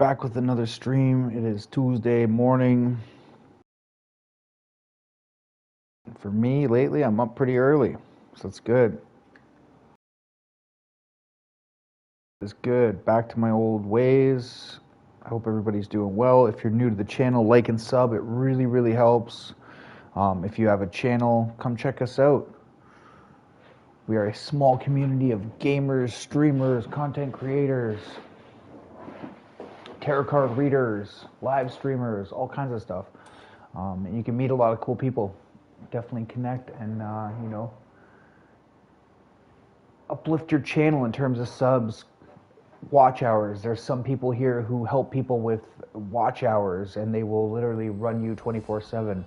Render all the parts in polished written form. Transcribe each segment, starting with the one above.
back with another stream. It is Tuesday morning. For me, lately, I'm up pretty early, so it's good. It's good. Back to my old ways. I hope everybody's doing well. If you're new to the channel, like and sub. It really, really helps. If you have a channel, come check us out. We are a small community of gamers, streamers, content creators, tarot card readers, live streamers, all kinds of stuff. And you can meet a lot of cool people. Definitely connect and, uplift your channel in terms of subs, watch hours. There's some people here who help people with watch hours, and they will literally run you 24/7.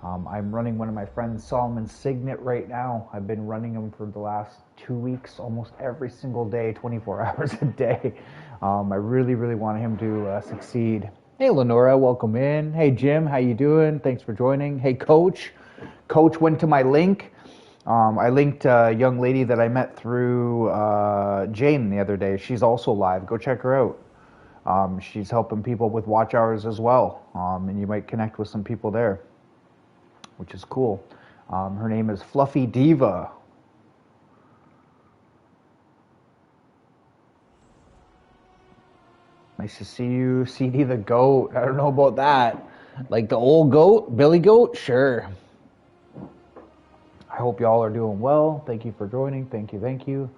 I'm running one of my friends, Solomon's Signet, right now. I've been running him for the last 2 weeks, almost every single day, 24 hours a day. I really, really want him to succeed. Hey, Lenora, welcome in. Hey, Jim, how you doing? Thanks for joining. Hey, Coach. Coach went to my link. I linked a young lady that I met through Jane the other day. She's also live. Go check her out. She's helping people with watch hours as well, and you might connect with some people there, which is cool. Her name is Fluffy Diva. Nice to see you. CD the Goat. I don't know about that. Like the old goat, Billy Goat? Sure. I hope y'all are doing well. Thank you for joining. Thank you, thank you.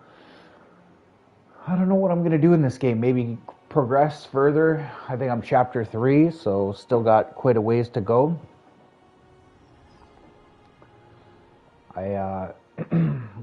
I don't know what I'm going to do in this game. Maybe progress further. I think I'm chapter 3, so still got quite a ways to go. I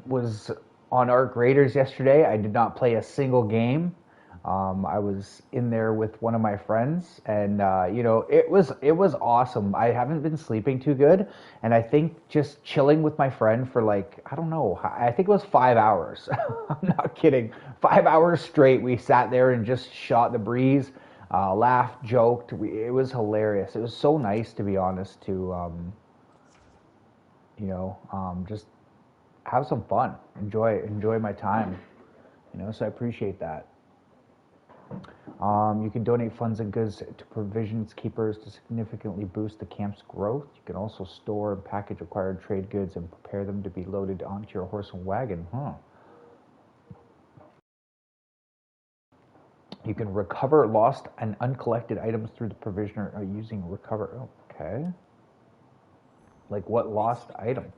was on Arc Raiders yesterday. I did not play a single game. I was in there with one of my friends, and it was awesome. I haven't been sleeping too good, and I think just chilling with my friend for like, I don't know, I think it was 5 hours. I'm not kidding. 5 hours straight. We sat there and just shot the breeze, laughed, joked. It was hilarious. It was so nice, to be honest, to just have some fun, enjoy my time. So I appreciate that. You can donate funds and goods to provisions keepers to significantly boost the camp's growth. You can also store and package acquired trade goods and prepare them to be loaded onto your horse and wagon. You can recover lost and uncollected items through the provisioner using recover. Oh, okay. Like what lost item?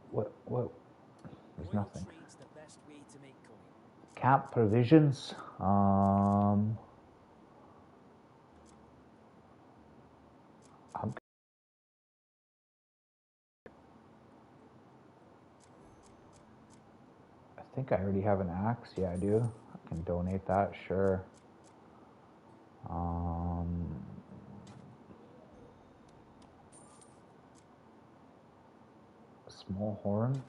What? There's nothing. Camp provisions. I think I already have an axe. Yeah, I do. I can donate that, sure. Small horn.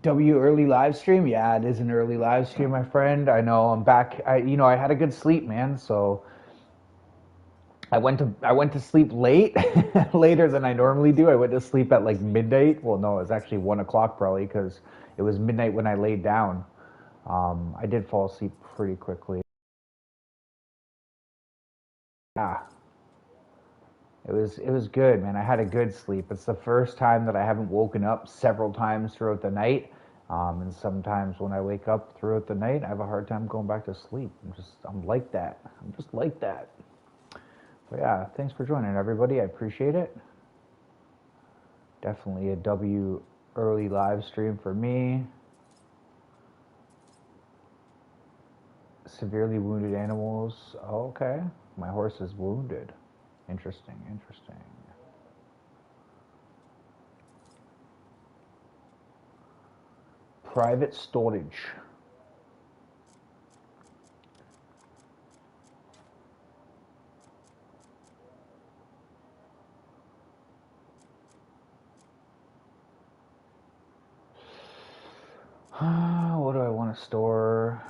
Early live stream? Yeah, it is an early live stream, my friend. I know. I'm back. I had a good sleep, man. So I went to sleep late, later than I normally do. I went to sleep at like midnight. Well, no, it was actually 1 o'clock probably because it was midnight when I laid down. I did fall asleep pretty quickly. Yeah, it was good, man. I had a good sleep. It's the first time that I haven't woken up several times throughout the night. And sometimes when I wake up throughout the night, I have a hard time going back to sleep. I'm like that. I'm just like that. But yeah, thanks for joining, everybody. I appreciate it. Definitely a early live stream for me. Severely wounded animals. Oh, okay. My horse is wounded. Interesting, interesting. Private storage. What do I want to store?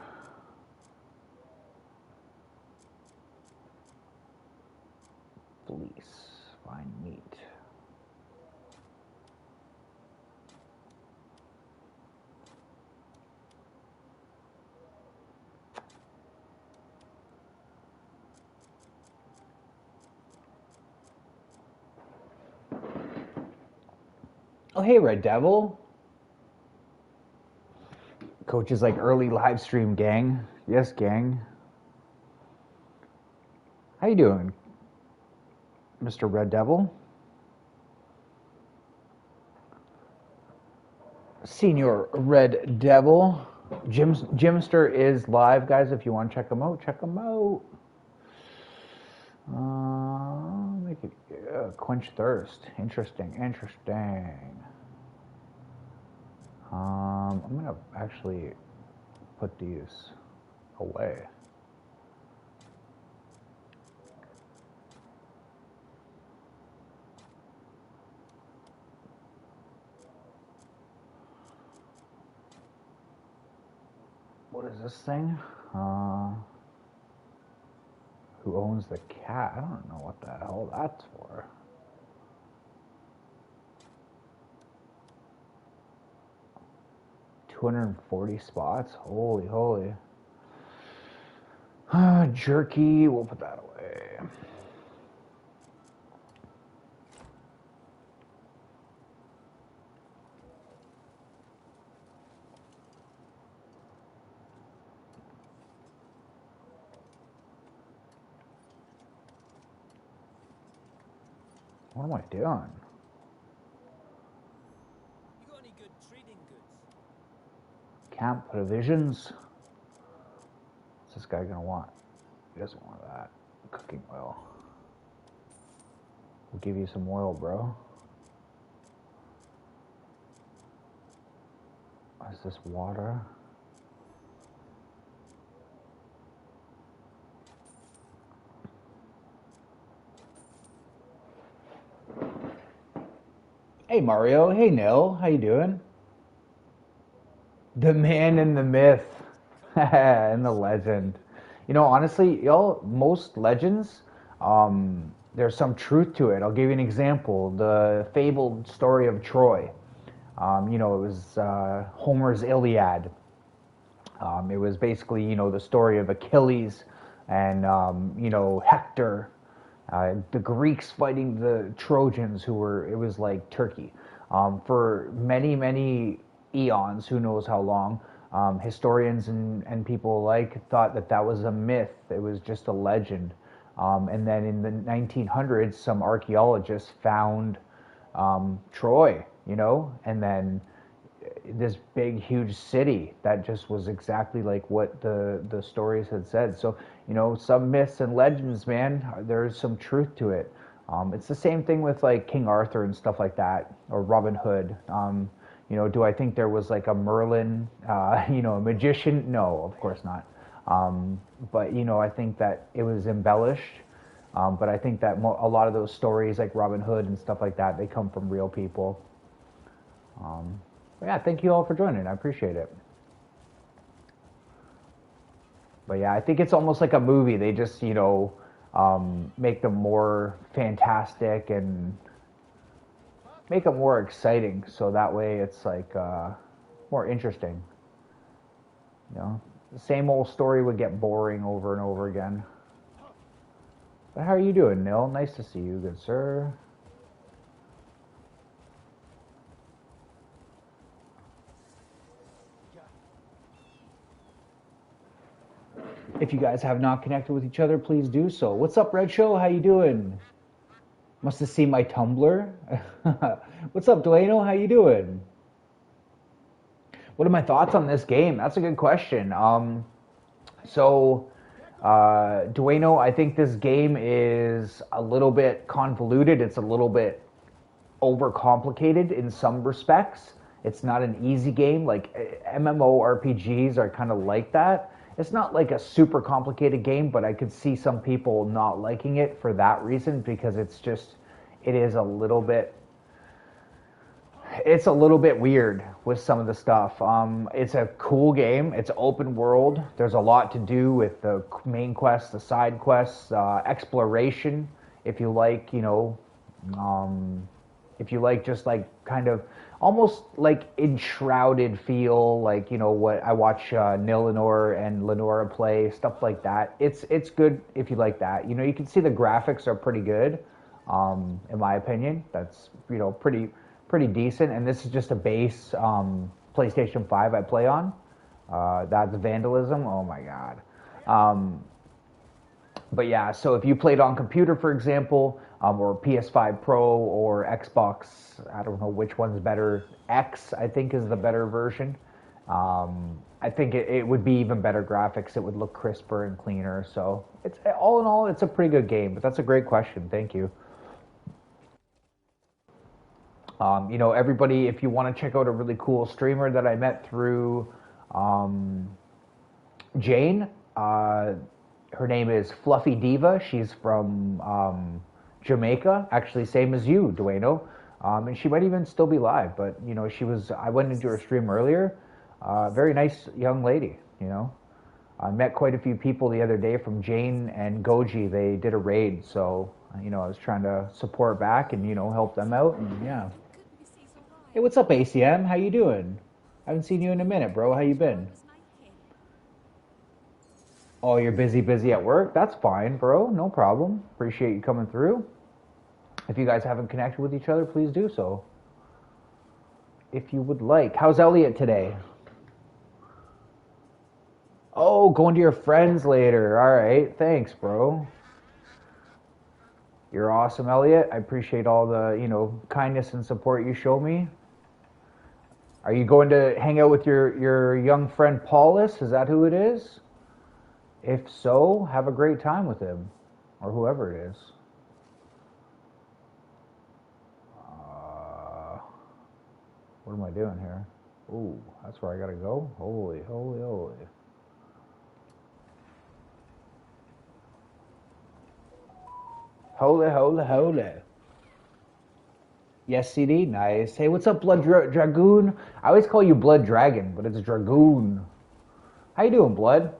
Fleece. Fine. Oh, hey, Red Devil. Coach is like early live stream, gang. Yes, gang. How you doing, Mr. Red Devil? Senior Red Devil. Jimster is live, guys. If you want to check him out, check him out. Make it quench thirst. Interesting. I'm gonna actually put these away. What is this thing? Who owns the cat? I don't know what the hell that's for. $240 spots. Holy. Jerky. We'll put that away. What am I doing? You got any good trading goods? Camp provisions. What's this guy gonna want? He doesn't want that. Cooking oil. We'll give you some oil, bro. Is this water? Hey Mario, hey Nil, how you doing? The man and the myth, and the legend. You know, honestly, y'all, most legends, there's some truth to it. I'll give you an example. The fabled story of Troy. You know, it was Homer's Iliad. It was basically, you know, the story of Achilles and, you know, Hector, the Greeks fighting the Trojans, who were, it was like Turkey. For many eons, who knows how long, historians and people alike thought that that was a myth. It was just a legend. And then in the 1900s, some archaeologists found Troy, you know, and then this big huge city that just was exactly like what the stories had said. So, you know, some myths and legends, man, there's some truth to it. It's the same thing with like King Arthur and stuff like that, or Robin Hood. You know, do I think there was like a Merlin, you know, a magician? No, of course not. But you know, I think that it was embellished. But I think that a lot of those stories, like Robin Hood and stuff like that, they come from real people. But yeah, thank you all for joining. I appreciate it. But yeah, I think it's almost like a movie. They just, you know, make them more fantastic and make them more exciting. So that way it's like more interesting. You know, the same old story would get boring over and over again. But how are you doing, Nil? Nice to see you, good sir. If you guys have not connected with each other, please do so. What's up, Red Show? How you doing? Must have seen my Tumblr. What's up, Dueno? How you doing? What are my thoughts on this game? That's a good question. So, Dueno, I think this game is a little bit convoluted. It's a little bit overcomplicated in some respects. It's not an easy game. Like MMORPGs are kind of like that. It's not like a super complicated game, but I could see some people not liking it for that reason because it is a little bit it's a little bit weird with some of the stuff. It's a cool game. It's open world. There's a lot to do with the main quests, the side quests, exploration. If you like, you know, if you like just like kind of almost like enshrouded feel, like you know what I watch Nilanor and Lenora play, stuff like that. It's good if you like that. You know, you can see the graphics are pretty good, in my opinion. That's you know pretty decent, and this is just a base PlayStation 5 I play on. That's Vandalism. Oh my god. Um, but yeah, so if you played on computer, for example, or PS5 Pro or Xbox, I don't know which one's better. X, I think, is the better version. I think it would be even better graphics. It would look crisper and cleaner. So it's all in all, it's a pretty good game. But that's a great question. Thank you. Everybody, if you want to check out a really cool streamer that I met through um, Jane, her name is Fluffy Diva. She's from Jamaica, actually, same as you, Dueno. And she might even still be live, but she was. I went into her stream earlier. Very nice young lady. I met quite a few people the other day from Jane and Goji. They did a raid, so I was trying to support back and help them out, and yeah. Hey, what's up, ACM? How you doing? I haven't seen you in a minute, bro. How you been? Oh, you're busy at work? That's fine, bro. No problem. Appreciate you coming through. If you guys haven't connected with each other, please do so. If you would like. How's Elliot today? Oh, going to your friends later. All right. Thanks, bro. You're awesome, Elliot. I appreciate all the, kindness and support you show me. Are you going to hang out with your young friend Paulus? Is that who it is? If so, have a great time with him, or whoever it is. What am I doing here? Ooh, that's where I gotta go? Holy, holy, holy. Holy, holy, holy. Yes, CD, nice. Hey, what's up, Blood Dragoon? I always call you Blood Dragon, but it's Dragoon. How you doing, Blood?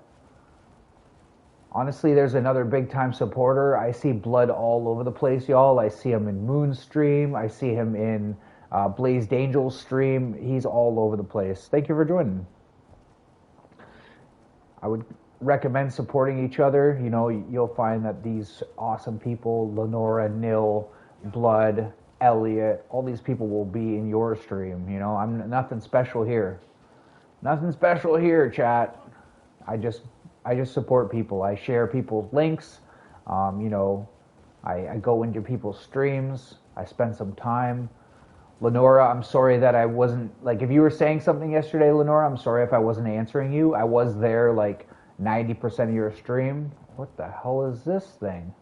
Honestly, there's another big time supporter. I see Blood all over the place, y'all. I see him in Moonstream. I see him in Blazed Angel's stream. He's all over the place. Thank you for joining. I would recommend supporting each other. You'll find that these awesome people, Lenora, Nil, Blood, Elliot, all these people will be in your stream. I'm nothing special here. Nothing special here, chat. I just support people. I share people's links. I go into people's streams. I spend some time. Lenora, I'm sorry that I wasn't, like, if you were saying something yesterday, Lenora, I'm sorry if I wasn't answering you. I was there like 90% of your stream. What the hell is this thing?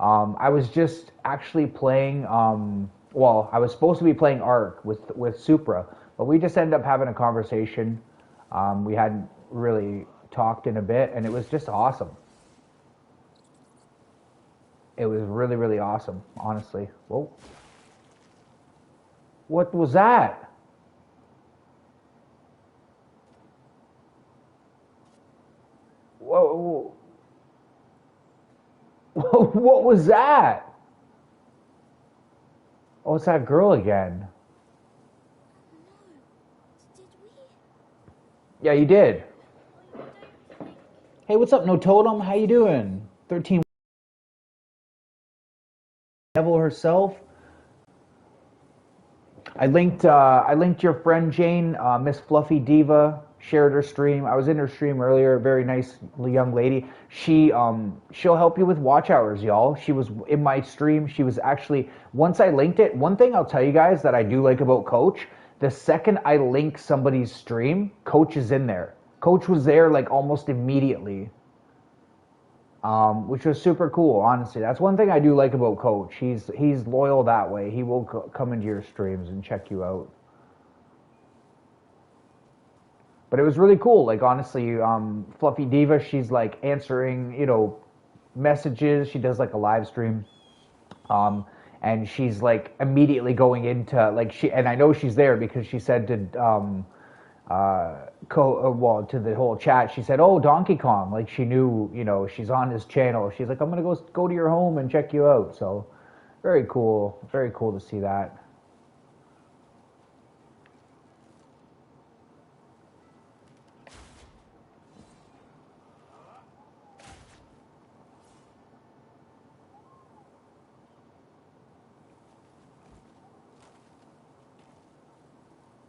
I was just actually playing, I was supposed to be playing Ark with Supra, but we just ended up having a conversation. We hadn't really talked in a bit, and it was just awesome. It was really, really awesome, honestly. Whoa. What was that? Whoa. What was that? Oh, it's that girl again. Yeah, you did. Hey, what's up, No Totem? How you doing? 13 Devil herself. I linked your friend Jane, Miss Fluffy Diva, shared her stream. I was in her stream earlier. Very nice young lady. She'll help you with watch hours, y'all. She was in my stream. She was actually, once I linked it. One thing I'll tell you guys that I do like about Coach, the second I link somebody's stream, Coach is in there. Coach was there like almost immediately. Which was super cool, honestly. That's one thing I do like about Coach. He's loyal that way. He will come into your streams and check you out. But it was really cool. Like, honestly, Fluffy Diva, she's like answering, messages. She does like a live stream. And she's like immediately going into and I know she's there because she said to to the whole chat, she said, "Oh, Donkey Kong," like she knew, she's on his channel. She's like, "I'm gonna go to your home and check you out." So, very cool to see that.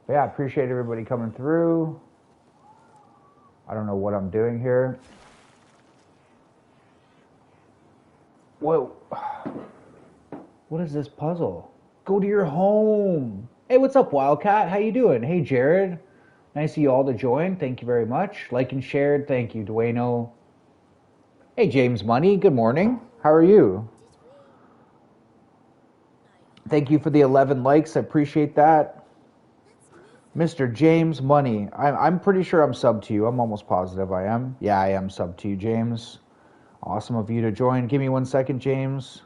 But yeah, I appreciate everybody coming through. I don't know what I'm doing here. Whoa. What is this puzzle? Go to your home. Hey, what's up, Wildcat? How you doing? Hey, Jared. Nice of you all to join. Thank you very much. Like and shared. Thank you, Dueno. Hey, James Money. Good morning. How are you? Thank you for the 11 likes. I appreciate that. Mr. James Money. I'm pretty sure I'm sub to you. I'm almost positive I am. Yeah, I am sub to you, James. Awesome of you to join. Give me 1 second, James,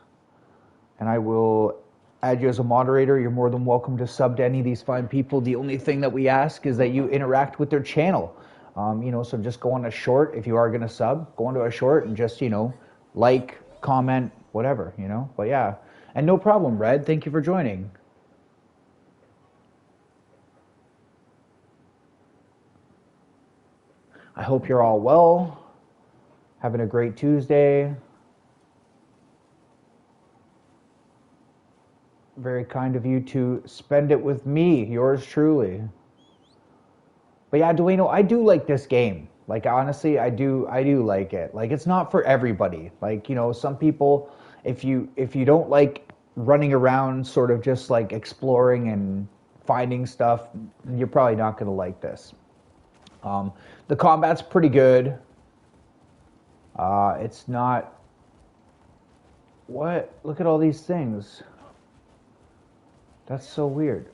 and I will add you as a moderator. You're more than welcome to sub to any of these fine people. The only thing that we ask is that you interact with their channel. So just go on a short. If you are going to sub, go onto a short and just, like, comment, whatever, But yeah, and no problem, Red. Thank you for joining. I hope you're all well, having a great Tuesday. Very kind of you to spend it with me, yours truly. But yeah, Dueno, I do like this game. Like, honestly, I do like it. Like, it's not for everybody. Like, some people, if you don't like running around sort of just like exploring and finding stuff, you're probably not going to like this. The combat's pretty good. It's not... What? Look at all these things. That's so weird.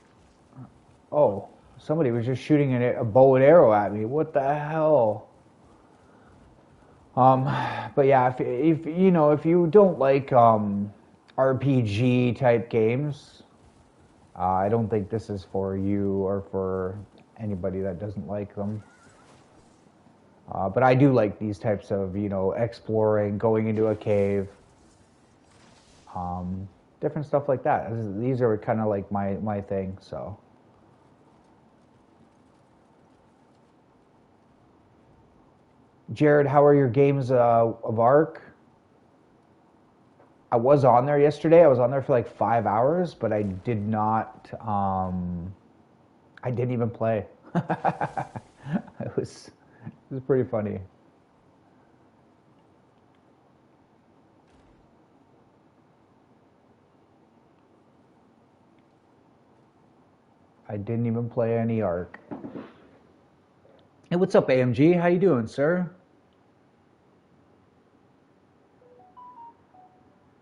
Oh, somebody was just shooting a bow and arrow at me. What the hell? But yeah, if you don't like RPG type games, I don't think this is for you or for anybody that doesn't like them. But I do like these types of, exploring, going into a cave, different stuff like that. These are kind of like my thing, so. Jared, how are your games of Ark? I was on there yesterday. I was on there for like 5 hours, but I did not. I didn't even play. It was pretty funny. I didn't even play any Ark. Hey, what's up, AMG? How you doing, sir?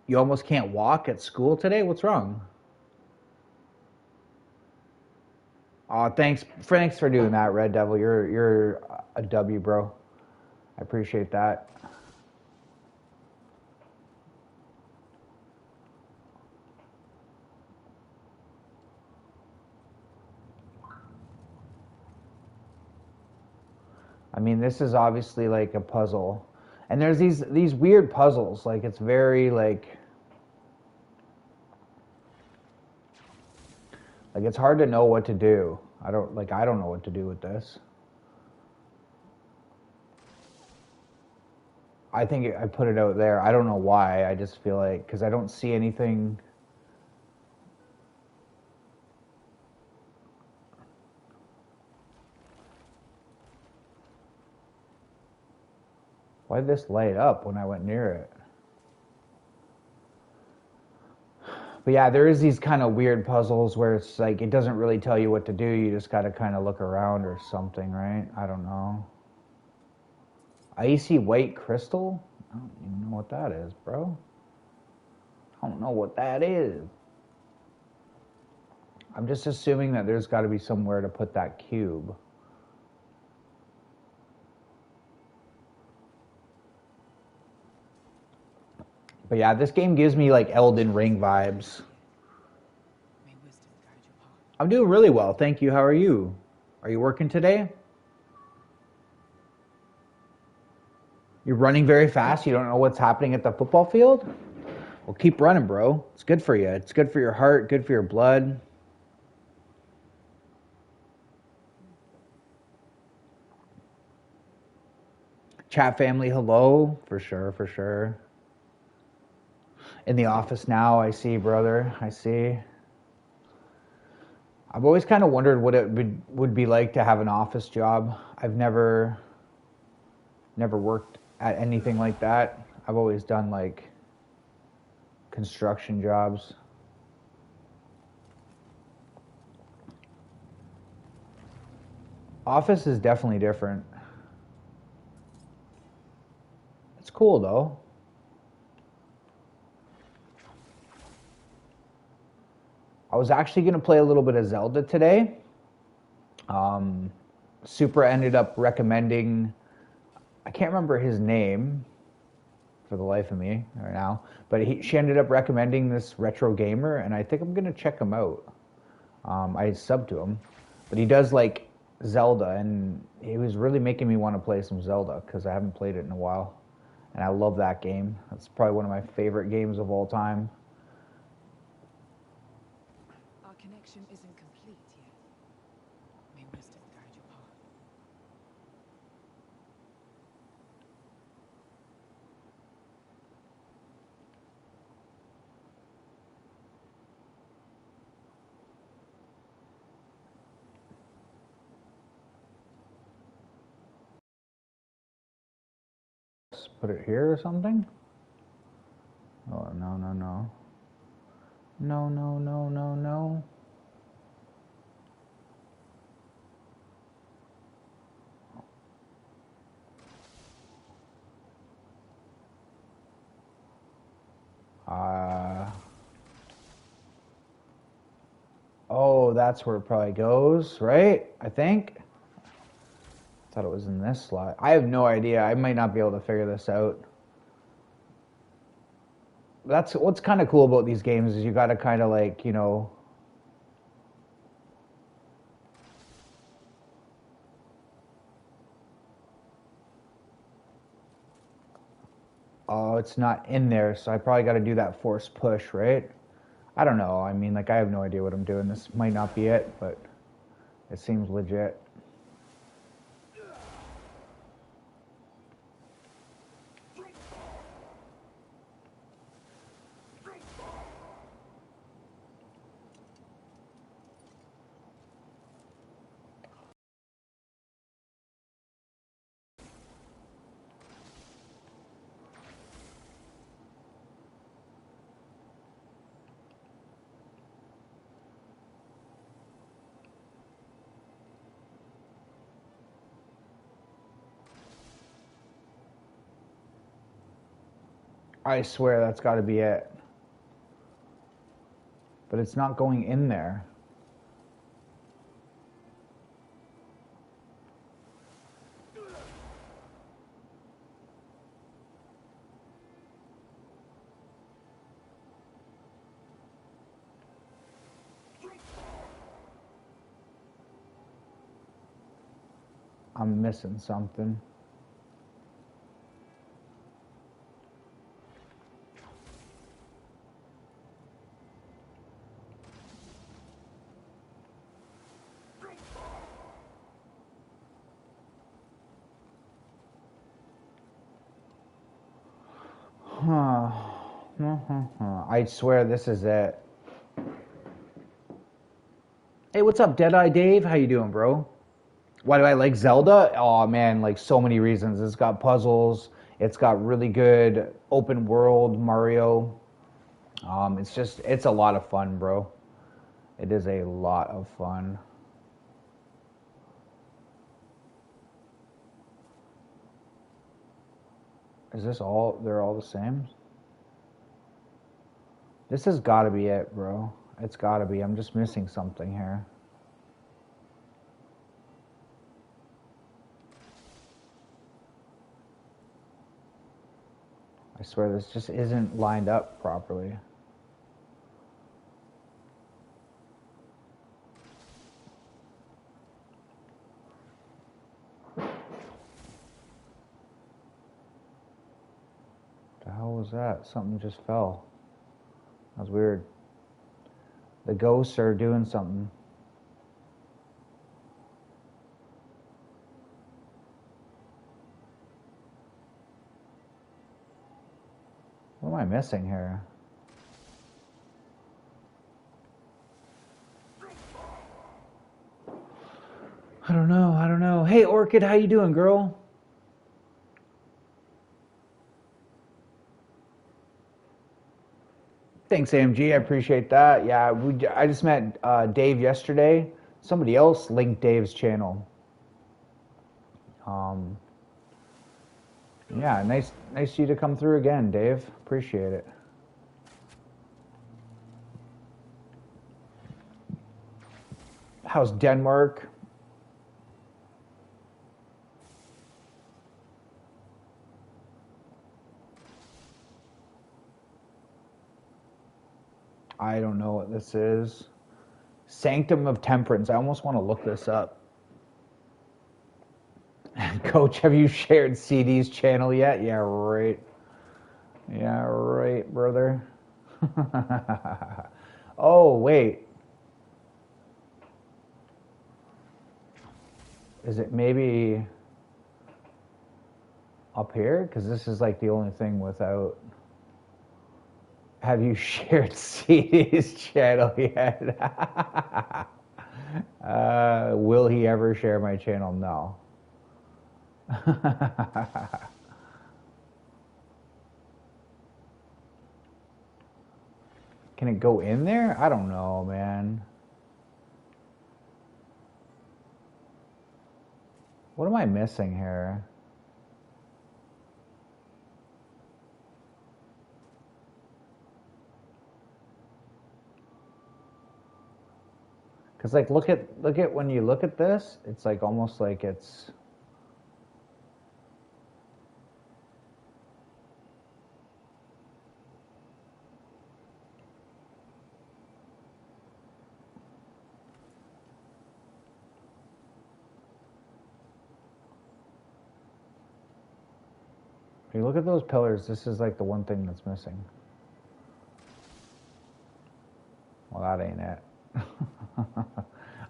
You almost can't walk at school today? What's wrong? Thanks for doing that, Red Devil. You're a W, bro. I appreciate that. I mean, this is obviously like a puzzle. And there's these weird puzzles. Like, it's very like it's hard to know what to do. I don't know what to do with this. I think I put it out there. I don't know why. I just feel like, because I don't see anything. Why did this light up when I went near it? But yeah, there is these kind of weird puzzles where it's like it doesn't really tell you what to do. You just got to kind of look around or something, right? I don't know. Icy white crystal? I don't even know what that is, bro. I don't know what that is. I'm just assuming that there's got to be somewhere to put that cube. But yeah, this game gives me like Elden Ring vibes. I'm doing really well, thank you. How are you? Are you working today? You're running very fast. You don't know what's happening at the football field? Well, keep running, bro. It's good for you. It's good for your heart, good for your blood. Chat family, hello. For sure, for sure. In the office now, I see, brother. I see. I've always kind of wondered what it would be like to have an office job. I've never worked at anything like that. I've always done like construction jobs. Office is definitely different. It's cool though. I was actually going to play a little bit of Zelda today. Super ended up recommending, I can't remember his name for the life of me right now, but she ended up recommending this retro gamer, and I think I'm going to check him out. I subbed to him, but he does like Zelda, and he was really making me want to play some Zelda because I haven't played it in a while, and I love that game. That's probably one of my favorite games of all time. Our connection isn't complete yet. May wisdom guide your path. Let's put it here or something. Oh no no no no no no no no. Oh, that's where it probably goes, right? I think. Thought it was in this slot. I have no idea. I might not be able to figure this out. That's what's kind of cool about these games is you got to kind of like, oh, it's not in there, so I probably got to do that force push, right? I don't know. I mean, like, I have no idea what I'm doing. This might not be it, but it seems legit. I swear that's got to be it. But it's not going in there. I'm missing something. Huh. I swear this is it. Hey, what's up, Deadeye Dave? How you doing, bro? Why do I like Zelda? Oh man, like so many reasons. It's got puzzles. It's got really good open world Mario. It's a lot of fun, bro. It is a lot of fun. Is this all? They're all the same? This has got to be it, bro. It's got to be. I'm just missing something here. I swear this just isn't lined up properly. The hell was that? Something just fell. That was weird. The ghosts are doing something. What am I missing here? I don't know. I don't know. Hey, Orchid, how you doing, girl? Thanks, AMG. I appreciate that. Yeah, I just met Dave yesterday. Somebody else linked Dave's channel. Um, yeah, nice of you to come through again, Dave. Appreciate it. How's Denmark? I don't know what this is. Sanctum of Temperance. I almost want to look this up. Coach, have you shared CD's channel yet? Yeah, right. Yeah, right, brother. Oh, wait. Is it maybe up here? Because this is like the only thing without. Have you shared CD's channel yet? Will he ever share my channel? No. Can it go in there? I don't know, man. What am I missing here? Because like look at when you look at this, it's like almost like it's if you look at those pillars, this is like the one thing that's missing. Well, that ain't it.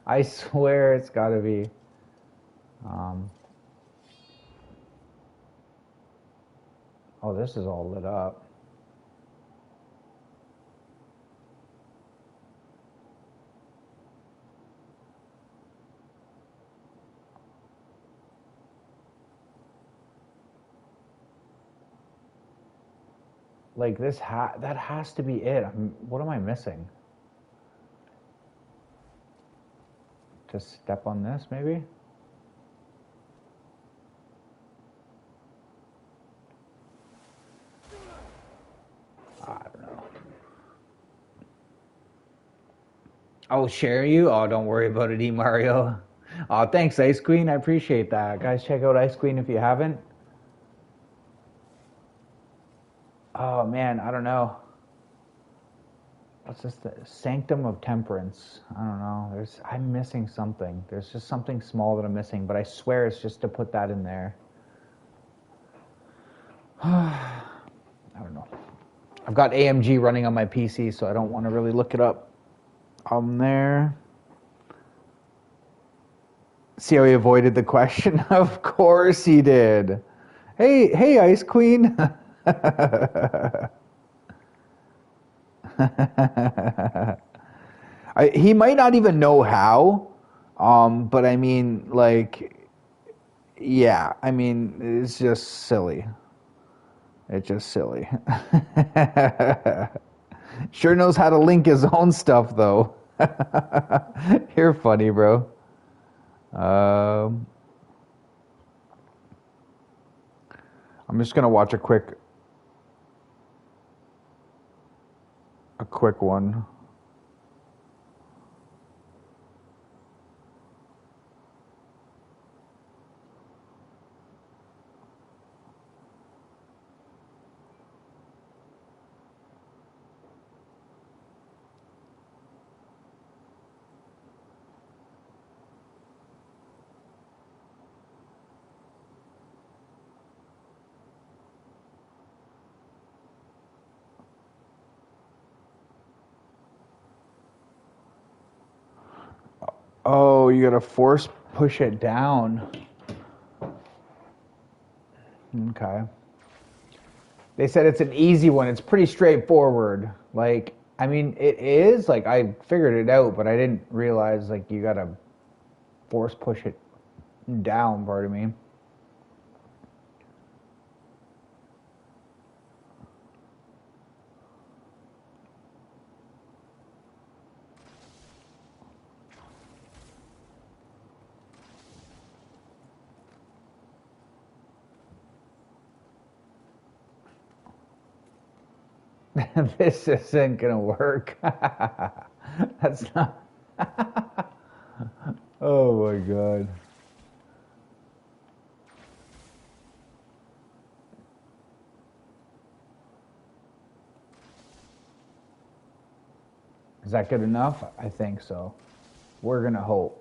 I swear it's got to be. Oh, this is all lit up. Like this that has to be it. What am I missing? Just step on this, maybe? I don't know. I'll share you. Oh, don't worry about it, Mario. Oh, thanks, Ice Queen. I appreciate that. Guys, check out Ice Queen if you haven't. Oh man, I don't know. What's this? The Sanctum of Temperance. I don't know. I'm missing something. There's just something small that I'm missing, but I swear it's just to put that in there. I don't know. I've got AMG running on my PC, so I don't want to really look it up on there. See how he avoided the question? Of course he did. Hey, Ice Queen. He might not even know how, but I mean, like, yeah, I mean, it's just silly. It's just silly. Sure knows how to link his own stuff, though. You're funny, bro. I'm just gonna watch a quick one. Oh, you gotta force push it down. Okay. They said it's an easy one. It's pretty straightforward. Like, I mean, it is. Like, I figured it out, but I didn't realize, like, you gotta force push it Down, pardon me. This isn't gonna work. That's not. Oh my god. Is that good enough? I think so. We're gonna hope.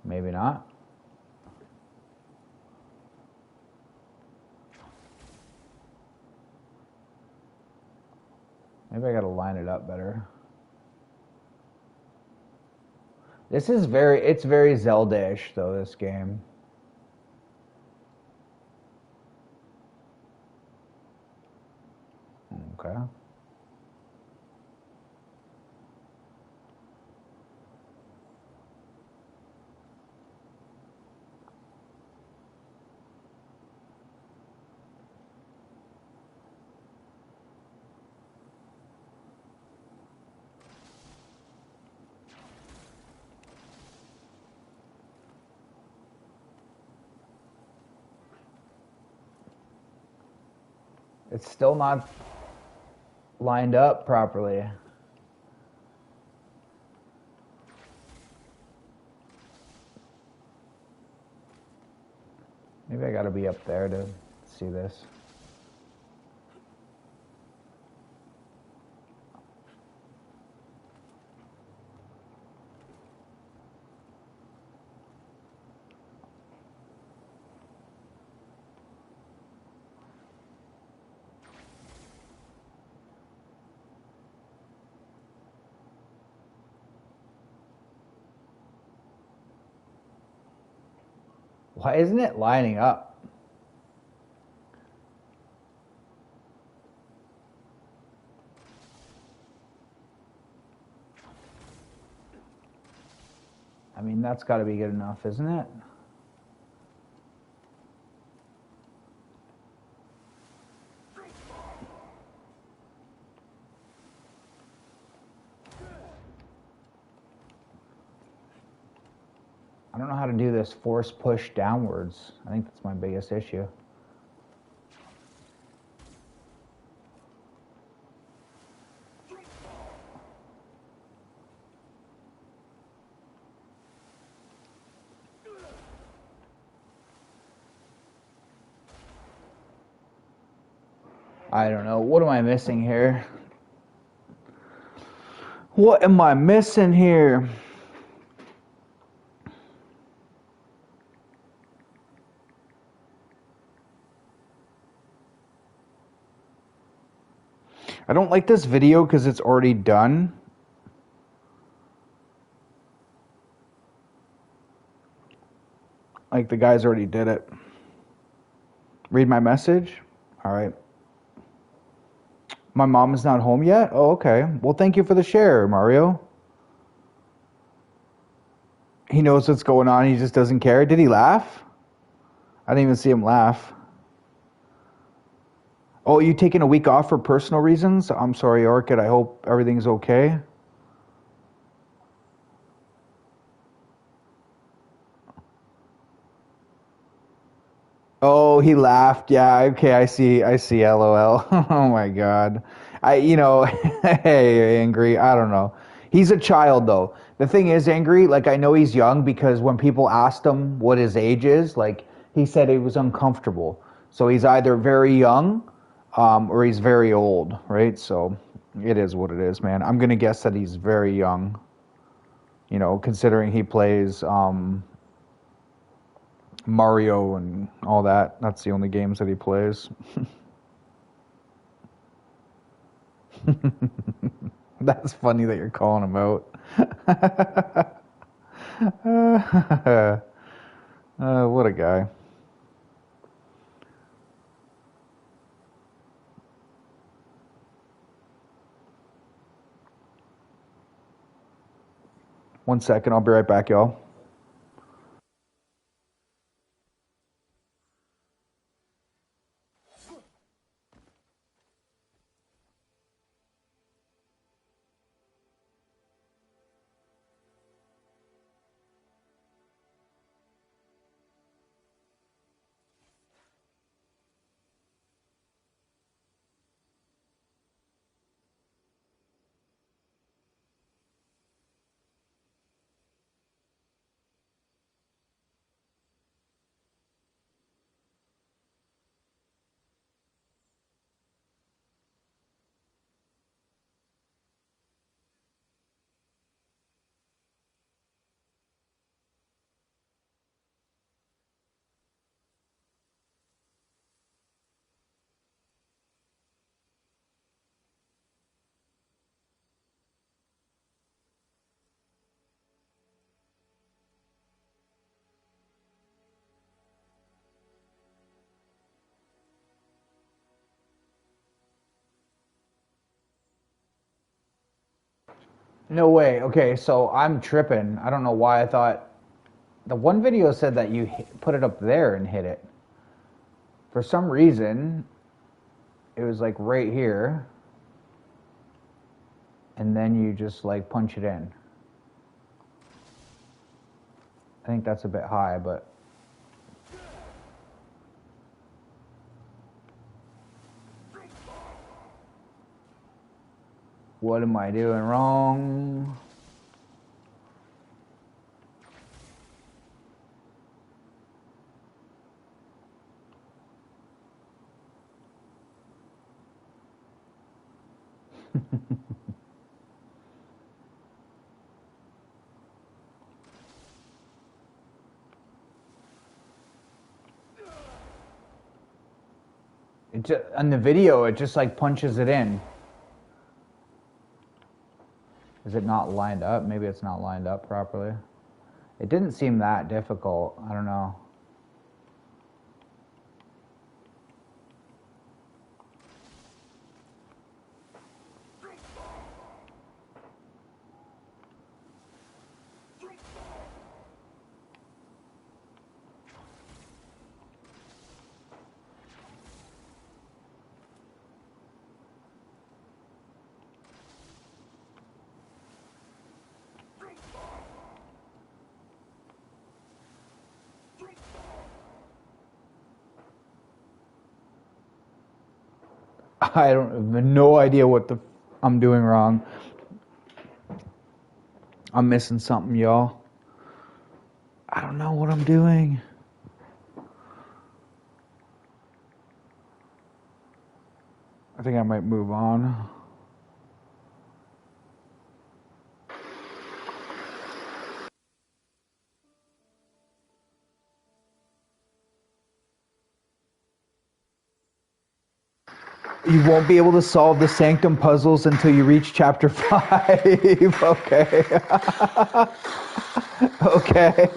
Maybe not. Maybe I gotta line it up better. This is it's very Zelda-ish though, this game. Okay. It's still not lined up properly. Maybe I gotta be up there to see this. Why isn't it lining up? I mean, that's got to be good enough, isn't it? I don't know how to do this force push downwards. I think that's my biggest issue. I don't know. What am I missing here? What am I missing here? I don't like this video because it's already done. Like the guys already did it. Read my message? All right. My mom is not home yet? Oh, okay. Well, thank you for the share, Mario. He knows what's going on. He just doesn't care. Did he laugh? I didn't even see him laugh. Oh, you taking a week off for personal reasons? I'm sorry, Orchid. I hope everything's okay. Oh, he laughed. Yeah, okay, I see. LOL. Oh my God. Hey, Angry, I don't know. He's a child though. The thing is, Angry, like I know he's young because when people asked him what his age is, like he said he was uncomfortable. So he's either very young, or he's very old, right? So it is what it is, man. I'm gonna guess that he's very young. Considering he plays Mario and all that. That's the only games that he plays. That's funny that you're calling him out. What a guy. 1 second, I'll be right back, y'all. No way. Okay, so I'm tripping. I don't know why I thought the one video said that you put it up there and hit it. For some reason, it was like right here, and then you just like punch it in. I think that's a bit high, but what am I doing wrong? It just, on the video, it just like punches it in. Is it not lined up? Maybe it's not lined up properly. It didn't seem that difficult. I don't know. I don't have no idea what I'm doing wrong. I'm missing something, y'all. I don't know what I'm doing. I think I might move on. You won't be able to solve the Sanctum puzzles until you reach chapter 5. Okay. Okay.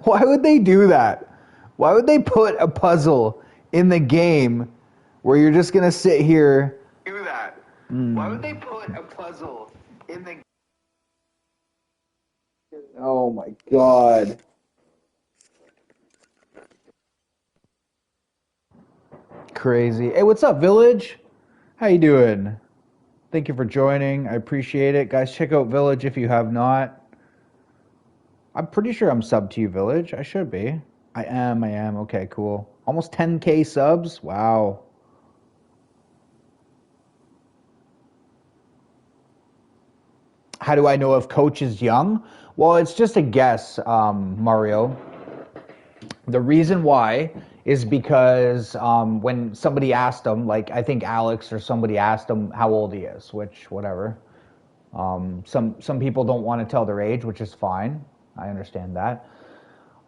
Why would they do that? Why would they put a puzzle in the game where you're just going to sit here? Do that. Why would they put a puzzle in the... Oh my god. Crazy. Hey, what's up, Village? How you doing? Thank you for joining. I appreciate it. Guys, check out Village if you have not. I'm pretty sure I'm subbed to you, Village. I should be. I am. Okay, cool. Almost 10K subs? Wow. How do I know if Coach is young? Well, it's just a guess, Mario. The reason why is because when somebody asked him, like I think Alex or somebody asked him how old he is, which whatever. Some people don't want to tell their age, which is fine. I understand that.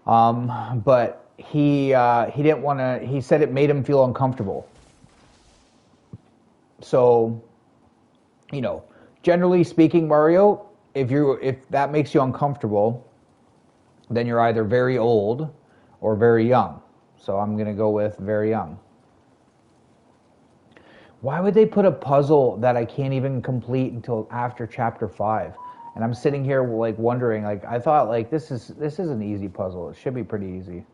But he didn't want to. He said it made him feel uncomfortable. So, you know, generally speaking, Mario, if that makes you uncomfortable, then you're either very old or very young. So I'm gonna go with very young. Why would they put a puzzle that I can't even complete until after chapter 5? And I'm sitting here like wondering, like I thought like this is an easy puzzle. It should be pretty easy.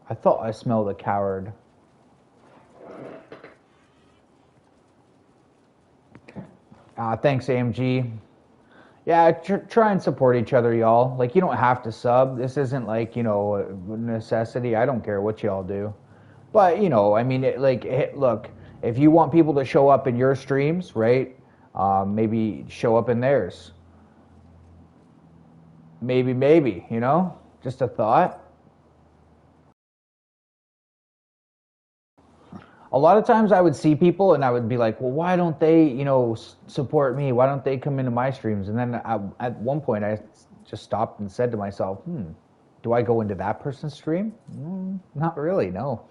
I thought I smelled a coward. Thanks, AMG. Yeah, try and support each other, y'all. Like, you don't have to sub. This isn't like, you know, a necessity. I don't care what y'all do. But, you know, I mean, look, if you want people to show up in your streams, right? Maybe show up in theirs. Maybe, you know? Just a thought. A lot of times I would see people and I would be like, well, why don't they, you know, support me? Why don't they come into my streams? And then at one point I just stopped and said to myself, do I go into that person's stream? Not really, no.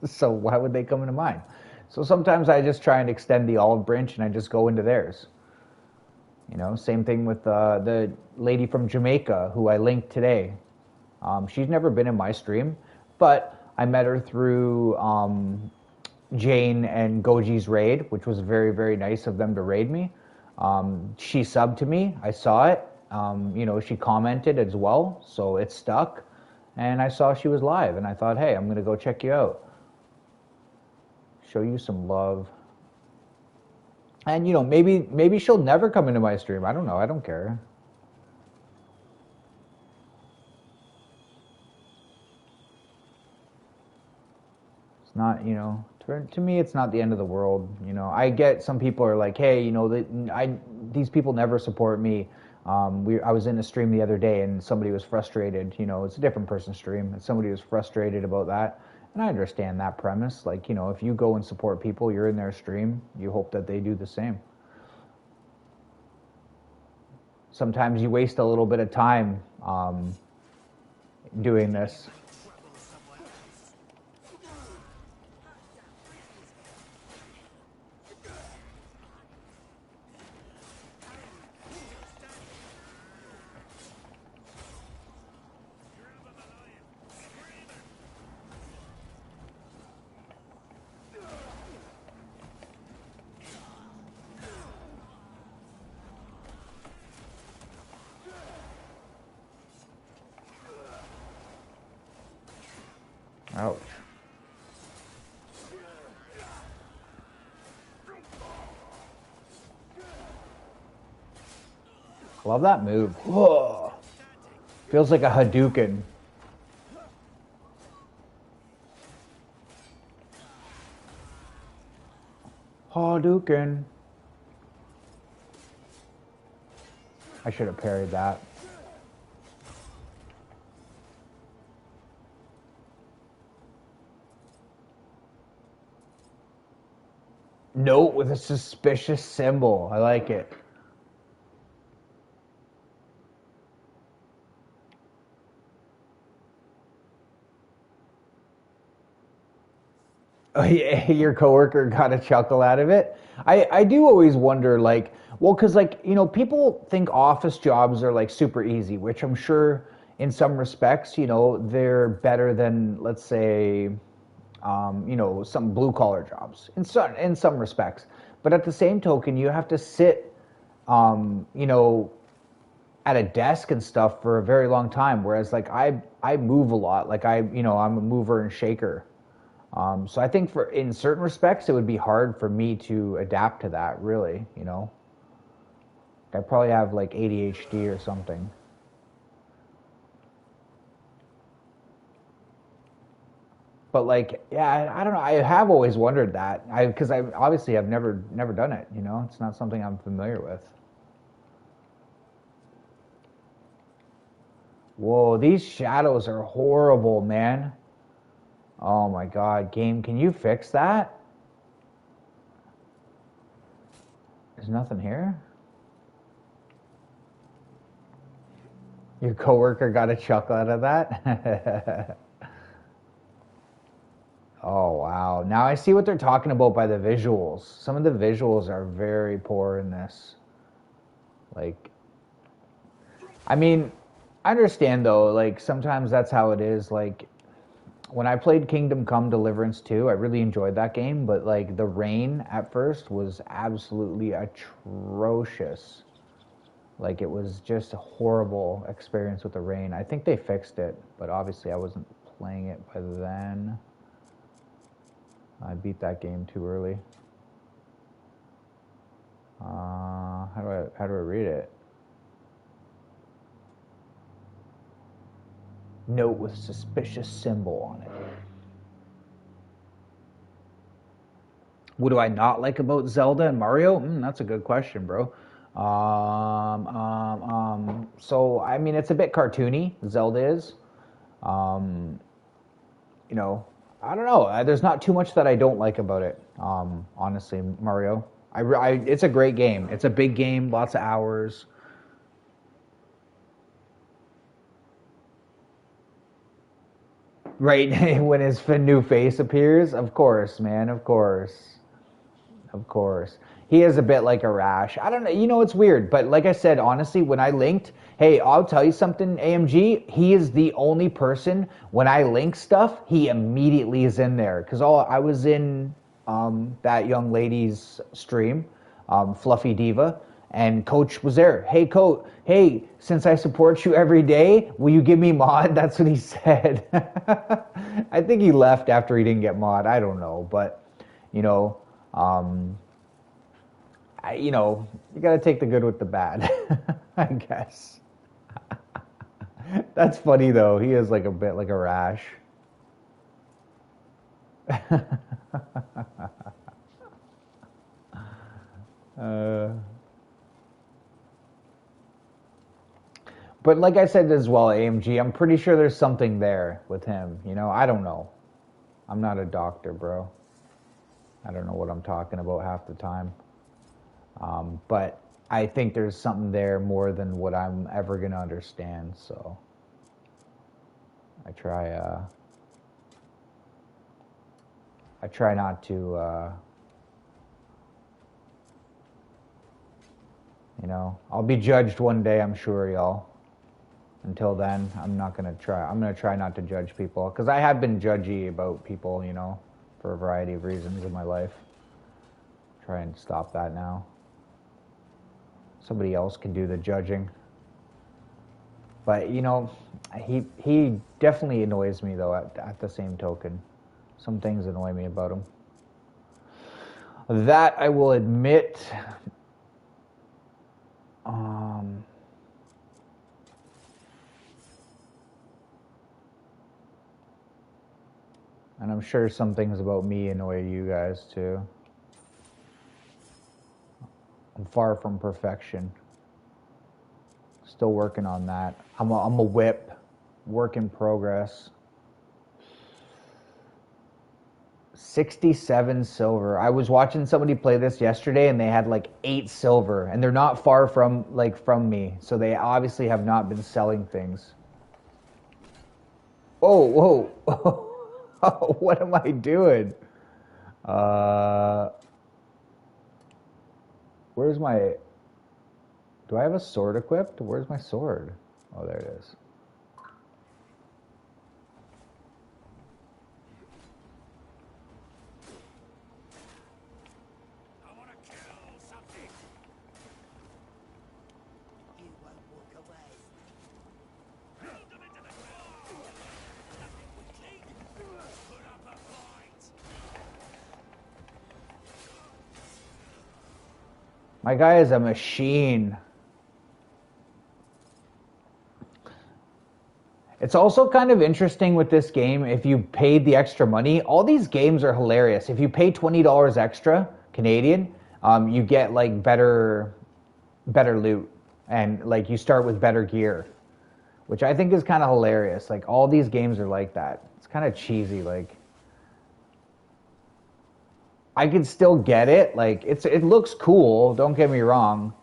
So why would they come into mine? So sometimes I just try and extend the olive branch and I just go into theirs. You know, same thing with the lady from Jamaica who I linked today. She's never been in my stream, but I met her through Jane and Goji's raid, which was very, very nice of them to raid me. She subbed to me. I saw it. You know, she commented as well, so it stuck. And I saw she was live, and I thought, hey, I'm going to go check you out. Show you some love. And, you know, maybe she'll never come into my stream. I don't know. I don't care. It's not, you know, to me, it's not the end of the world. You know, I get some people are like, hey, you know, these people never support me. I was in a stream the other day and somebody was frustrated. You know, it's a different person's stream, and somebody was frustrated about that. And I understand that premise. Like, you know, if you go and support people, you're in their stream, you hope that they do the same. Sometimes you waste a little bit of time doing this. Ouch. Love that move. Whoa. Feels like a Hadouken. Hadouken. I should have parried that. Note with a suspicious symbol. I like it. Oh, yeah, your coworker got a chuckle out of it. I do always wonder, like, well, because, like, you know, people think office jobs are, like, super easy, which I'm sure in some respects, you know, they're better than, let's say, you know, some blue collar jobs in some respects. But at the same token, you have to sit, you know, at a desk and stuff for a very long time. Whereas, like, I move a lot. Like, you know, I'm a mover and shaker. So I think in certain respects, it would be hard for me to adapt to that, really, you know. I probably have like ADHD or something. But like, yeah, I don't know. I have always wondered that. Because I obviously have never done it, you know. It's not something I'm familiar with. Whoa, these shadows are horrible, man. Oh my god, game, can you fix that? There's nothing here? Your coworker got a chuckle out of that? Oh wow. Now I see what they're talking about by the visuals. Some of the visuals are very poor in this. Like, I mean, I understand though, like sometimes that's how it is. Like when I played Kingdom Come Deliverance 2, I really enjoyed that game, but like the rain at first was absolutely atrocious. Like it was just a horrible experience with the rain. I think they fixed it, but obviously I wasn't playing it by then. I beat that game too early. How do I read it? Note with suspicious symbol on it. What do I not like about Zelda and Mario? That's a good question, bro. So I mean, it's a bit cartoony. Zelda is. Um, you know, I don't know. There's not too much that I don't like about it. Honestly, Mario. It's a great game. It's a big game, lots of hours. Right when his new face appears, of course, man, of course. Of course. He is a bit like a rash. I don't know. You know, it's weird. But like I said, honestly, when I linked, hey, I'll tell you something, AMG, he is the only person, when I link stuff, he immediately is in there. Because I was in that young lady's stream, Fluffy Diva, and Coach was there. Hey, Coach, hey, since I support you every day, will you give me mod? That's what he said. I think he left after he didn't get mod. I don't know. But, you know, you know, you got to take the good with the bad, I guess. That's funny though. He is like a bit like a rash. uh, but like I said as well, AMG, I'm pretty sure there's something there with him. You know, I don't know. I'm not a doctor, bro. I don't know what I'm talking about half the time. But I think there's something there more than what I'm ever gonna understand. So I try not to, you know, I'll be judged one day, I'm sure, y'all. Until then, I'm not gonna try. I'm gonna try not to judge people because I have been judgy about people, you know, for a variety of reasons in my life. Try and stop that now. Somebody else can do the judging. But you know, he definitely annoys me though. At the same token, some things annoy me about him. That I will admit. And I'm sure some things about me annoy you guys too. I'm far from perfection. Still working on that. I'm a whip. Work in progress. 67 silver. I was watching somebody play this yesterday and they had like 8 silver and they're not far from me. So they obviously have not been selling things. Oh, whoa. What am I doing? Where's my... Do I have a sword equipped? Where's my sword? Oh, there it is. I want to kill something. You won't walk away. Hold them into the ground. Nothing we keep. Put up a fight. My guy is a machine. It's also kind of interesting with this game, if you paid the extra money, all these games are hilarious. If you pay $20 extra, Canadian, you get like better loot. And like you start with better gear. Which I think is kind of hilarious. Like all these games are like that. It's kind of cheesy, like... I could still get it. Like it looks cool, don't get me wrong.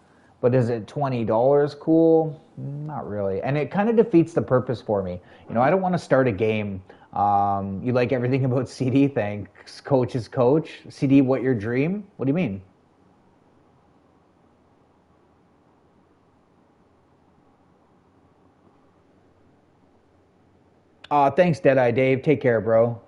But is it $20 cool? Not really. And it kind of defeats the purpose for me. You know, I don't want to start a game. You like everything about CD? Thanks. Coach is coach. CD, what your dream? What do you mean? Thanks, Deadeye Dave. Take care, bro.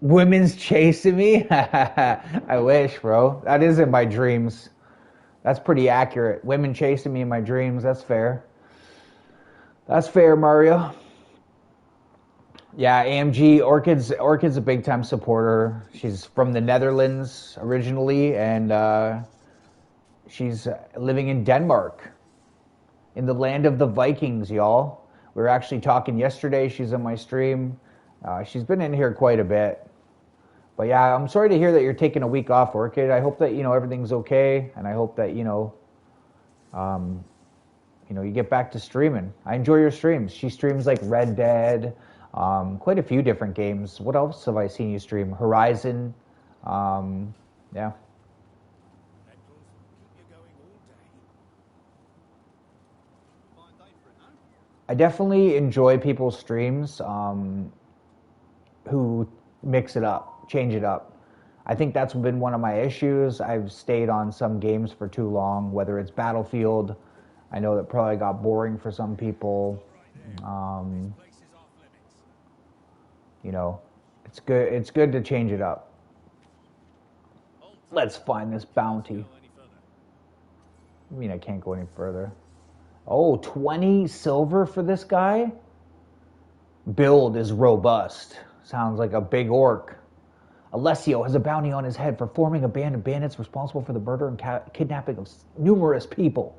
Women's chasing me? I wish, bro. That is in my dreams. That's pretty accurate. Women chasing me in my dreams. That's fair. That's fair, Mario. Yeah, AMG Orchid's a big time supporter. She's from the Netherlands originally, and she's living in Denmark, in the land of the Vikings, y'all. We were actually talking yesterday. She's on my stream. She's been in here quite a bit. But yeah, I'm sorry to hear that you're taking a week off, Orchid. I hope that everything's okay, and I hope that um, you get back to streaming. I enjoy your streams. She streams like Red Dead, quite a few different games. What else have I seen you stream? Horizon, yeah. Medals will keep you going all day. Fine day for it, no? I definitely enjoy people's streams who mix it up, change it up. I think that's been one of my issues. I've stayed on some games for too long, whether it's Battlefield. I know that probably got boring for some people. Um, Place is off limits. you know, it's good. It's good to change it up. Let's find this bounty. Go any further. I mean, I can't go any further. Oh, 20 silver for this guy? Build is robust. Sounds like a big orc. Alessio has a bounty on his head for forming a band of bandits responsible for the murder and kidnapping of numerous people.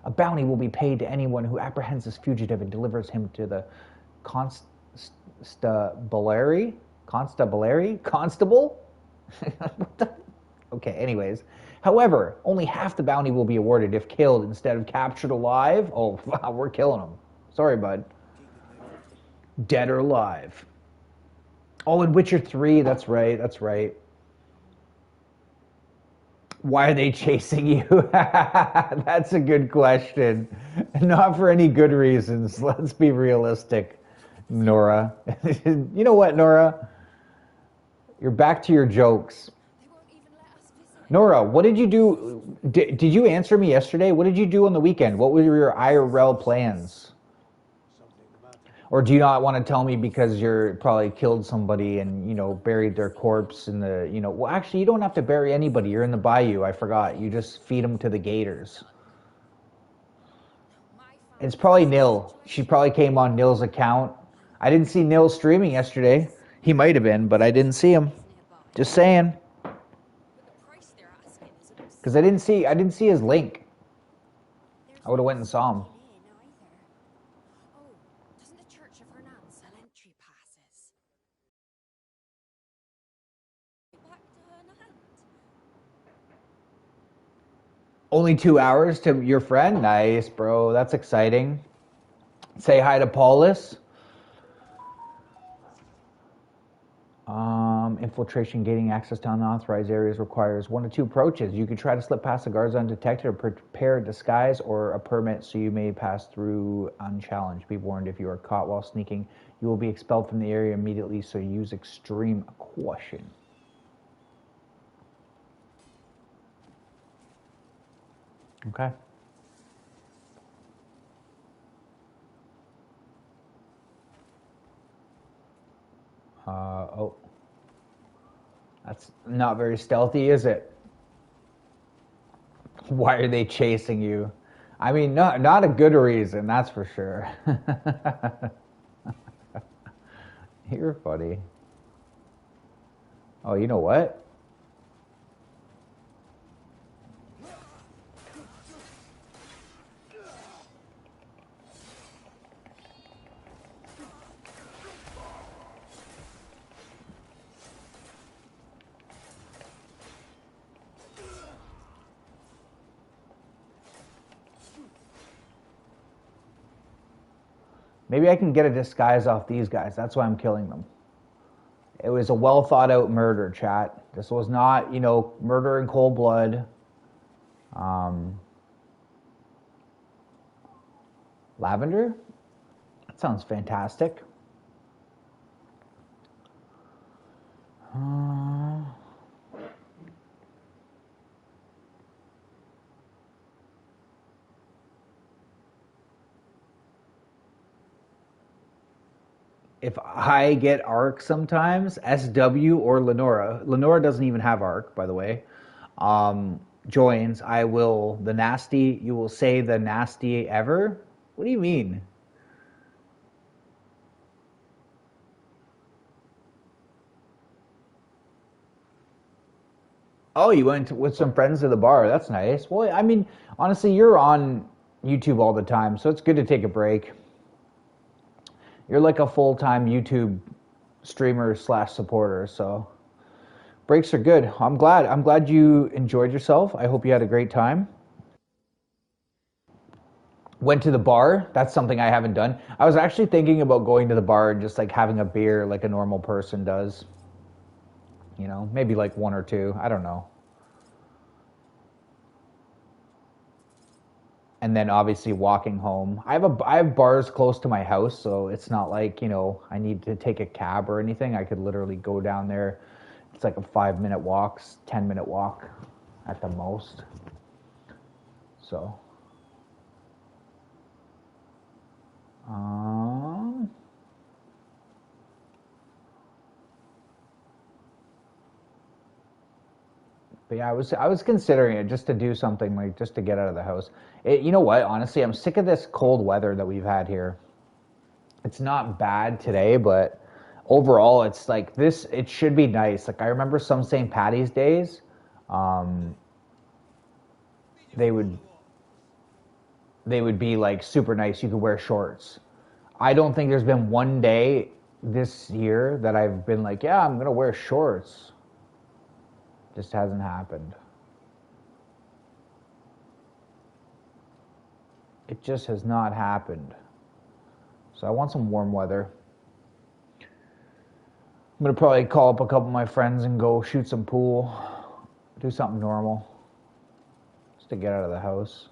A bounty will be paid to anyone who apprehends this fugitive and delivers him to the constabulary? Constabulary? Constable? What the? Okay, anyways. However, only half the bounty will be awarded if killed instead of captured alive. Oh, wow, we're killing him. Sorry, bud. Dead or alive. Oh, in Witcher 3, that's right, that's right. Why are they chasing you? That's a good question. Not for any good reasons. Let's be realistic, Nora. You know what, Nora? You're back to your jokes. They won't even let us visit. Nora, what did you do? Did you answer me yesterday? What did you do on the weekend? What were your IRL plans? Or do you not want to tell me because you're probably killed somebody and, buried their corpse in the, well, actually, you don't have to bury anybody. You're in the bayou. I forgot. You just feed them to the gators. It's probably Nil. She probably came on Nil's account. I didn't see Nil streaming yesterday. He might have been, but I didn't see him. Just saying. But the price they're asking is absurd. Because I didn't see his link. I would have went and saw him. Oh, doesn't the Church of Hernan sell entry passes? Back to Hernan. Only 2 hours to your friend? Nice, bro. That's exciting. Say hi to Paulus. Infiltration, gaining access to unauthorized areas requires 1 to 2 approaches. You could try to slip past the guards undetected or prepare a disguise or a permit so you may pass through unchallenged. Be warned, if you are caught while sneaking, you will be expelled from the area immediately, so use extreme caution. Okay. Oh. That's not very stealthy, is it? Why are they chasing you? I mean, not a good reason, that's for sure. You're funny. Oh, you know what? Maybe I can get a disguise off these guys. That's why I'm killing them. It was a well thought out murder, chat. This was not, murder in cold blood. Lavender? That sounds fantastic. if I get Arc sometimes, SW or Lenora doesn't even have Arc, by the way, joins, I will, the nasty, you will say the nasty ever? What do you mean? Oh, you went with some friends to the bar. That's nice. Well, I mean, honestly, you're on YouTube all the time, so it's good to take a break. You're like a full-time YouTube streamer slash supporter, so breaks are good. I'm glad. I'm glad you enjoyed yourself. I hope you had a great time. Went to the bar. That's something I haven't done. I was actually thinking about going to the bar and just like having a beer like a normal person does. You know, maybe like one or two. I don't know. And then obviously walking home. I have bars close to my house, so it's not like, you know, I need to take a cab or anything. I could literally go down there. It's like a 5 minute walk, 10 minute walk at the most. So, um, but yeah, I was considering it just to do something like just to get out of the house. You know what? Honestly, I'm sick of this cold weather that we've had here. It's not bad today, but overall, it's like this. It should be nice. Like I remember some St. Patty's days, um, they would they would be like super nice. You could wear shorts. I don't think there's been one day this year that I've been like, yeah, I'm gonna wear shorts. Just hasn't happened. It just has not happened. So I want some warm weather. I'm gonna probably call up a couple of my friends and go shoot some pool, do something normal, just to get out of the house.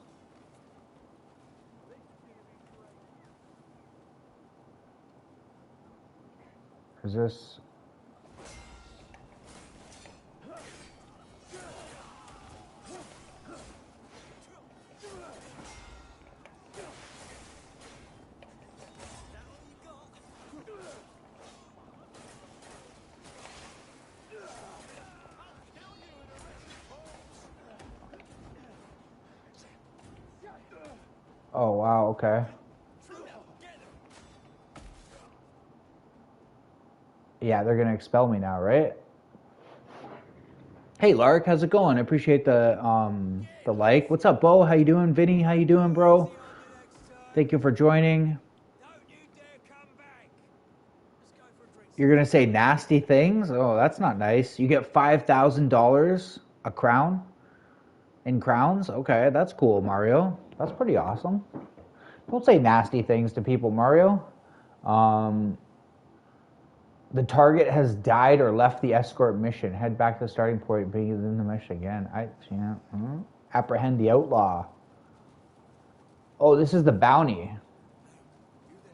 Is this? Oh wow, okay. Yeah, they're gonna expel me now, right? Hey Lark, how's it going? I appreciate the like. What's up, Bo? How you doing? Vinny, how you doing, bro? See you on the next Thank turn. you for joining. Don't you dare come back. Let's go for a drink You're somewhere. gonna say nasty things? Oh, that's not nice. You get $5,000 a crown in crowns? Okay, that's cool, Mario. That's pretty awesome. Don't say nasty things to people, Mario. Um, the target has died or left the escort mission. Head back to the starting point, begin the mission again. Apprehend the outlaw. Oh, this is the bounty. You there? Come here.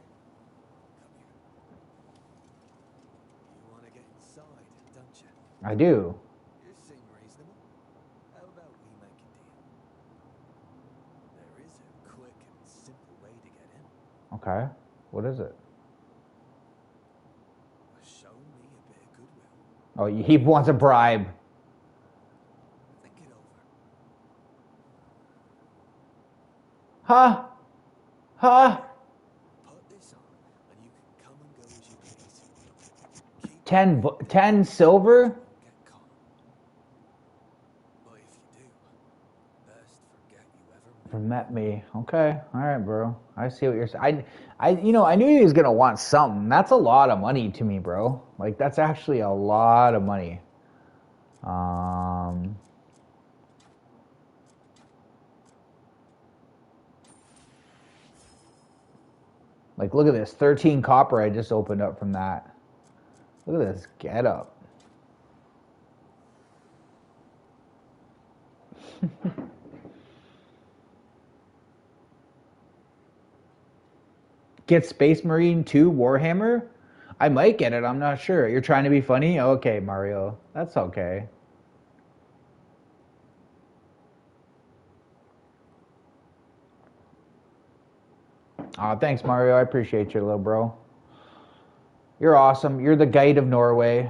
You want to get inside, don't you? I do. You seem reasonable. How about we make a deal? There is a quick and simple way to get in. Okay. What is it? Show me a bit of goodwill. Oh, he wants a bribe. Think it over. Huh? Huh? Put this on, and you can come and go as you please. Keep 10 silver? Don't get caught. But if you do, best forget you ever met. Met me. Okay. All right, bro. I see what you're saying. I knew he was gonna want something. That's a lot of money to me, bro. Like that's actually a lot of money. Um, like look at this, 13 copper I just opened up from that. Look at this get up. Get Space Marine 2 Warhammer? I might get it, I'm not sure. You're trying to be funny? Okay, Mario. That's okay. Thanks, Mario. I appreciate you, little bro. You're awesome. You're the guide of Norway.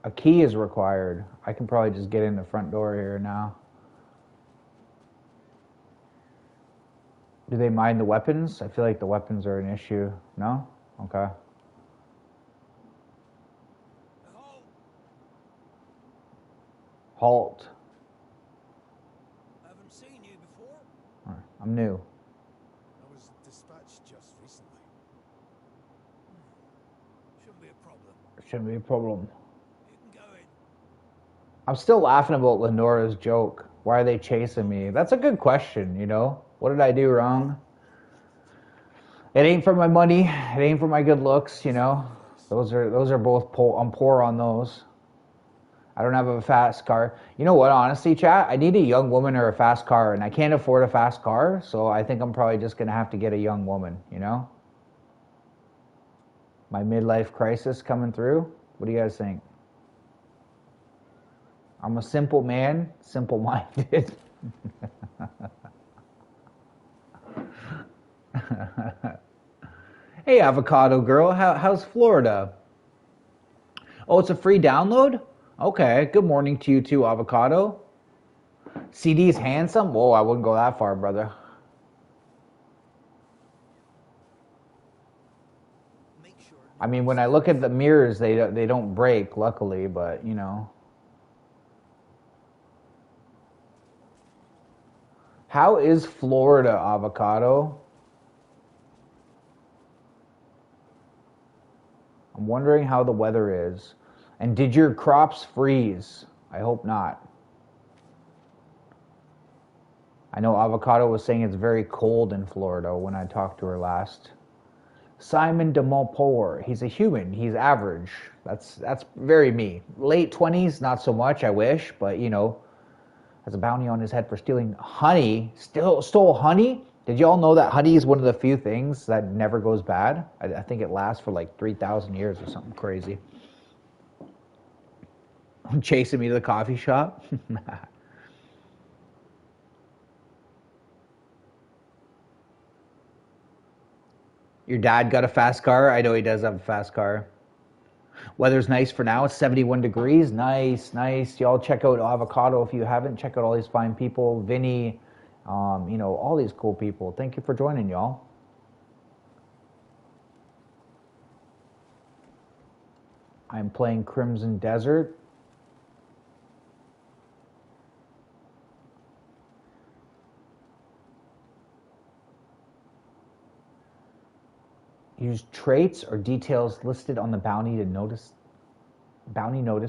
A key is required. I can probably just get in the front door here now. Do they mind the weapons? I feel like the weapons are an issue. No? Okay. Halt! Halt. I haven't seen you before. I'm new. I was dispatched just recently. Shouldn't be a problem. Shouldn't be a problem. You can go in. I'm still laughing about Lenora's joke. Why are they chasing me? That's a good question, you know? What did I do wrong? It ain't for my money. It ain't for my good looks, you know? Those are both I'm poor on those. I don't have a fast car. You know what, honestly, chat? I need a young woman or a fast car, and I can't afford a fast car, so I think I'm probably just gonna have to get a young woman, you know? My midlife crisis coming through. What do you guys think? I'm a simple man, simple-minded. Hey, Avocado Girl, how's Florida? Oh, it's a free download? Okay, good morning to you too, Avocado. CD's handsome? Whoa, I wouldn't go that far, brother. Make sure. I mean, when I look at the mirrors, they don't break, luckily, but, you know. How is Florida, Avocado? I'm wondering how the weather is. And did your crops freeze? I hope not. I know Avocado was saying it's very cold in Florida when I talked to her last. Simon de Montport, he's a human. He's average. That's very me. Late 20s, not so much, I wish, but you know, has a bounty on his head for stealing honey. Stole honey? Did you all know that honey is one of the few things that never goes bad? I think it lasts for like 3,000 years or something crazy. Chasing me to the coffee shop? Your dad got a fast car? I know he does have a fast car. Weather's nice for now. It's 71 degrees. Nice, nice. Y'all check out Avocado if you haven't. Check out all these fine people. Vinny, you know, all these cool people. Thank you for joining, y'all. I'm playing Crimson Desert. Use traits or details listed on the bounty notice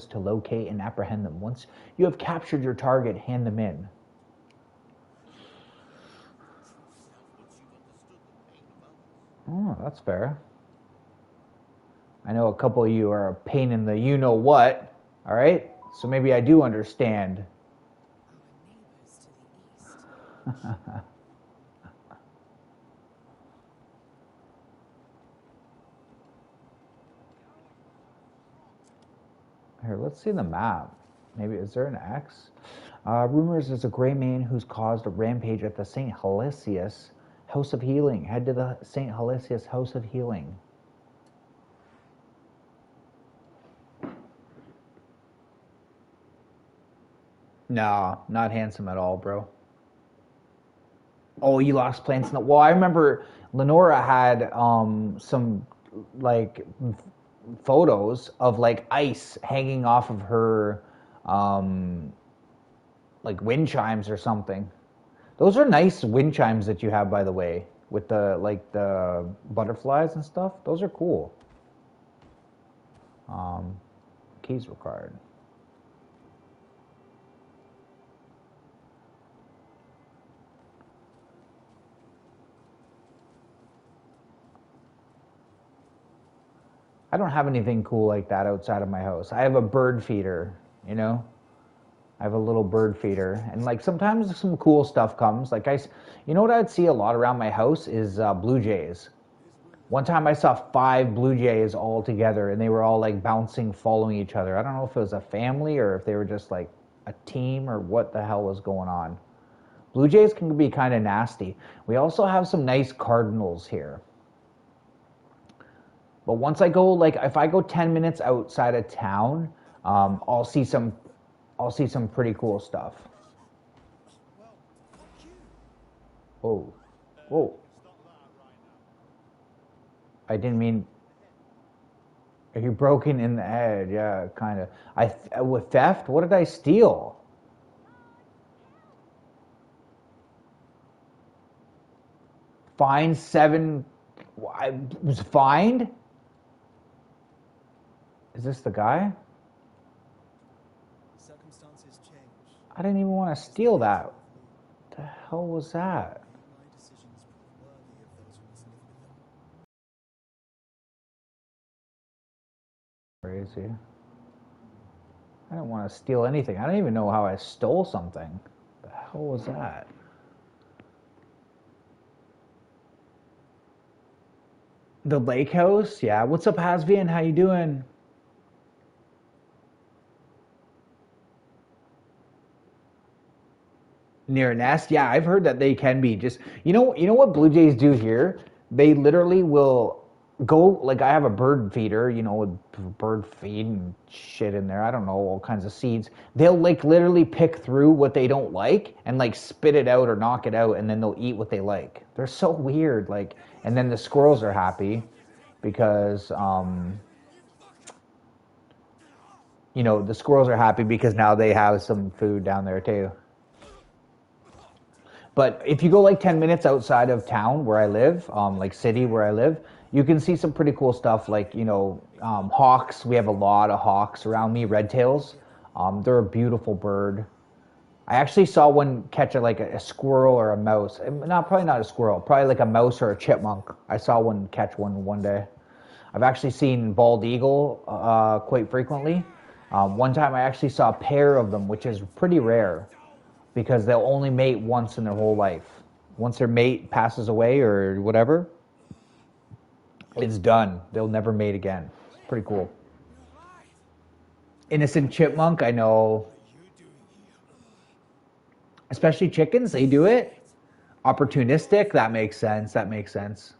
to locate and apprehend them. Once you have captured your target, hand them in. Oh, that's fair. I know a couple of you are a pain in the you-know-what, all right? So maybe I do understand. Our neighbors to the east. Here, let's see the map. Maybe, is there an X? Rumors there's a gray man who's caused a rampage at the St. Helicius House of Healing. Head to the St. Helicius House of Healing. No, not handsome at all, bro. Oh, you lost plants in the... Well, I remember Lenora had some, like, photos of, like, ice hanging off of her, like, wind chimes or something. Those are nice wind chimes that you have, by the way, with the, like, the butterflies and stuff. Those are cool. Keys required. I don't have anything cool like that outside of my house. I have a bird feeder, you know? I have a little bird feeder. And like sometimes some cool stuff comes. Like you know what I'd see a lot around my house is blue jays. One time I saw 5 blue jays all together and they were all like bouncing, following each other. I don't know if it was a family or if they were just like a team or what the hell was going on. Blue jays can be kind of nasty. We also have some nice cardinals here. But once I go, like, if I go 10 minutes outside of town, I'll see some, pretty cool stuff. Well, fuck you. Oh, whoa! Stop that right now. I didn't mean. Are you broken in the head? Yeah, kind of. With theft. What did I steal? Fined 7. I was fined. Is this the guy? Circumstances change. I didn't even want to steal that. What the hell was that? May my decisions prove worthy of those who must live below. Crazy. I didn't want to steal anything. I don't even know how I stole something. The hell was that? The lake house? Yeah. What's up, Hasvian? How you doing? Near a nest? Yeah, I've heard that they can be just you know what blue jays do here? They literally will go, like, I have a bird feeder, with bird feed and shit in there. I don't know, all kinds of seeds. They'll, like, literally pick through what they don't like and, like, spit it out or knock it out, and then they'll eat what they like. They're so weird, like. And then the squirrels are happy because the squirrels are happy because now they have some food down there too. But if you go like 10 minutes outside of town where I live, like city where I live, you can see some pretty cool stuff, like, hawks. We have a lot of hawks around me, red tails. They're a beautiful bird. I actually saw one catch a squirrel or a mouse. Probably not a squirrel, probably like a mouse or a chipmunk. I saw one catch one day. I've actually seen bald eagle quite frequently. One time I actually saw a pair of them, which is pretty rare, because they'll only mate once in their whole life. Once their mate passes away or whatever, it's done. They'll never mate again. It's pretty cool. Innocent chipmunk, I know. Especially chickens, they do it. Opportunistic, that makes sense. That makes sense.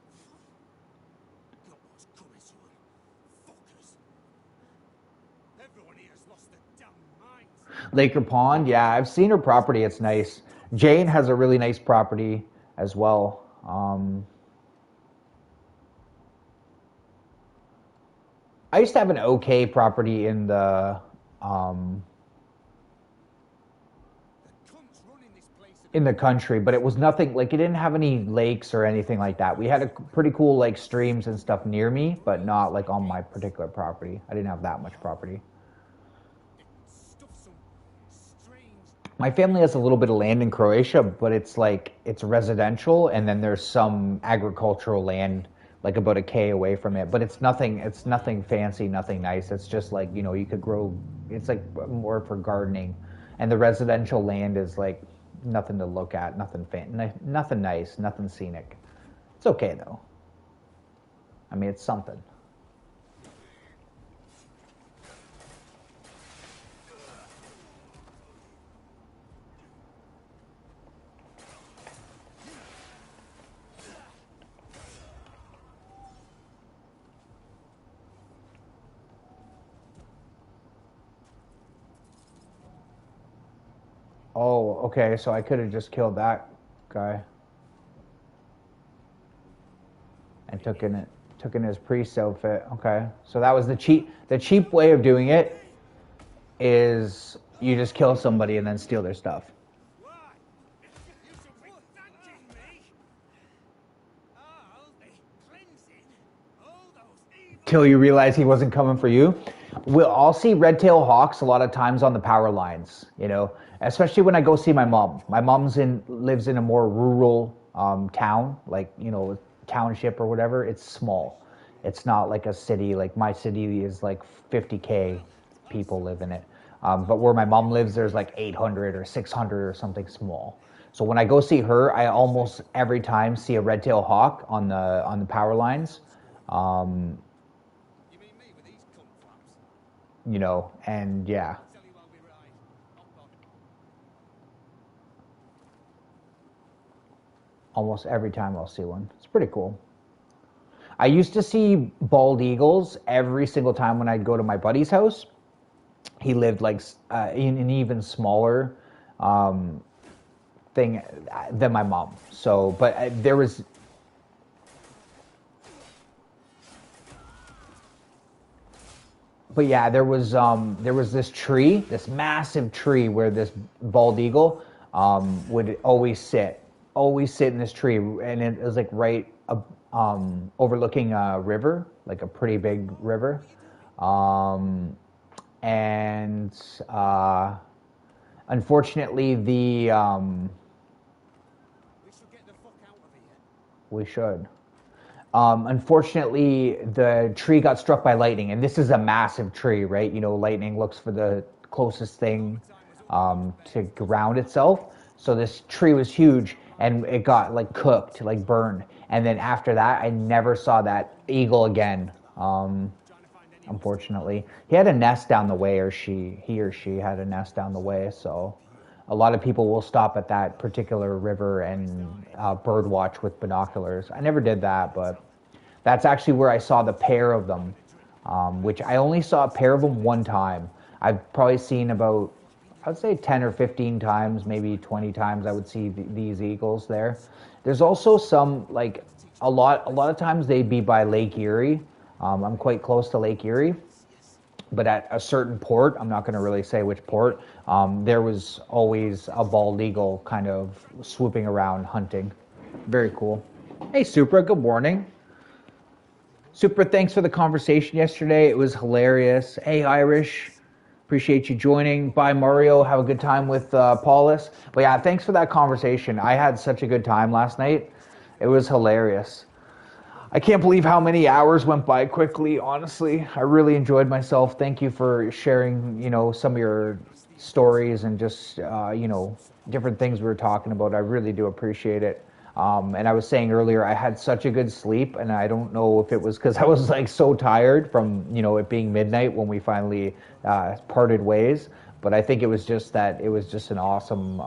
Look what's coming to them. Fuckers. Everyone here has lost their damn minds. Laker Pond, yeah, I've seen her property. It's nice. Jane has a really nice property as well. I used to have an okay property in the country, but it was nothing, like, it didn't have any lakes or anything like that. We had a pretty cool, like, streams and stuff near me, but not like on my particular property. I didn't have that much property. My family has a little bit of land in Croatia, but it's residential, and then there's some agricultural land like about a K away from it. But it's nothing fancy, nothing nice. It's just like, you could grow, it's like more for gardening. And the residential land is like nothing to look at, nothing nice, nothing scenic. It's okay though. I mean, it's something. Oh, okay, so I could have just killed that guy and took in his priest outfit. Okay, so that was the cheap way of doing it. Is you just kill somebody and then steal their stuff. Why? You should be thanking me. All the cleansing, all those evil. Till you realize he wasn't coming for you. I'll see red-tailed hawks a lot of times on the power lines, especially when I go see my mom. My mom's lives in a more rural town, like, township or whatever. It's small. It's not like a city. Like, my city is like 50K people live in it. But where my mom lives, there's like 800 or 600 or something small. So when I go see her, I almost every time see a red-tailed hawk on the power lines. You mean me with these cunt flaps? And yeah. Tell you I'll be right. Hop on. Almost every time I'll see one. It's pretty cool. I used to see bald eagles every single time when I'd go to my buddy's house. He lived like in an even smaller um, thing than my mom. So, but there was. But yeah, there was this tree, this massive tree where this bald eagle would always sit in this tree, and it was like right overlooking a river, like a pretty big river, um, and unfortunately We should get the fuck out of here. we should. Unfortunately, the tree got struck by lightning, and this is a massive tree, right? You know, lightning looks for the closest thing to ground itself. So this tree was huge, and it got like cooked, like burned. And then after that, I never saw that eagle again. Unfortunately, he had a nest down the way, or he or she had a nest down the way. So a lot of people will stop at that particular river and bird watch with binoculars. I never did that, but that's actually where I saw the pair of them, which I only saw a pair of them one time. I've probably seen about, I'd say 10 or 15 times, maybe 20 times I would see these eagles there. There's also some, like, a lot of times they'd be by Lake Erie. I'm quite close to Lake Erie, but at a certain port, I'm not going to really say which port, there was always a bald eagle kind of swooping around hunting. Very cool. Hey, Supra, good morning. Supra, thanks for the conversation yesterday. It was hilarious. Hey, Irish, appreciate you joining. Bye, Mario. Have a good time with Paulus. But yeah, thanks for that conversation. I had such a good time last night. It was hilarious. I can't believe how many hours went by quickly, honestly. I really enjoyed myself. Thank you for sharing, you know, some of your stories and just, you know, different things we were talking about. I really do appreciate it. And I was saying earlier, I had such a good sleep, and I don't know if it was because I was like so tired from, you know, it being midnight when we finally parted ways. But I think it was just that it was just an awesome,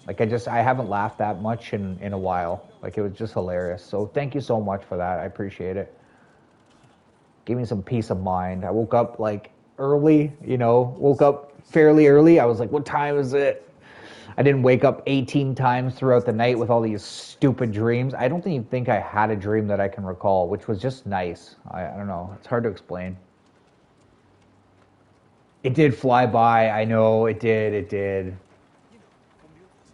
like I haven't laughed that much in a while. Like it was just hilarious. So thank you so much for that. I appreciate it. Gave me some peace of mind. I woke up like early, you know, woke up fairly early. I was like, what time is it? I didn't wake up 18 times throughout the night with all these stupid dreams. I don't even think I had a dream that I can recall, which was just nice. I don't know. It's hard to explain. It did fly by. I know it did. It did. You know, from the others.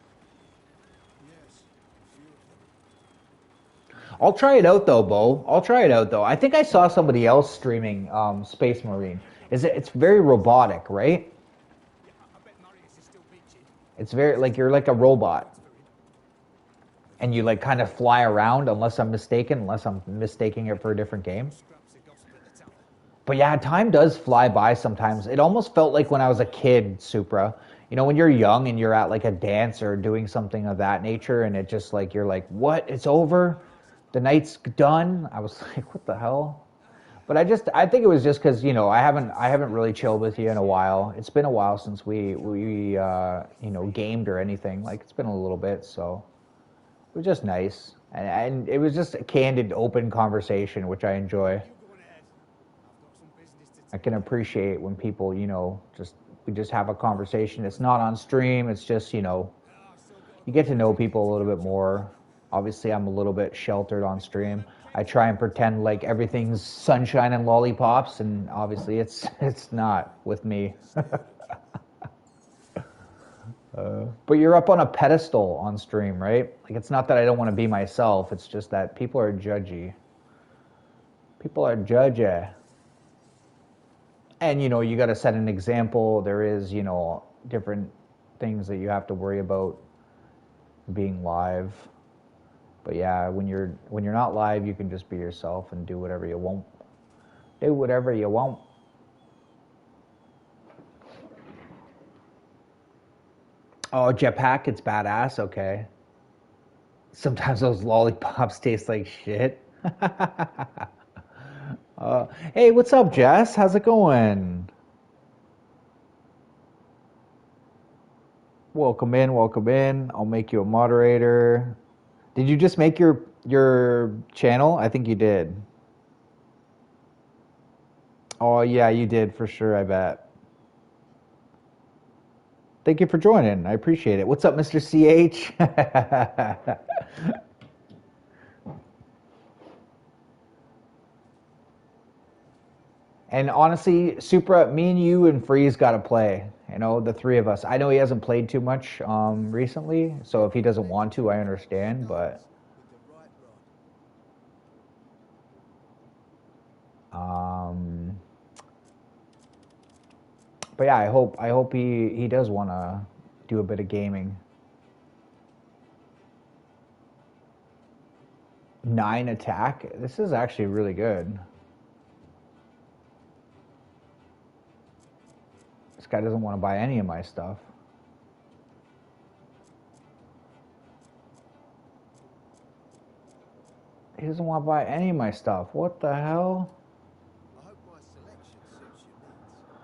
Yes, a few of them. I'll try it out though, Bo. I'll try it out though. I think I saw somebody else streaming Space Marine. It's very robotic, right? Yeah, I bet Marius is still bitching. It's very like you're like a robot, For him. and you like kind of fly around unless I'm mistaking it for a different game. Scraps of gossip at the tower. But yeah, time does fly by sometimes. It almost felt like when I was a kid, Supra. You know, when you're young and you're at like a dance or doing something of that nature, and it just like you're like, what? It's over? The night's done? I was like, what the hell? But I think it was just because you know I haven't really chilled with you in a while. It's been a while since we you know gamed or anything. Like it's been a little bit, so it was just nice, and it was just a candid, open conversation, which I enjoy. You go on ahead. I've got some business to I tend can to. appreciate when people, you know, just we just have a conversation. It's not on stream. It's just, you know, I've still got a you lot get to of know things people a little to bit do. more. Obviously, I'm a little bit sheltered on stream. I try and pretend like everything's sunshine and lollipops, and obviously, it's not with me. But you're up on a pedestal on stream, right? Like it's not that I don't want to be myself. It's just that people are judgy. People are judgy. And you know you got to set an example. There is you know different things that you have to worry about being live. But yeah, when you're not live, you can just be yourself and do whatever you want. Do whatever you want. Oh, jetpack, it's badass. Okay. Sometimes those lollipops taste like shit. Hey, what's up, Jess? How's it going? Welcome in, welcome in. I'll make you a moderator. Did you just make your channel? I think you did. Oh yeah, you did for sure, I bet. Thank you for joining. I appreciate it. What's up, Mr. CH? And honestly, Supra, me and you and Freeze got to play. You know, the three of us. I know he hasn't played too much recently, so if he doesn't want to, I understand. With the right rod. Um, but yeah, I hope he does want to do a bit of gaming. 9 attack. This is actually really good. This guy doesn't want to buy any of my stuff. He doesn't want to buy any of my stuff. What the hell? I hope my selection suits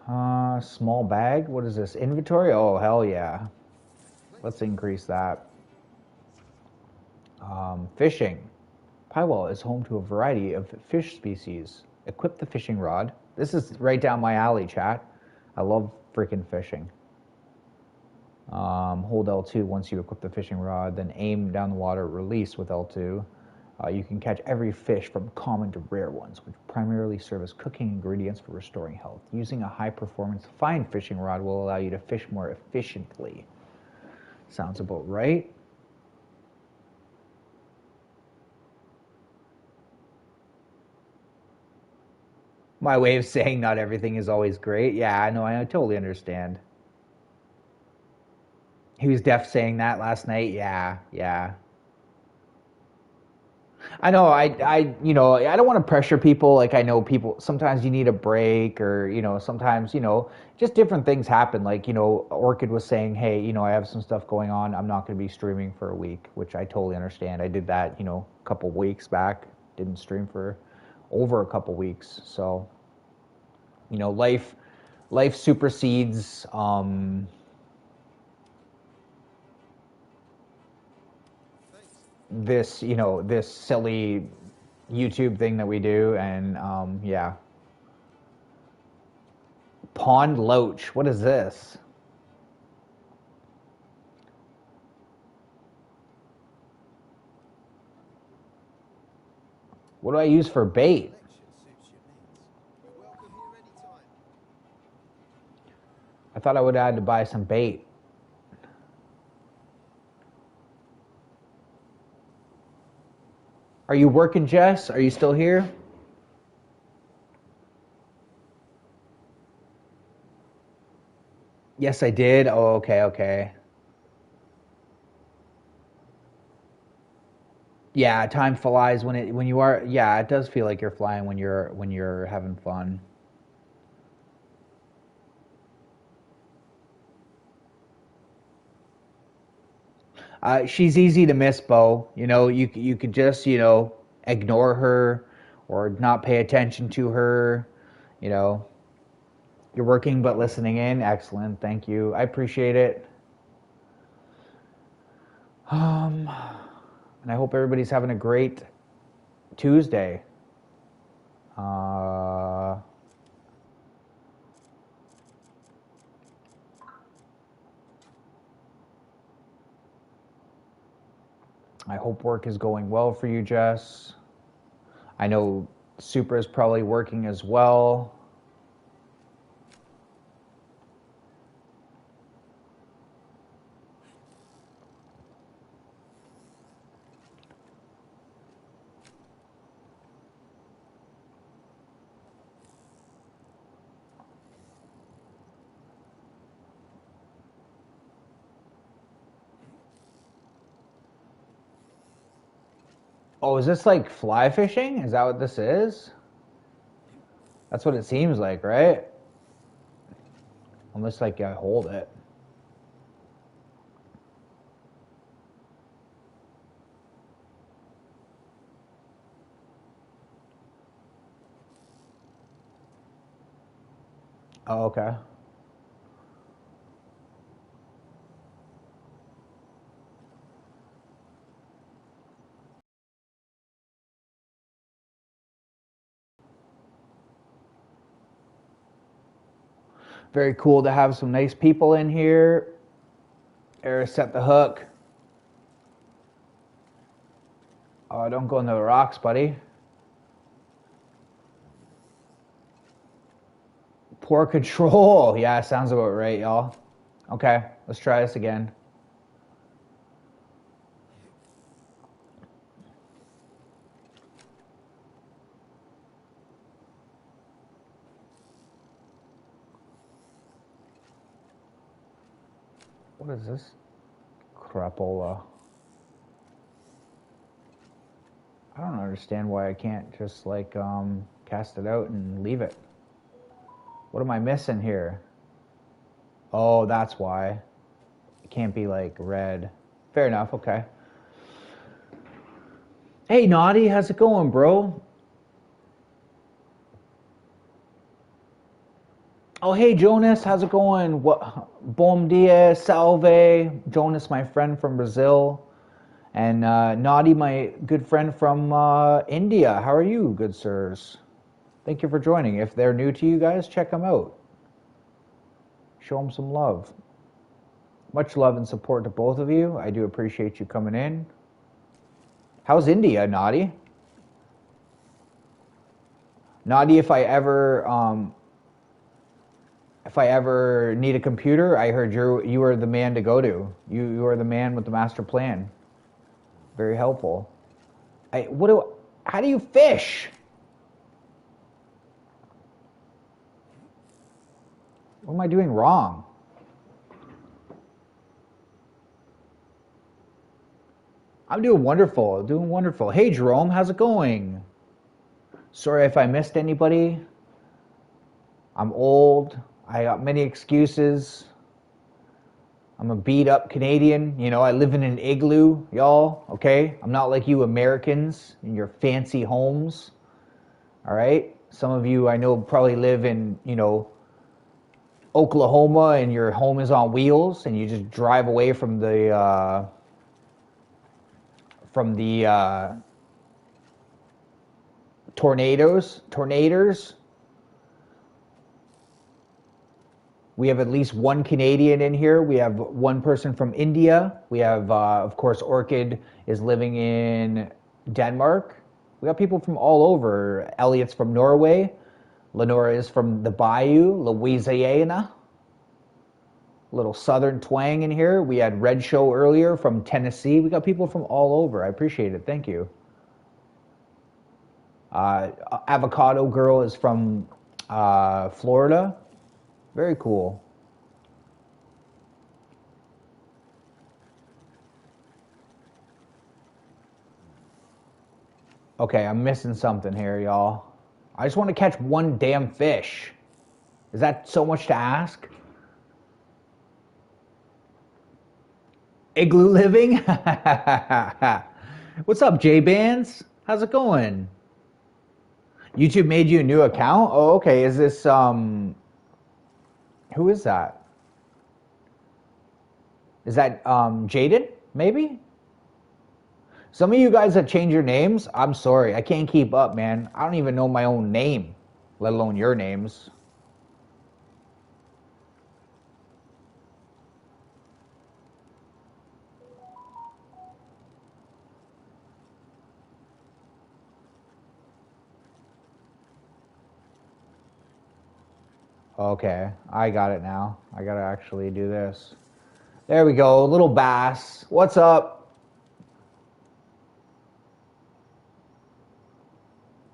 your needs. Small bag. What is this? Inventory? Oh, hell yeah. Let's increase that. Fishing. Pywell is home to a variety of fish species. Equip the fishing rod. This is right down my alley, chat. I love freaking fishing. Hold L2 once you equip the fishing rod, then aim down the water, release with L2. You can catch every fish from common to rare ones, which primarily serve as cooking ingredients for restoring health. Using a high-performance fine fishing rod will allow you to fish more efficiently. Sounds about right. My way of saying not everything is always great. Yeah, I know, I totally understand. He was deaf saying that last night. Yeah, yeah. I know. I don't want to pressure people. Like I know people. Sometimes you need a break, or sometimes just different things happen. Like Orchid was saying, hey, I have some stuff going on. I'm not going to be streaming for a week, which I totally understand. I did that, a couple weeks back. Didn't stream for over a couple weeks. So, life supersedes Thanks. this silly YouTube thing that we do, and yeah. Pond Loach. What is this? What do I use for bait? Selection suits your needs. You're welcome here anytime. I thought I would have had to buy some bait. Are you working, Jess? Are you still here? Yes, I did. Oh, okay, okay. Yeah, time flies when you are. Yeah, it does feel like you're flying when you're having fun. She's easy to miss, Bo. You could just ignore her or not pay attention to her. You know, you're working but listening in. Excellent, thank you. I appreciate it. Um, and I hope everybody's having a great Tuesday. Uh, I hope work is going well for you, Jess. I know Super is probably working as well. Oh, is this like fly fishing? Is that what this is? That's what it seems like, right? Unless like I hold it. Oh, okay. Very cool to have some nice people in here. Eric set the hook. Oh, don't go into the rocks, buddy. Poor control. Yeah, sounds about right, y'all. Okay, let's try this again. What is this? Crapola. I don't understand why I can't just like cast it out and leave it. What am I missing here? Oh, that's why. It can't be like red. Fair enough, okay. Hey Naughty, how's it going, bro? Oh, hey Jonas, how's it going? What? Bom dia, salve. Jonas, my friend from Brazil. And Naughty, my good friend from India. How are you, good sirs? Thank you for joining. If they're new to you guys, check them out. Show them some love. Much love and support to both of you. I do appreciate you coming in. How's India, Naughty? Naughty, if I ever need a computer, I heard you are the man to go to. You are the man with the master plan. Very helpful. How do you fish? What am I doing wrong? I'm doing wonderful. Doing wonderful. Hey Jerome, how's it going? Sorry if I missed anybody. I'm old. I got many excuses. I'm a beat up Canadian. You know, I live in an igloo, y'all, okay? I'm not like you Americans in your fancy homes, all right? Some of you I know probably live in, you know, Oklahoma and your home is on wheels and you just drive away from the tornadoes. We have at least one Canadian in here. We have one person from India. We have, of course, Orchid is living in Denmark. We got people from all over. Elliot's from Norway. Lenora is from the Bayou, Louisiana. Little southern twang in here. We had Red Show earlier from Tennessee. We got people from all over. I appreciate it. Thank you. Avocado Girl is from Florida. Very cool. Okay, I'm missing something here, y'all. I just want to catch one damn fish. Is that so much to ask? Igloo living? What's up, J-Bands? How's it going? YouTube made you a new account? Oh, okay. Is this, who is that? Is that Jaden, maybe? Some of you guys that change your names, I'm sorry. I can't keep up, man. I don't even know my own name, let alone your names. Okay, I got it now. I gotta actually do this. There we go, little bass. What's up?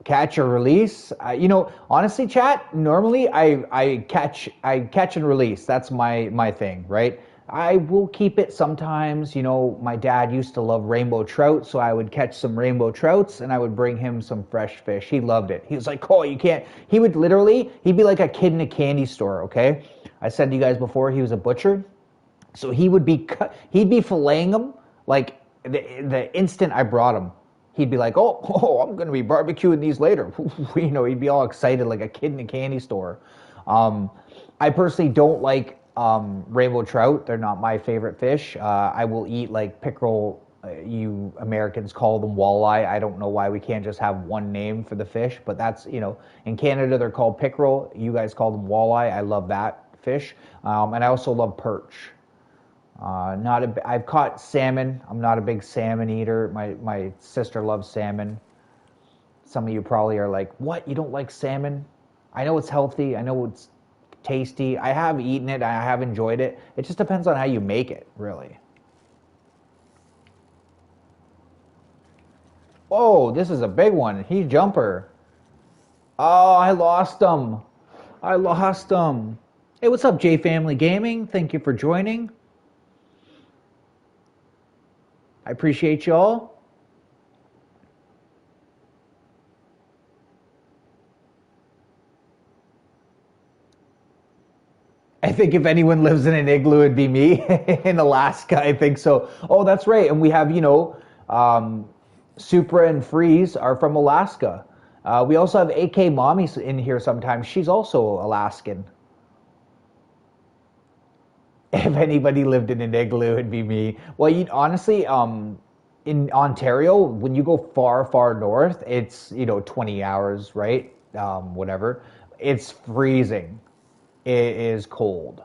Catch or release? You know, honestly, chat. Normally, I catch and release. That's my thing, right? I will keep it sometimes. You know, my dad used to love rainbow trout, so I would catch some rainbow trouts and I would bring him some fresh fish. He loved it. He was like, "Oh, you can't." He would literally, he'd be like a kid in a candy store. Okay, I said to you guys before, he was a butcher, so he'd be filleting them like the instant I brought him. He'd be like, oh, I'm going to be barbecuing these later. You know, he'd be all excited like a kid in a candy store. I personally don't like rainbow trout. They're not my favorite fish. I will eat like pickerel. You Americans call them walleye. I don't know why we can't just have one name for the fish, but that's, you know, in Canada they're called pickerel. You guys call them walleye. I love that fish, and I also love perch. I've caught salmon. I'm not a big salmon eater. My sister loves salmon. Some of you probably are like, "What? You don't like salmon?" I know it's healthy. I know it's tasty. I have eaten it. I have enjoyed it. It just depends on how you make it, really. Oh, this is a big one. He's jumper. Oh, I lost him. I lost him. Hey, what's up, J Family Gaming? Thank you for joining. I appreciate y'all. I think if anyone lives in an igloo, it'd be me in Alaska. I think so. Oh, that's right. And we have, Supra and Freeze are from Alaska. We also have AK Mommy in here sometimes. She's also Alaskan. If anybody lived in an igloo, it'd be me. Well, honestly, in Ontario, when you go far, far north, it's 20 hours, right? Whatever. It's freezing. It is cold.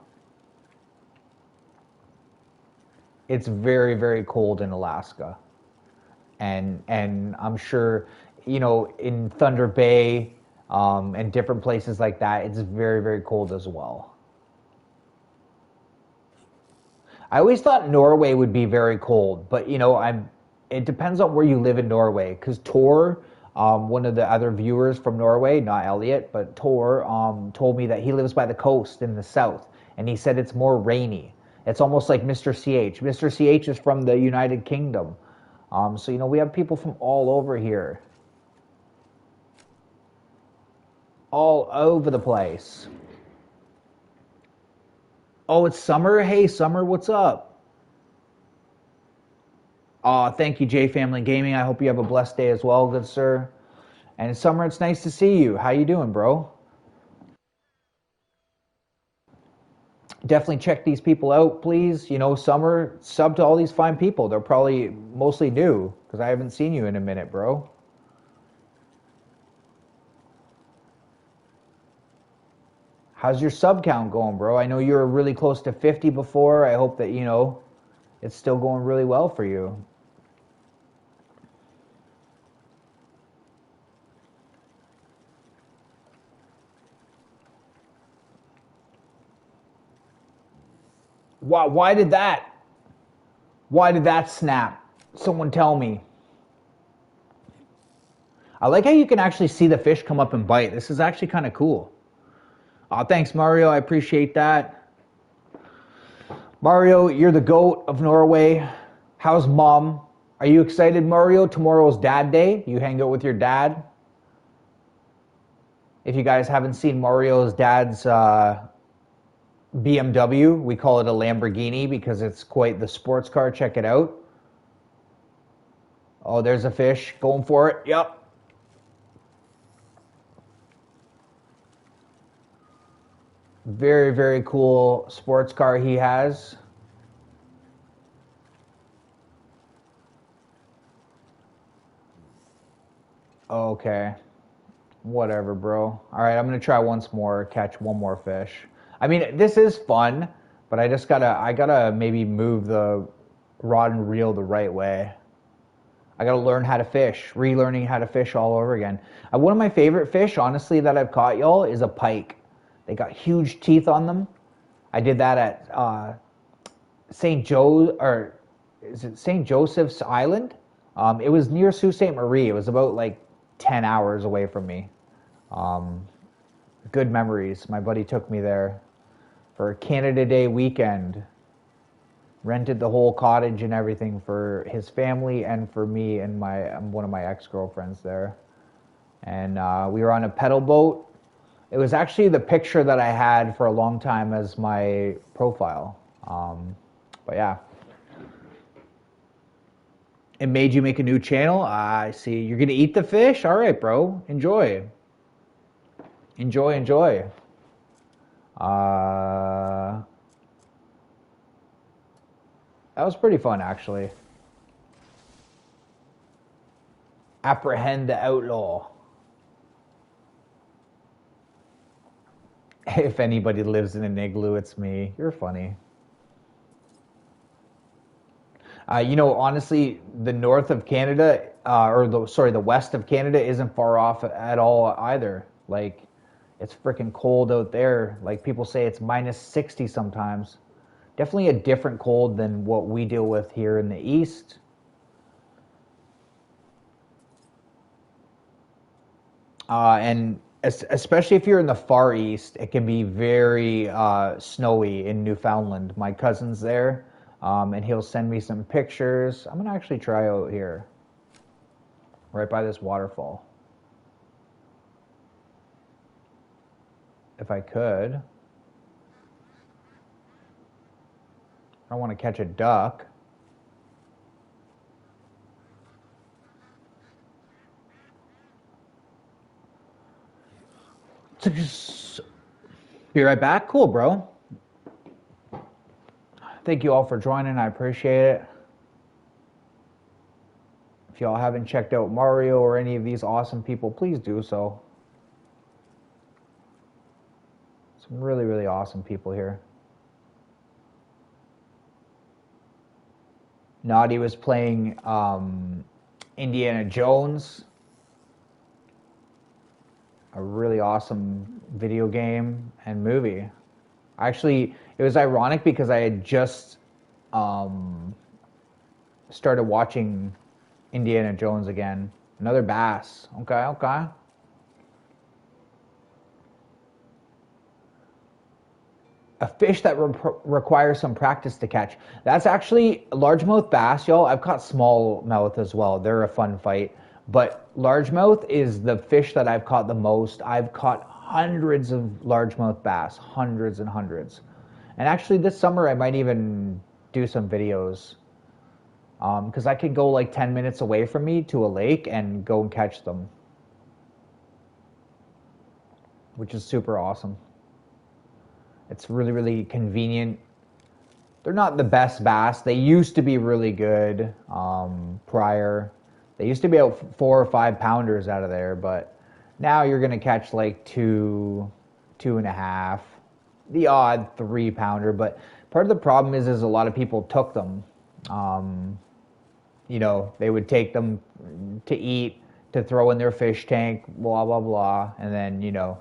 It's very, very cold in Alaska, and I'm sure, in Thunder Bay, and different places like that, it's very, very cold as well. I always thought Norway would be very cold, but It depends on where you live in Norway, because Tor, one of the other viewers from Norway, not Elliot, but Tor, told me that he lives by the coast in the south, and he said it's more rainy. It's almost like Mr. CH. Mr. CH is from the United Kingdom, so we have people from all over here, all over the place. Oh, it's Summer. Hey, Summer, what's up? Thank you, J Family Gaming. I hope you have a blessed day as well, good sir. And Summer, it's nice to see you. How you doing, bro? Definitely check these people out, please. Summer, sub to all these fine people. They're probably mostly new because I haven't seen you in a minute, bro. How's your sub count going, bro? I know you were really close to 50 before. I hope that, it's still going really well for you. Why did that? Why did that snap? Someone tell me. I like how you can actually see the fish come up and bite. This is actually kind of cool. Thanks, Mario. I appreciate that. Mario, you're the GOAT of Norway. How's mom? Are you excited, Mario? Tomorrow's Dad Day. You hang out with your dad. If you guys haven't seen Mario's dad's BMW, we call it a Lamborghini because it's quite the sports car. Check it out. Oh, there's a fish. Going for it. Yep. Very, very cool sports car he has. Okay. Whatever, bro. All right, I'm going to try once more, catch one more fish. I mean, this is fun, but I gotta maybe move the rod and reel the right way. I gotta learn how to fish, relearning how to fish all over again. One of my favorite fish, honestly, that I've caught, y'all, is a pike. They got huge teeth on them. I did that at St. Joe, or is it St. Joseph's Island? It was near Sault Ste. Marie. It was about like 10 hours away from me. Good memories. My buddy took me there for a Canada Day weekend. Rented the whole cottage and everything for his family and for me and one of my ex-girlfriends there. And we were on a pedal boat. It was actually the picture that I had for a long time as my profile. But yeah. It made you make a new channel? I see. You're going to eat the fish? All right, bro. Enjoy. Enjoy, enjoy. That was pretty fun, actually. Apprehend the outlaw. If anybody lives in an igloo, it's me. You're funny. You know, honestly, the north of Canada, the west of Canada isn't far off at all either. Like, it's freaking cold out there. Like, people say it's minus 60 sometimes. Definitely a different cold than what we deal with here in the east. And especially if you're in the far east, it can be very snowy in Newfoundland. My cousin's there, and he'll send me some pictures. I'm gonna actually try out here, right by this waterfall. If I could. I want to catch a duck. Be right back. Cool, bro. Thank you all for joining. I appreciate it. If y'all haven't checked out Mario or any of these awesome people, please do so. Some really, really awesome people here. Naughty was playing Indiana Jones, a really awesome video game and movie. Actually, it was ironic because I had just started watching Indiana Jones again. Another bass. Okay, okay. A fish that requires some practice to catch. That's actually largemouth bass, y'all. I've caught smallmouth as well. They're a fun fight. But largemouth is the fish that I've caught the most. I've caught hundreds of largemouth bass. Hundreds and hundreds. And actually this summer I might even do some videos. Because I could go like 10 minutes away from me to a lake and go and catch them. Which is super awesome. It's really, really convenient. They're not the best bass. They used to be really good prior. They used to be out 4 or 5 pounders out of there, but now you're going to catch like 2, 2.5, the odd 3 pounder. But part of the problem is a lot of people took them. You know, they would take them to eat, to throw in their fish tank, blah, blah, blah. And then, you know,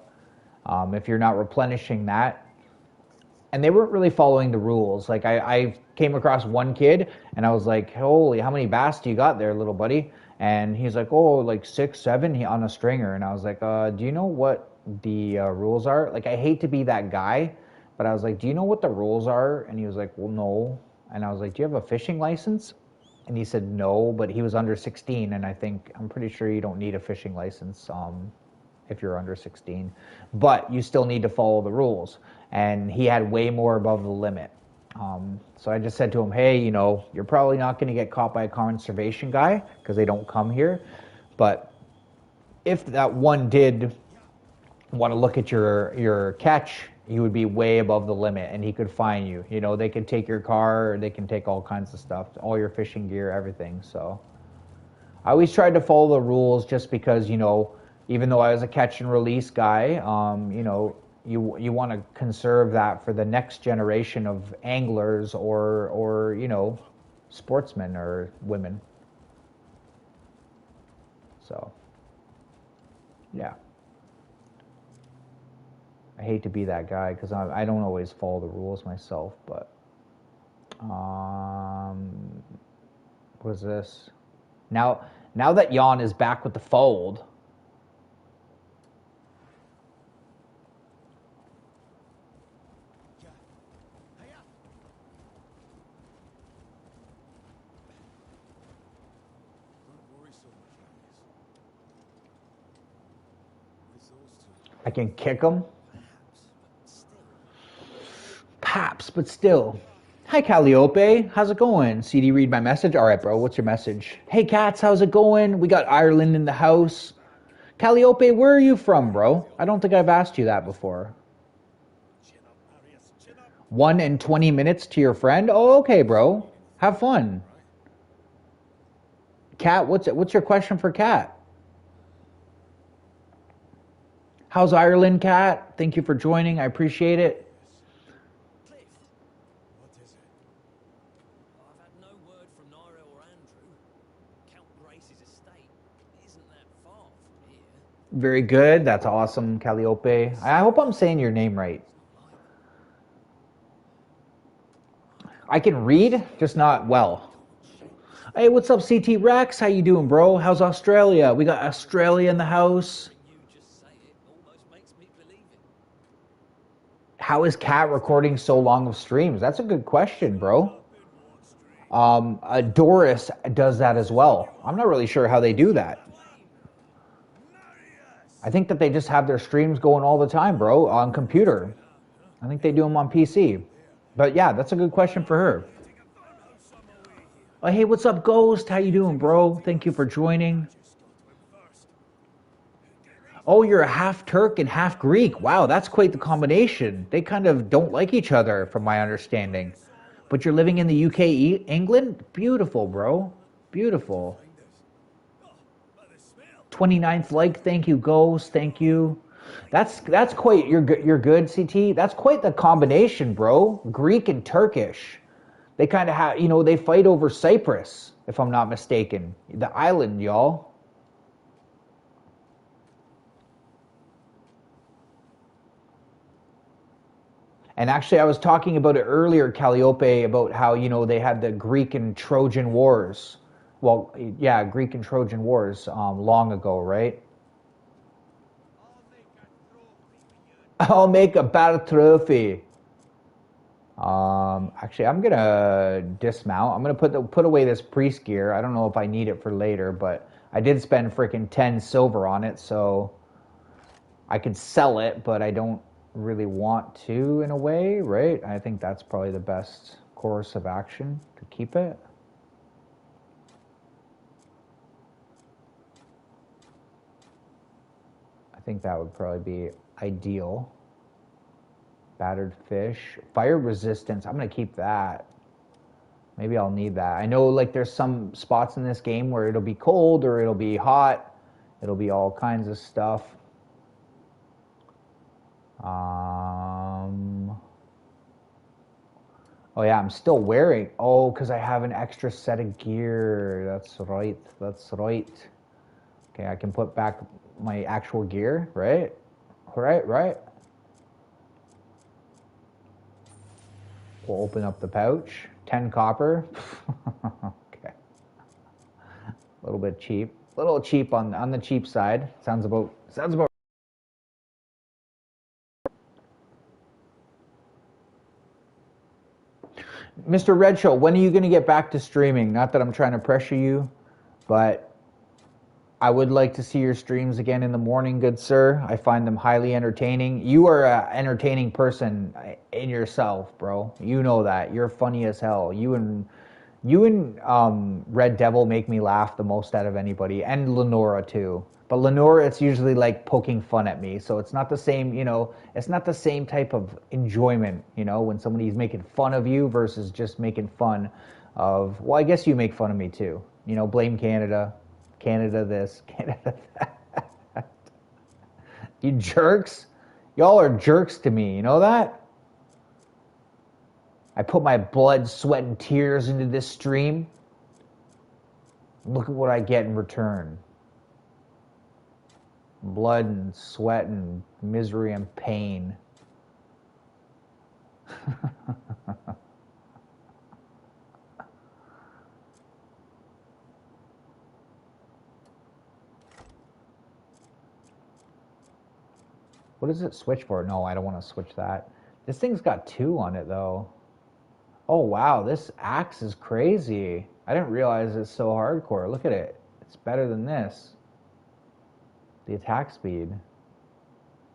if you're not replenishing that, and they weren't really following the rules. Like I came across one kid and I was like, holy, how many bass do you got there, little buddy? And he's like, oh, like 6, 7 on a stringer. And I was like, do you know what the rules are? Like, I hate to be that guy, but I was like, do you know what the rules are? And he was like, well, no. And I was like, do you have a fishing license? And he said no, but he was under 16. And I'm pretty sure you don't need a fishing license if you're under 16, but you still need to follow the rules. And he had way more above the limit. So I just said to him, hey, you know, you're probably not going to get caught by a conservation guy because they don't come here. But if that one did want to look at your catch, he would be way above the limit and he could fine you. You know, they could take your car, or they can take all kinds of stuff, all your fishing gear, everything. So I always tried to follow the rules just because, you know, even though I was a catch and release guy, you know, you want to conserve that for the next generation of anglers or you know, sportsmen or women. So, yeah. I hate to be that guy because I don't always follow the rules myself, but what is this? Now that Jan is back with the fold, I can kick him. Paps, but still. Hi, Calliope. How's it going? CD, read my message? All right, bro. What's your message? Hey, cats. How's it going? We got Ireland in the house. Calliope, where are you from, bro? I don't think I've asked you that before. 1 and 20 minutes to your friend? Oh, okay, bro. Have fun. Cat, what's your question for Cat? How's Ireland, Cat? Thank you for joining. I appreciate it. Cliff, What is it? I've had no word from Naira or Andrew. Count Grace's estate isn't that far from here. Very good. That's awesome, Calliope. I hope I'm saying your name right. I can read, just not well. Hey, what's up, CT Rex? How you doing, bro? How's Australia? We got Australia in the house. You just say it almost makes me believe it. How is Cat recording so long of streams? That's a good question, bro. Doris does that as well. I'm not really sure how they do that. I think that they just have their streams going all the time, bro, on computer. I think they do them on PC. But yeah, that's a good question for her. Oh, hey, what's up, Ghost? How you doing, bro? Thank you for joining. Oh, you're a half Turk and half Greek. Wow, that's quite the combination. They kind of don't like each other, from my understanding. But you're living in the UK, England? Beautiful, bro. Beautiful. 29th like, thank you, Ghost. Thank you. That's quite, you're good, CT. That's quite the combination, bro. Greek and Turkish. They kind of have, they fight over Cyprus, if I'm not mistaken. The island, y'all. And actually, I was talking about it earlier, Calliope, about how, they had the Greek and Trojan Wars. Well, yeah, Greek and Trojan Wars long ago, right? I'll make a battle trophy. Actually, I'm gonna dismount. I'm gonna put away this priest gear. I don't know if I need it for later, but I did spend freaking 10 silver on it, so I could sell it, but I don't really want to in a way, right? I think that's probably the best course of action to keep it. I think that would probably be ideal. Battered fish. Fire resistance. I'm going to keep that. Maybe I'll need that. I know like there's some spots in this game where it'll be cold or it'll be hot. It'll be all kinds of stuff. Oh yeah, I'm still wearing. Oh, because I have an extra set of gear. That's right. That's right. Okay, I can put back my actual gear, right? Right. We'll open up the pouch. 10 copper. Okay. A little bit cheap. A little cheap on the cheap side. Sounds about Mr. Redshow, when are you going to get back to streaming? Not that I'm trying to pressure you, but I would like to see your streams again in the morning, good sir. I find them highly entertaining. You are an entertaining person in yourself, bro. You know that. You're funny as hell. You and Red Devil make me laugh the most out of anybody, and Lenora too. But Lenora, it's usually like poking fun at me, so it's not the same. It's not the same type of enjoyment. When somebody's making fun of you versus just making fun of. Well, I guess you make fun of me too. Blame Canada. Canada this, Canada that. You jerks. Y'all are jerks to me, you know that? I put my blood, sweat, and tears into this stream. Look at what I get in return. Blood and sweat and misery and pain. What does it switch for? No, I don't want to switch that. This thing's got 2 on it, though. Oh, wow, this axe is crazy. I didn't realize it's so hardcore. Look at it. It's better than this. The attack speed.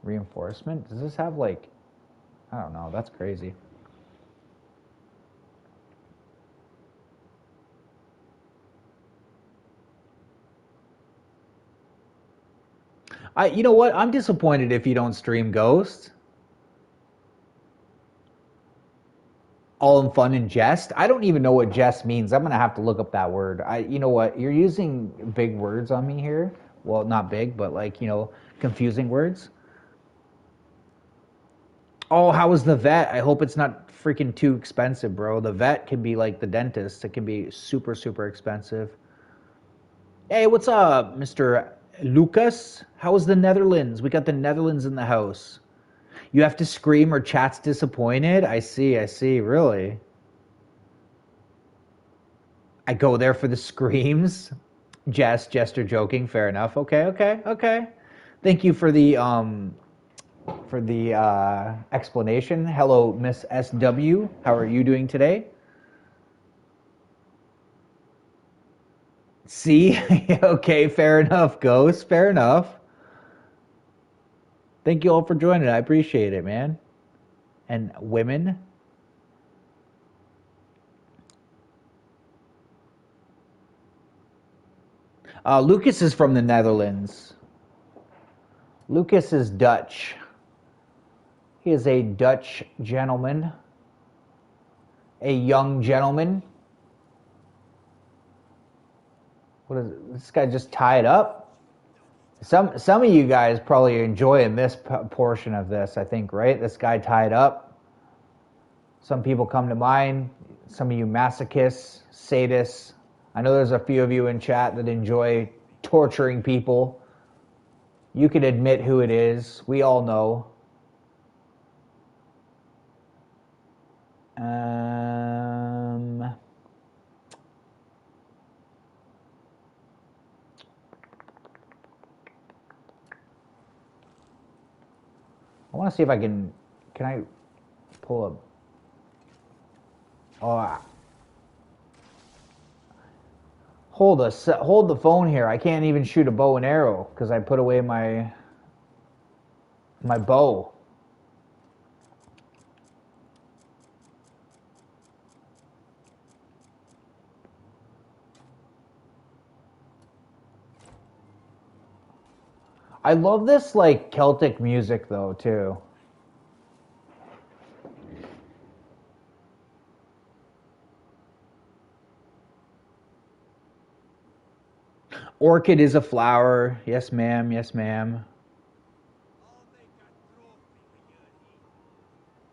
Reinforcement? Does this have, like... I don't know. That's crazy. You know what? I'm disappointed if you don't stream Ghost. All in fun and jest. I don't even know what jest means. I'm gonna have to look up that word. You know what? You're using big words on me here. Well, not big, but like confusing words. Oh, how was the vet? I hope it's not freaking too expensive, bro. The vet can be like the dentist. It can be super, super expensive. Hey, what's up, Mr. Lucas? How was the Netherlands? We got the Netherlands in the house. You have to scream or chat's disappointed? I see, really. I go there for the screams. Jester joking, fair enough. Okay. Thank you for the explanation. Hello, Miss SW. How are you doing today? See? Okay, fair enough, Ghost. Fair enough. Thank you all for joining. I appreciate it, man. And women. Lucas is from the Netherlands. Lucas is Dutch. He is a Dutch gentleman. A young gentleman. What is it? This guy just tied up? Some of you guys probably enjoying this portion of this, I think, right? This guy tied up. Some people come to mind. Some of you masochists, sadists. I know there's a few of you in chat that enjoy torturing people. You can admit who it is. We all know. I want to see if I can I pull up? Oh, hold the phone here. I can't even shoot a bow and arrow because I put away my bow. I love this like Celtic music though too. Orchid is a flower. Yes, ma'am. Yes, ma'am. I'll make a trophy with your heat. I'll get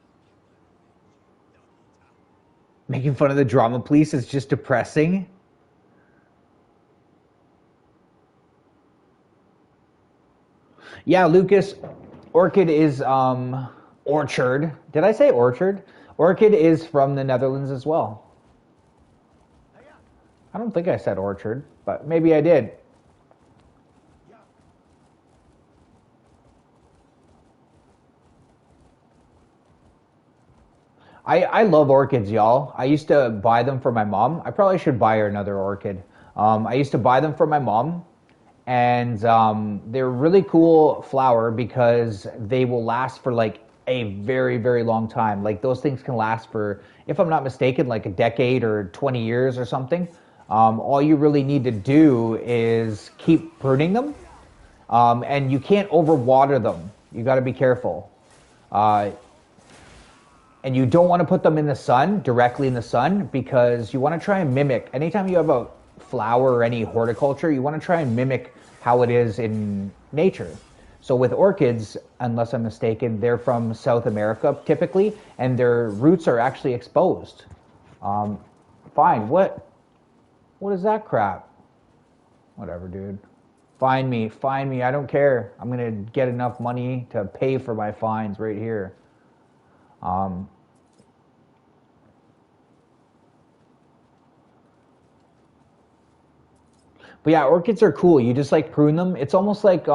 my revenge, you dog-eater. Making fun of the drama police is just depressing. Yeah, Lucas, Orchid is orchard. Did I say orchard? Orchid is from the Netherlands as well. Hiya, I don't think I said orchard, but maybe I did. yeah. I love orchids, y'all. I used to buy them for my mom. I probably should buy her another orchid. I used to buy them for my mom, and they're really cool flower because they will last for like a very, very long time. Like those things can last for, if I'm not mistaken, like a decade or 20 years or something. All you really need to do is keep pruning them, and you can't overwater them. You got to be careful. Uh, and you don't want to put them in the sun, directly in the sun, because you want to try and mimic, anytime you have a flower or any horticulture, you want to try and mimic how it is in nature. So with orchids, unless I'm mistaken, they're from South America typically, and their roots are actually exposed. Um, Fine, what is that crap? Whatever, dude. Find me, I don't care. I'm gonna get enough money to pay for my fines right here. Um, but yeah, orchids are cool. You just like prune them. It's almost like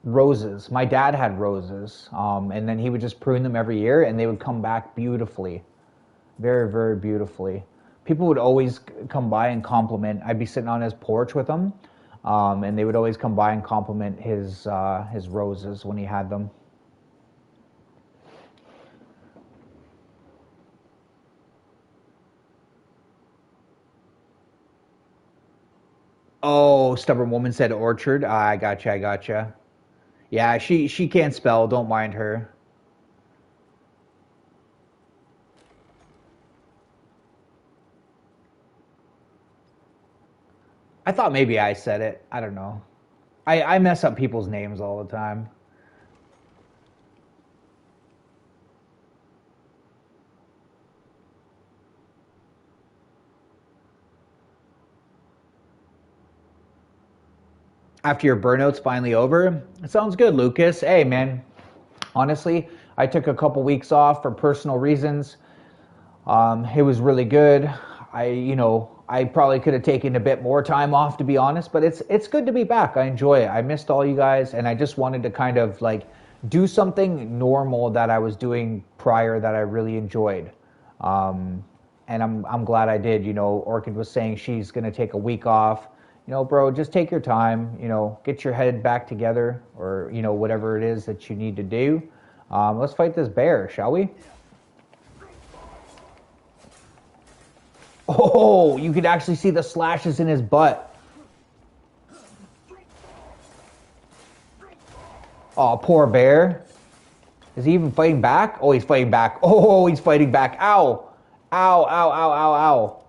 roses. My dad had roses, and then he would just prune them every year, and they would come back beautifully, very, very beautifully. People would always come by and compliment. I'd be sitting on his porch with them, and they would always come by and compliment his roses when he had them. Oh, stubborn woman said orchard. I gotcha, I gotcha. Yeah, she can't spell. Don't mind her. I thought maybe I said it. I don't know. I mess up people's names all the time. after your burnout's finally over. It sounds good, Lucas. Hey, man. Honestly, I took a couple weeks off for personal reasons. It was really good. I probably could have taken a bit more time off, to be honest, but it's good to be back. I enjoy it. I missed all you guys, and I just wanted to kind of like do something normal that I was doing prior that I really enjoyed. And I'm glad I did. Orchid was saying she's gonna take a week off. Bro, just take your time. Get your head back together, or whatever it is that you need to do. Let's fight this bear, shall we? Oh, you could actually see the slashes in his butt. Oh, poor bear. Is he even fighting back? Oh, he's fighting back. Oh, he's fighting back. Ow. Ow, ow, ow, ow, ow.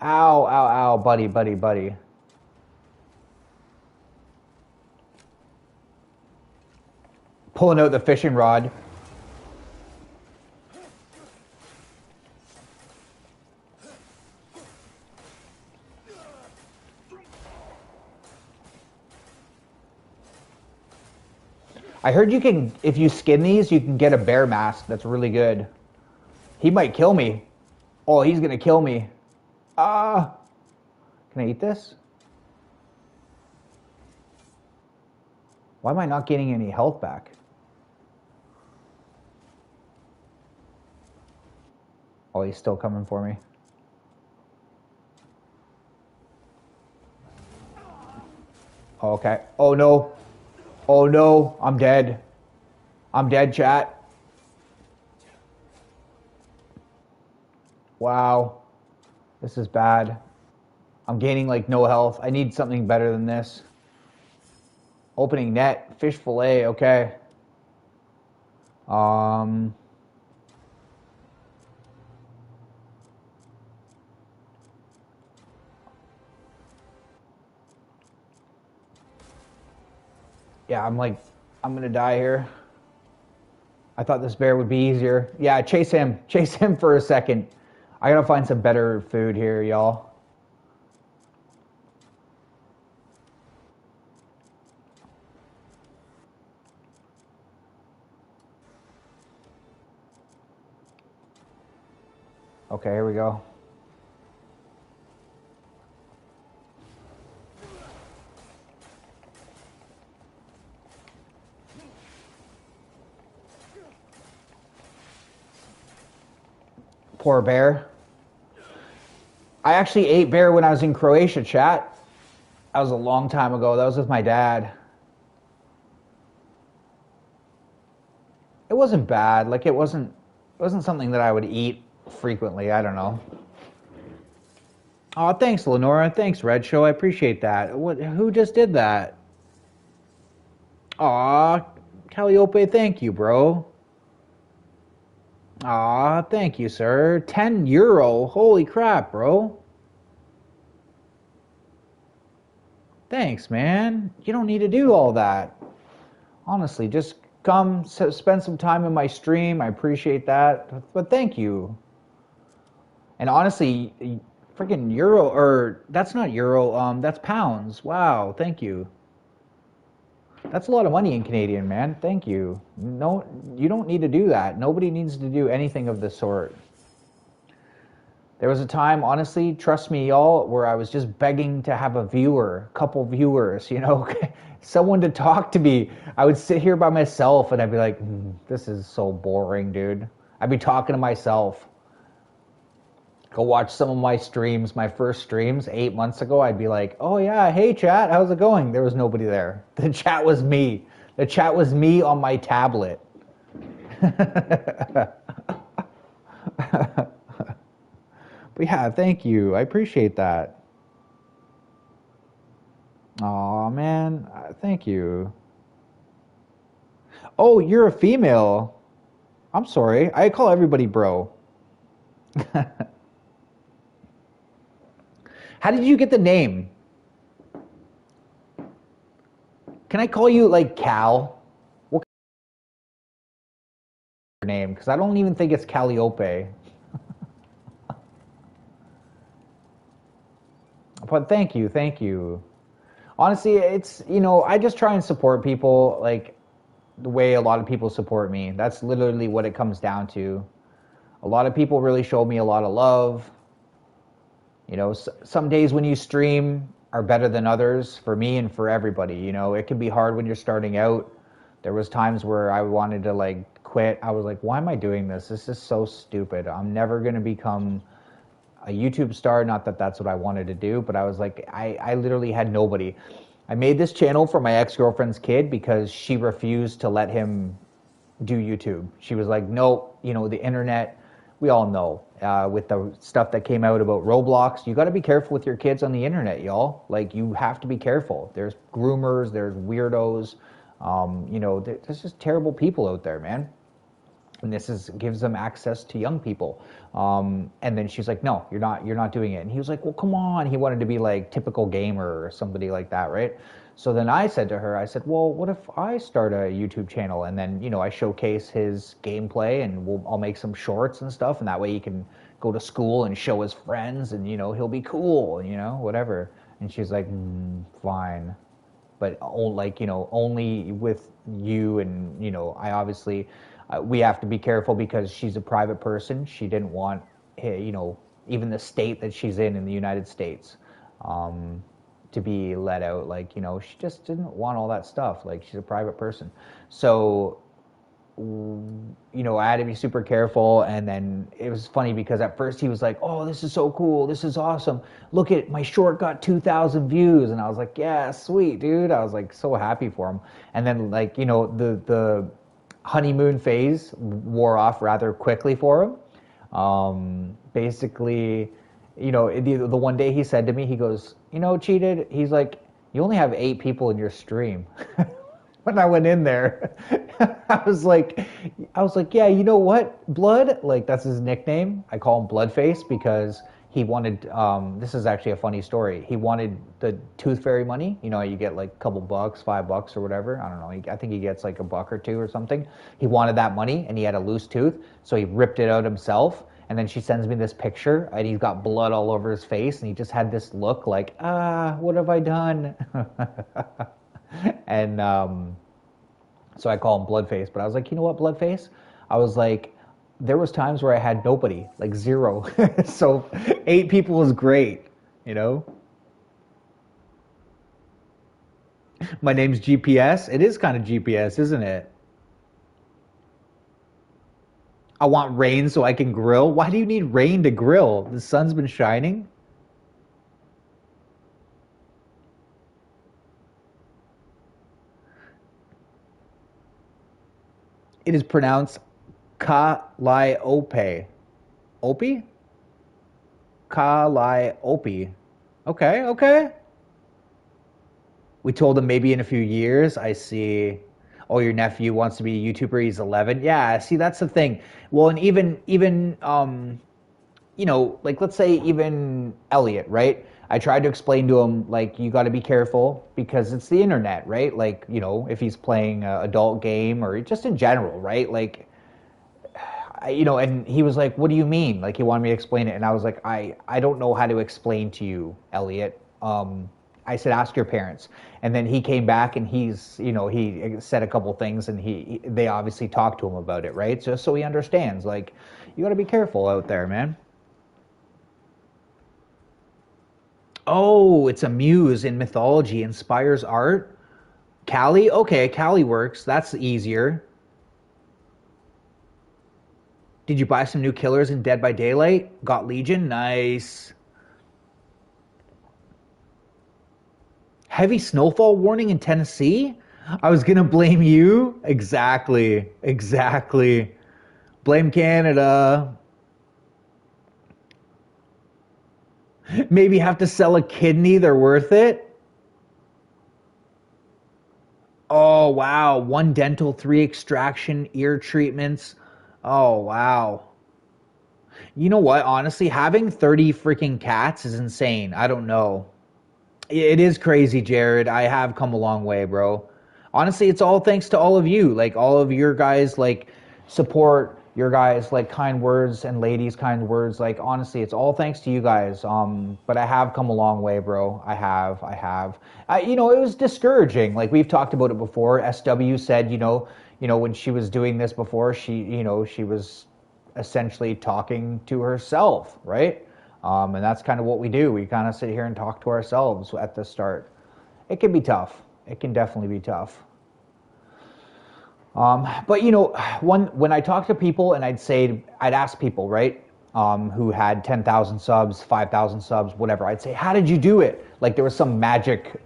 Ow, ow, ow, buddy, buddy, buddy. Pulling out the fishing rod. I heard you can, if you skin these, you can get a bear mask. That's really good. He might kill me. Oh, he's gonna kill me. Ah. Can I eat this? Why am I not getting any health back? Oh, he's still coming for me. Oh, okay. Oh, no. Oh, no. I'm dead. I'm dead, chat. Wow. This is bad. I'm gaining, like, no health. I need something better than this. Opening net. Fish fillet. Okay. Yeah, I'm gonna die here. I thought this bear would be easier. Yeah, chase him. Chase him for a second. I gotta find some better food here, y'all. Okay, here we go. Poor bear. I actually ate bear when I was in Croatia, chat. That was a long time ago. That was with my dad. It wasn't bad. Like, it wasn't something that I would eat frequently. I don't know. Oh, thanks, Lenora. Thanks, Red Show. I appreciate that. Who just did that? Aw, Calliope, thank you, bro. Aw, thank you, sir. €10. Holy crap, bro. Thanks, man. You don't need to do all that. Honestly, just come spend some time in my stream. I appreciate that. But thank you. And honestly, freaking euro, or that's not euro, that's pounds. Wow, thank you. That's a lot of money in Canadian, man. Thank you. No, you don't need to do that. Nobody needs to do anything of the sort. There was a time, honestly, trust me, y'all, where I was just begging to have a viewer, a couple viewers, someone to talk to me. I would sit here by myself and I'd be like, this is so boring, dude. I'd be talking to myself. Go watch some of my streams, my first streams 8 months ago. I'd be like, oh yeah, hey chat, how's it going? There was nobody there. The chat was me. The chat was me on my tablet. But yeah, thank you. I appreciate that. Aw, man. Thank you. Oh, you're a female. I'm sorry. I call everybody bro. How did you get the name? Can I call you like Cal? What name? Because I don't even think it's Calliope. But thank you, thank you. Honestly, it's, you know, I just try and support people like the way a lot of people support me. That's literally what it comes down to. A lot of people really showed me a lot of love. You know, some days when you stream are better than others for me and for everybody. You know, it can be hard when you're starting out. There was times where I wanted to like quit. I was like, why am I doing this? This is so stupid. I'm never going to become a YouTube star. Not that that's what I wanted to do, but I was like, I literally had nobody. I made this channel for my ex-girlfriend's kid because she refused to let him do YouTube. She was like, no, you know, the internet, we all know, with the stuff that came out about Roblox, you got to be careful with your kids on the internet, y'all. Like, you have to be careful. There's groomers, there's weirdos, you know, there's just terrible people out there, man. And this is gives them access to young people. And then she's like, no, you're not doing it. And he was like, well, come on. He wanted to be like typical gamer or somebody like that, right? So then I said to her, I said, well, what if I start a YouTube channel and then, you know, I showcase his gameplay and I'll make some shorts and stuff, and that way he can go to school and show his friends, and, you know, he'll be cool, you know, whatever. And she's like, fine, but like, you know, only with you. And, you know, I obviously, we have to be careful because she's a private person. She didn't want, you know, even the state that she's in the United States, to be let out. Like, you know, she just didn't want all that stuff. Like, she's a private person. So, you know, I had to be super careful. And then it was funny because at first he was like, oh, this is so cool, this is awesome, look at my short got 2,000 views. And I was like, yeah, sweet, dude. I was like so happy for him. And then, like, you know, the honeymoon phase wore off rather quickly for him. Basically, you know, the one day he said to me, he goes, you know, Cheated, he's like, you only have 8 people in your stream. When I went in there, I was like, yeah, you know what, Blood, like, that's his nickname. I call him Bloodface because he wanted, this is actually a funny story. He wanted the Tooth Fairy money. You know, you get like a couple bucks, $5 or whatever. I don't know. I think he gets like $1 or $2 or something. He wanted that money and he had a loose tooth, so he ripped it out himself. And then she sends me this picture and he's got blood all over his face and he just had this look like, what have I done? And so I call him Bloodface. But I was like, you know what, Bloodface? I was like, there was times where I had nobody, like 0. So 8 people was great, you know? My name's GPS. It is kind of GPS, isn't it? I want rain so I can grill. Why do you need rain to grill? The sun's been shining. It is pronounced Calliope. Opie? Calliope. Okay, okay. We told him maybe in a few years. I see. Oh, your nephew wants to be a YouTuber. He's 11. Yeah, see, that's the thing. Well, and even you know, like, let's say even Elliot, right? I tried to explain to him, like, you got to be careful because it's the internet, right? Like, you know, if he's playing an adult game or just in general, right? Like, you know, and he was like, what do you mean? Like, he wanted me to explain it. And I was like, I don't know how to explain to you, Elliot. I said, ask your parents. And then he came back and he's, you know, he said a couple things and they obviously talked to him about it, right? So he understands, like, you got to be careful out there, man. Oh, it's a muse in mythology, inspires art. Callie? Okay, Callie works. That's easier. Did you buy some new killers in Dead by Daylight? Got Legion? Nice. Heavy snowfall warning in Tennessee? I was gonna blame you? Exactly. Exactly. Blame Canada. Maybe have to sell a kidney, they're worth it? Oh, wow. 1 dental, 3 extraction, ear treatments. Oh, wow. You know what? Honestly, having 30 freaking cats is insane. I don't know. It is crazy, Jared. I have come a long way, bro. Honestly, it's all thanks to all of you. Like, all of your guys, like, support. your guys like kind words and ladies kind words. Like honestly, it's all thanks to you guys. But I have come a long way, bro. You know, it was discouraging. Like we've talked about it before. SW said, when she was doing this before, she was essentially talking to herself, right? And that's kind of what we do. We kind of sit here and talk to ourselves at the start. It can be tough. It can definitely be tough. But when I talk to people and I'd ask people, right, who had 10,000 subs, 5,000 subs, whatever, I'd say, how did you do it? Like there was some magic,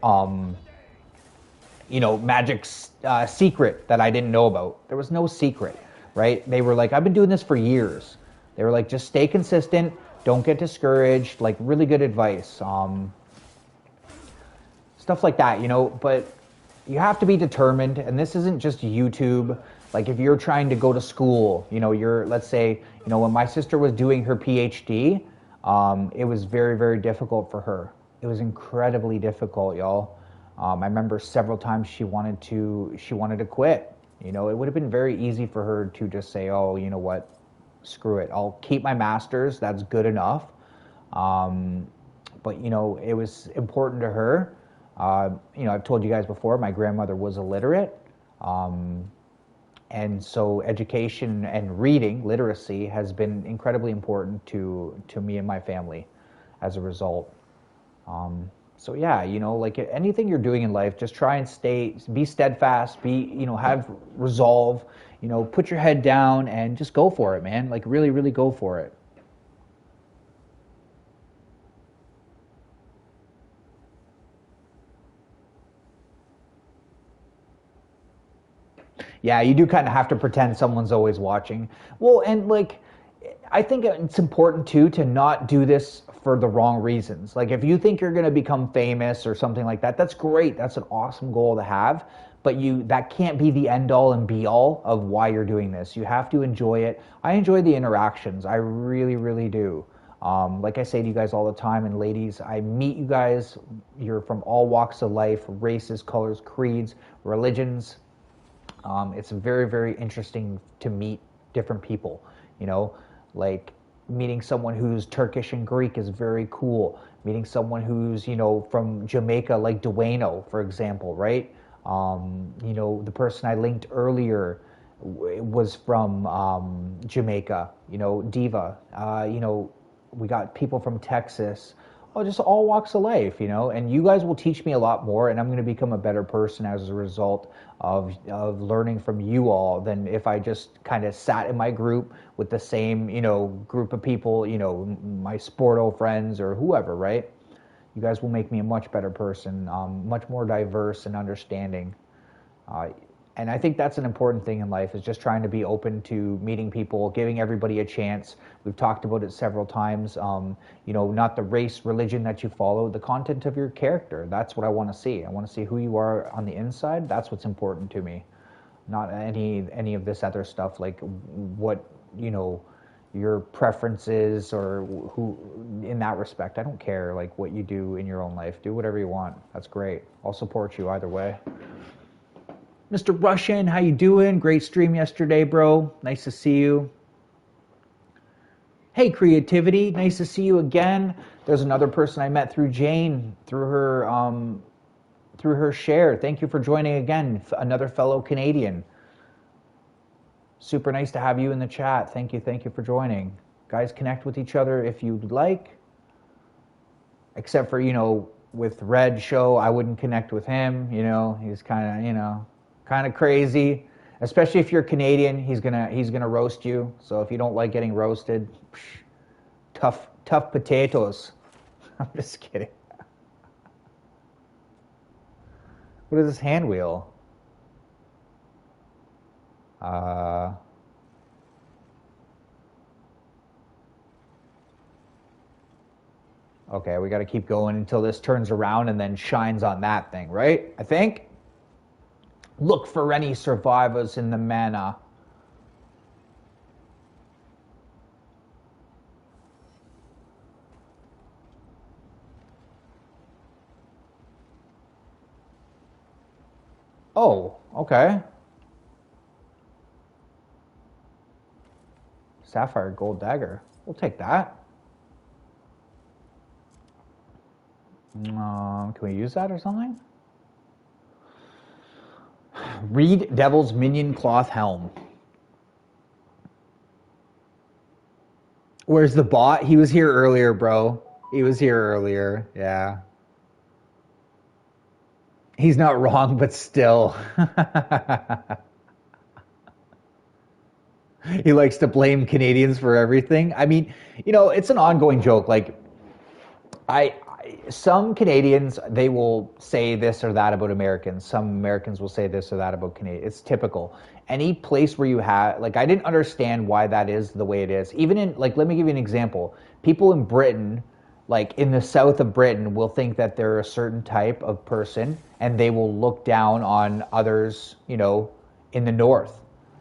secret that I didn't know about. There was no secret, right? They were like, I've been doing this for years. They were like, just stay consistent, don't get discouraged, like really good advice. Stuff like that, but you have to be determined, and this isn't just YouTube. Like if you're trying to go to school, let's say, when my sister was doing her PhD, it was very, very difficult for her. It was incredibly difficult, y'all. I remember several times she wanted to quit. It would have been very easy for her to just say, oh, you know what, screw it. I'll keep my master's. That's good enough. But it was important to her. I've told you guys before, my grandmother was illiterate. And so education and reading, literacy, has been incredibly important to me and my family as a result. So yeah, like anything you're doing in life, just try and be steadfast, have resolve, put your head down and just go for it, man. Like really, really go for it. Yeah, you do kind of have to pretend someone's always watching. Well, and like, I think it's important too to not do this for the wrong reasons. Like, if you think you're going to become famous or something like that, that's great. That's an awesome goal to have. But that can't be the end all and be all of why you're doing this. You have to enjoy it. I enjoy the interactions. I really, really do. Like I say to you guys all the time, and ladies, I meet you guys. You're from all walks of life, races, colors, creeds, religions. It's very, very interesting to meet different people, like meeting someone who's Turkish and Greek is very cool. Meeting someone who's, from Jamaica, like Dueno, for example, right? The person I linked earlier was from Jamaica, Diva. We got people from Texas. Oh, just all walks of life, and you guys will teach me a lot more, and I'm going to become a better person as a result of learning from you all than if I just kind of sat in my group with the same, group of people, my Sporto friends or whoever, right? You guys will make me a much better person, much more diverse and understanding. And I think that's an important thing in life, is just trying to be open to meeting people, giving everybody a chance. We've talked about it several times. Not the race, religion that you follow, the content of your character. That's what I want to see. I want to see who you are on the inside. That's what's important to me. Not any of this other stuff, like what, your preferences or who, in that respect. I don't care, like, what you do in your own life. Do whatever you want. That's great. I'll support you either way. Mr. Russian, how you doing? Great stream yesterday, bro. Nice to see you. Hey, Creativity, nice to see you again. There's another person I met through Jane, through her share. Thank you for joining again, another fellow Canadian. Super nice to have you in the chat. Thank you for joining. Guys, connect with each other if you'd like. Except for, with Red Show, I wouldn't connect with him. He's kind of crazy. Especially if you're Canadian, he's gonna roast you. So if you don't like getting roasted, tough potatoes. I'm just kidding. What is this hand wheel? Okay, we got to keep going until this turns around and then shines on that thing, right? I think. Look for any survivors in the mana. Oh, okay. Sapphire gold dagger. We'll take that. Can we use that or something? Reed Devil's Minion Cloth Helm. Where's the bot? He was here earlier, bro. He was here earlier. Yeah. He's not wrong, but still. He likes to blame Canadians for everything. I mean, it's an ongoing joke. Like, some Canadians, they will say this or that about Americans. Some Americans will say this or that about Canadians. It's typical. Any place where you have, like, I didn't understand why that is the way it is. Even in, like, let me give you an example. People in Britain, like in the south of Britain, will think that they're a certain type of person, and they will look down on others, in the north.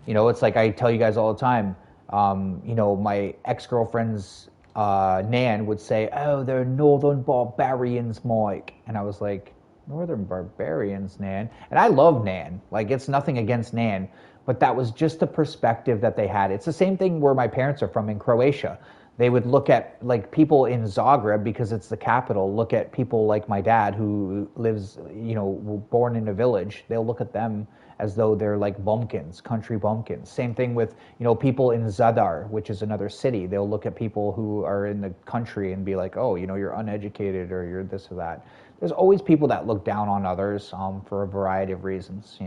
It's like I tell you guys all the time. My ex-girlfriend's Nan would say, "Oh, they're northern barbarians, Mike," and I was like, "Northern barbarians, Nan?" And I love Nan. Like, it's nothing against Nan, but that was just the perspective that they had. It's the same thing where my parents are from in Croatia. They would look at, like, people in Zagreb, because it's the capital, look at people like my dad who lives, born in a village. They'll look at them as though they're like bumpkins, country bumpkins. Same thing with, people in Zadar, which is another city. They'll look at people who are in the country and be like, oh, you're uneducated, or you're this or that. There's always people that look down on others for a variety of reasons,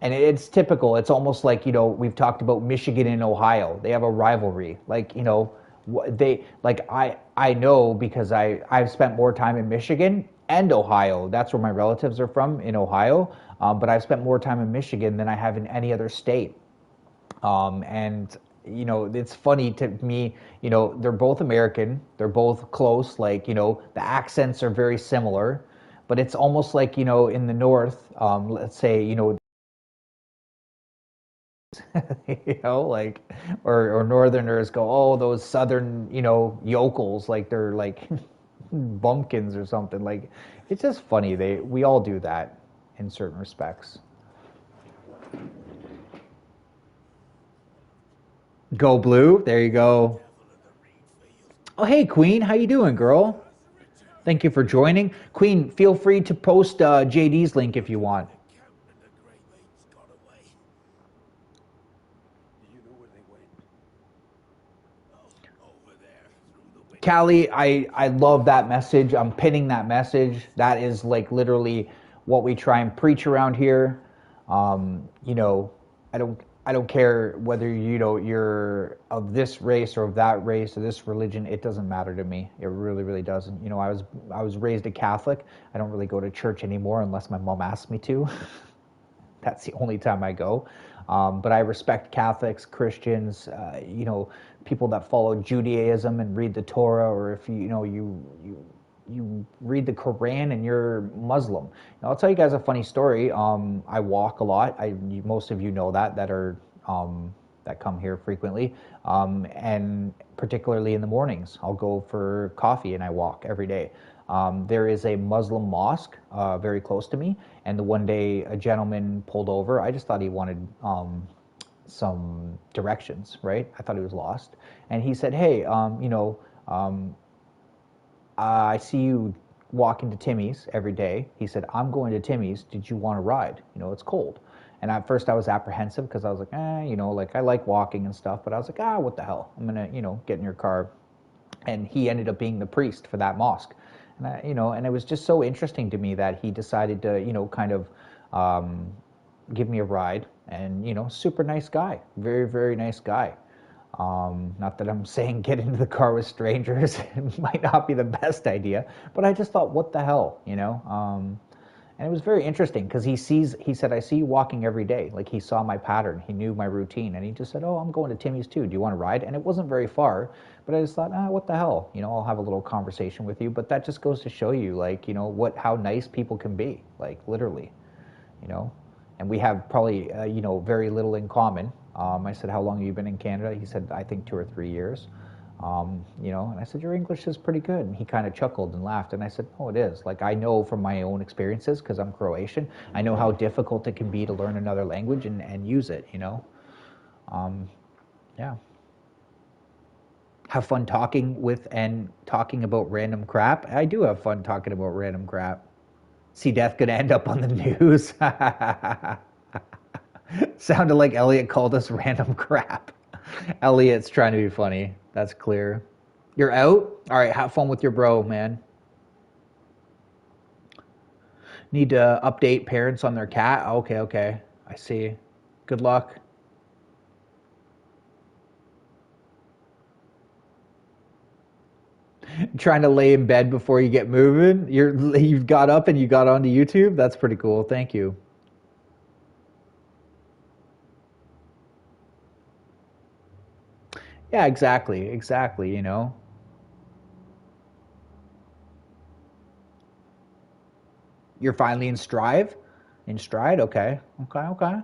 And it's typical. It's almost like, we've talked about Michigan and Ohio. They have a rivalry. Like, I know because I've spent more time in Michigan and Ohio. That's where my relatives are from, in Ohio. But I've spent more time in Michigan than I have in any other state. And it's funny to me, they're both American. They're both close. Like, the accents are very similar. But it's almost like, in the north, let's say, like, or northerners go, oh, those southern, yokels, like they're like bumpkins or something. Like, it's just funny. We all do that in certain respects. Go blue. There you go. Oh, hey, Queen. How you doing, girl? Thank you for joining. Queen, feel free to post JD's link if you want. Callie, I love that message. I'm pinning that message. That is like literally what we try and preach around here. I don't care whether you're of this race or of that race or this religion. It doesn't matter to me. It really, really doesn't. I was raised a Catholic. I don't really go to church anymore unless my mom asks me to. That's the only time I go. But I respect Catholics, Christians, people that follow Judaism and read the Torah, or if you read the Quran and you're Muslim. Now, I'll tell you guys a funny story. I walk a lot. Most of you know that are that come here frequently, and particularly in the mornings, I'll go for coffee and I walk every day. There is a Muslim mosque very close to me, and the one day a gentleman pulled over. I just thought he wanted some directions, right? I thought he was lost, and he said, "Hey, I see you walking to Timmy's every day." He said, "I'm going to Timmy's. Did you want to ride? It's cold." And at first I was apprehensive because I was like, like I like walking and stuff, but I was like, what the hell? I'm gonna, get in your car. And he ended up being the priest for that mosque. And and it was just so interesting to me that he decided to, kind of give me a ride. And super nice guy, very, very nice guy. Not that I'm saying get into the car with strangers. It might not be the best idea, but I just thought, what the hell, and it was very interesting because he said, "I see you walking every day." Like, he saw my pattern, he knew my routine, and he just said, "Oh, I'm going to Timmy's too. Do you want to ride?" And it wasn't very far, but I just thought, what the hell? I'll have a little conversation with you. But that just goes to show you, like, how nice people can be, like, literally, And we have probably, very little in common. I said, "How long have you been in Canada?" He said, "I think 2 or 3 years." And I said, "Your English is pretty good." And he kind of chuckled and laughed. And I said, "Oh, it is. Like, I know from my own experiences, because I'm Croatian, I know how difficult it can be to learn another language and use it, Yeah. Have fun talking with and talking about random crap. I do have fun talking about random crap. See death gonna end up on the news. Sounded like Elliot called us random crap. Elliot's trying to be funny. That's clear. You're out? All right, have fun with your bro, man. Need to update parents on their cat? Okay, okay. I see. Good luck. Trying to lay in bed before you get moving. You've got up and you got onto YouTube. That's pretty cool. Thank you. Yeah, exactly. Exactly, you know. You're finally in stride? In stride? Okay. Okay, okay.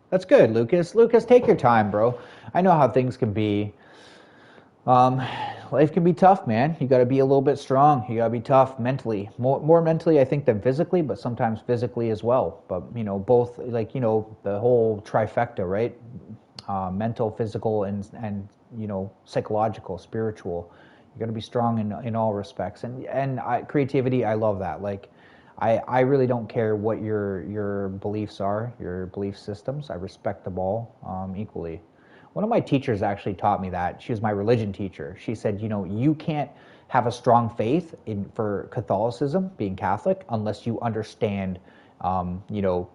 That's good, Lucas. Lucas, take your time, bro. I know how things can be. Um, Life can be tough, man. You got to be a little bit strong. You got to be tough mentally, more mentally, I think, than physically, but sometimes physically as well. But you know, both, like, you know, the whole trifecta, right? Mental, physical, and you know, psychological, spiritual. You got to be strong in all respects. And creativity, I love that. Like, I really don't care what your beliefs are, your belief systems. I respect them all equally. One of my teachers actually taught me that. She was my religion teacher. She said, you know, you can't have a strong faith in for Catholicism, being Catholic, unless you understand, you know,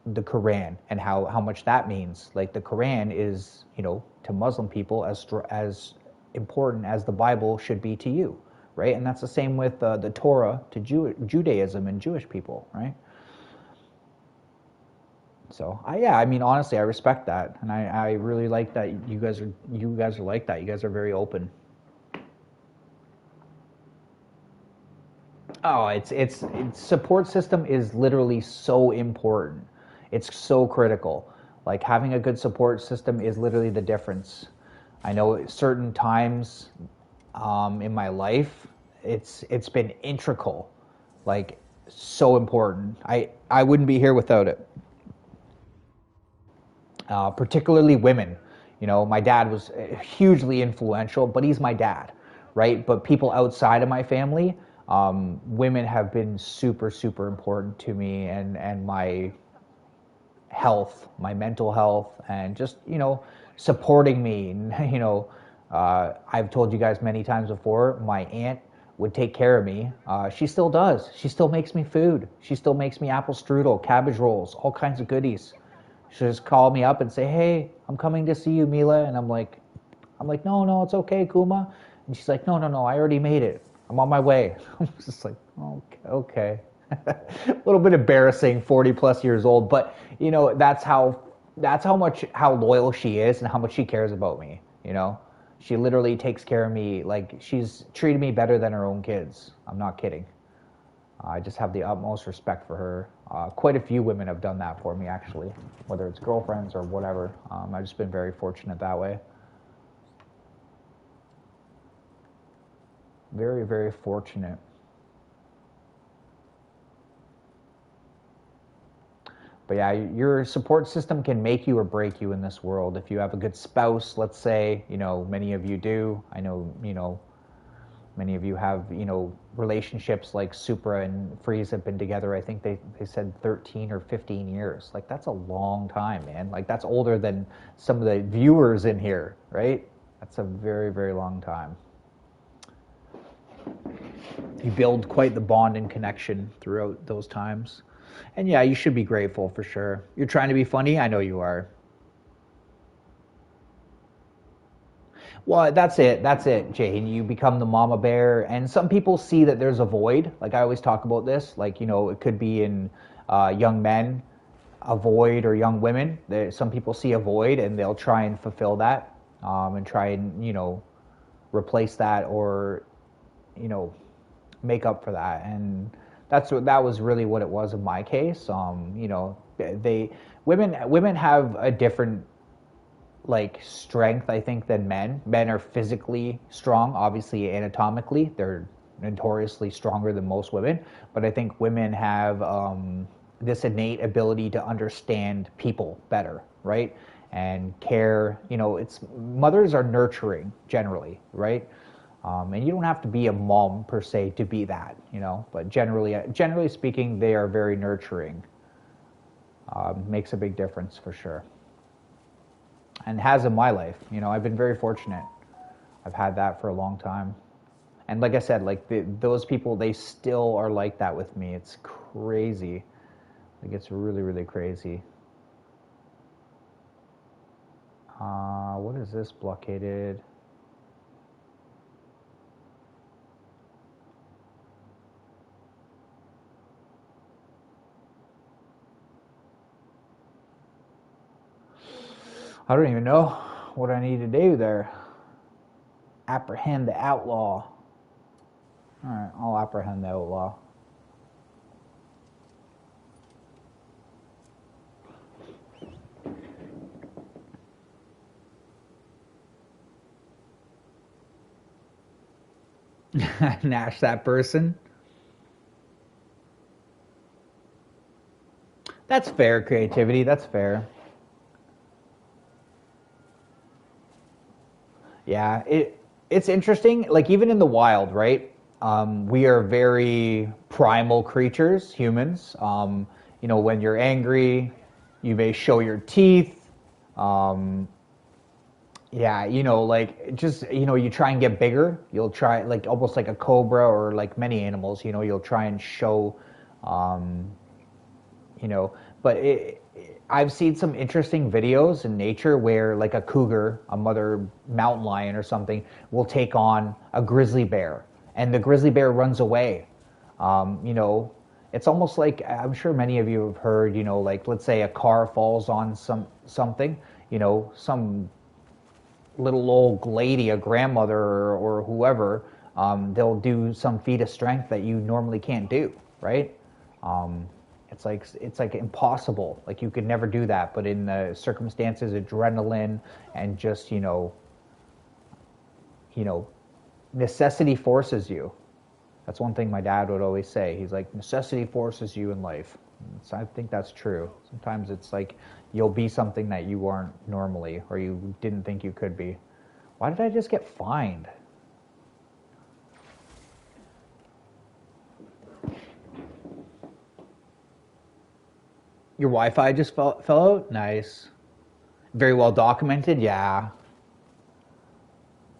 the Quran and how much that means. Like the Quran is, you know, to Muslim people as important as the Bible should be to you, right? And that's the same with the Torah to Judaism and Jewish people, right? So yeah, I mean honestly, I respect that, and I really like that you guys are like that. You guys are very open. Oh, it's support system is literally so important. It's so critical. Like having a good support system is literally the difference. I know at certain times in my life, it's been integral, like so important. I wouldn't be here without it. Particularly women. You know, my dad was hugely influential, but he's my dad, right? But people outside of my family, women have been super, super important to me and my health, my mental health, and just, you know, supporting me. You know, I've told you guys many times before, my aunt would take care of me. She still does. She still makes me food. She still makes me apple strudel, cabbage rolls, all kinds of goodies. She'll just call me up and say, "Hey, I'm coming to see you, Mila," and I'm like, "No, no, it's okay, Kuma." And she's like, "No, no, no, I already made it. I'm on my way." I'm just like, "Okay, okay." A little bit embarrassing, 40 plus years old, but you know, how loyal she is and how much she cares about me, you know? She literally takes care of me like she's treated me better than her own kids. I'm not kidding. I just have the utmost respect for her. Quite a few women have done that for me, actually, whether it's girlfriends or whatever. I've just been very fortunate that way. Very, very fortunate. But yeah, your support system can make you or break you in this world. If you have a good spouse, let's say, you know, many of you do. I know, you know, many of you have, you know, relationships like Supra and Freeze have been together. I think they said 13 or 15 years. Like, that's a long time, man. Like, that's older than some of the viewers in here, right? That's a very, very long time. You build quite the bond and connection throughout those times. And yeah, you should be grateful for sure. You're trying to be funny? I know you are. Well, that's it. That's it, Jane. You become the mama bear, and some people see that there's a void. Like I always talk about this. Like, you know, it could be in young men, a void, or young women. Some people see a void, and they'll try and fulfill that, and try and, you know, replace that, or, you know, make up for that. And that was really what it was in my case. You know, they women have a different like strength, I think, than men. Men are physically strong, obviously anatomically. They're notoriously stronger than most women. But I think women have this innate ability to understand people better, right? and care. It's mothers are nurturing generally, right? And you don't have to be a mom per se to be that, but generally speaking, they are very nurturing. Makes a big difference for sure, and has in my life. I've been very fortunate. I've had that for a long time. And like I said, like those people, they still are like that with me. It's crazy. Like it's really, really crazy. What is this blockaded? I don't even know what I need to do there. Apprehend the outlaw. Alright, I'll apprehend the outlaw. Nash that person. That's fair creativity. That's fair. Yeah, it's interesting. Like even in the wild, right? We are very primal creatures, humans. When you're angry, you may show your teeth. Um, yeah, like just you try and get bigger. You'll try like almost like a cobra or like many animals. You'll try and show. Um, you know. But I've seen some interesting videos in nature where like a cougar, a mother mountain lion or something, will take on a grizzly bear, and the grizzly bear runs away. It's almost like I'm sure many of you have heard, like let's say a car falls on something, some little old lady, a grandmother or whoever, they'll do some feat of strength that you normally can't do, right? Um, it's like impossible. Like you could never do that, but in the circumstances, adrenaline and just you know, necessity forces you. That's one thing my dad would always say. He's like, necessity forces you in life. So I think that's true. Sometimes it's like you'll be something that you aren't normally, or you didn't think you could be. Why did I just get fined? Your Wi-Fi just fell out? Nice. Very well documented? Yeah.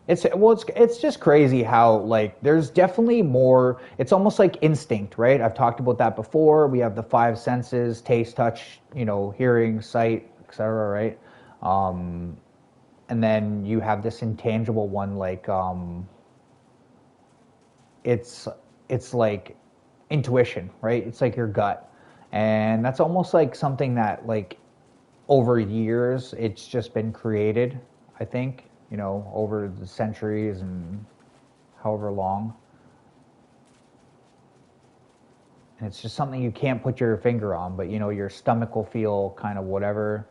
It's just crazy how like there's definitely more. It's almost like instinct, right? I've talked about that before. We have the five senses: taste, touch, hearing, sight, etc. Right? Um, and then you have this intangible one, like it's it's like intuition, right? It's like your gut, and that's almost like something that like over years it's just been created. I think over the centuries and however long. And it's just something you can't put your finger on, but your stomach will feel kind of whatever.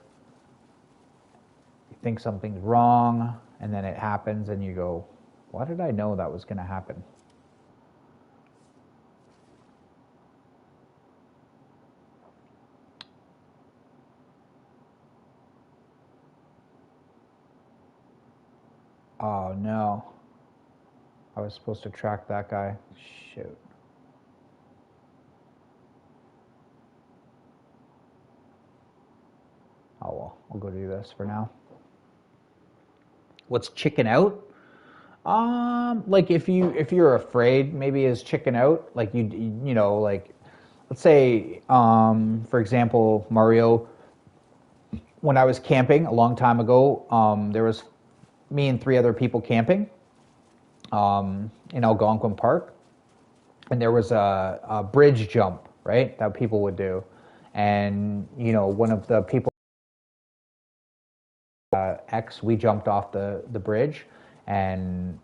You think something's wrong, and then it happens, and you go, why did I know that was going to happen? Oh no. I was supposed to track that guy. Shoot. Oh well, I'll go do this for now. What's chicken out? Like if you're afraid, maybe is chicken out. Like like let's say, for example, Mario. When I was camping a long time ago, there was me and three other people camping in Algonquin Park, and there was a bridge jump, right, that people would do, and one of the people we jumped off the bridge, and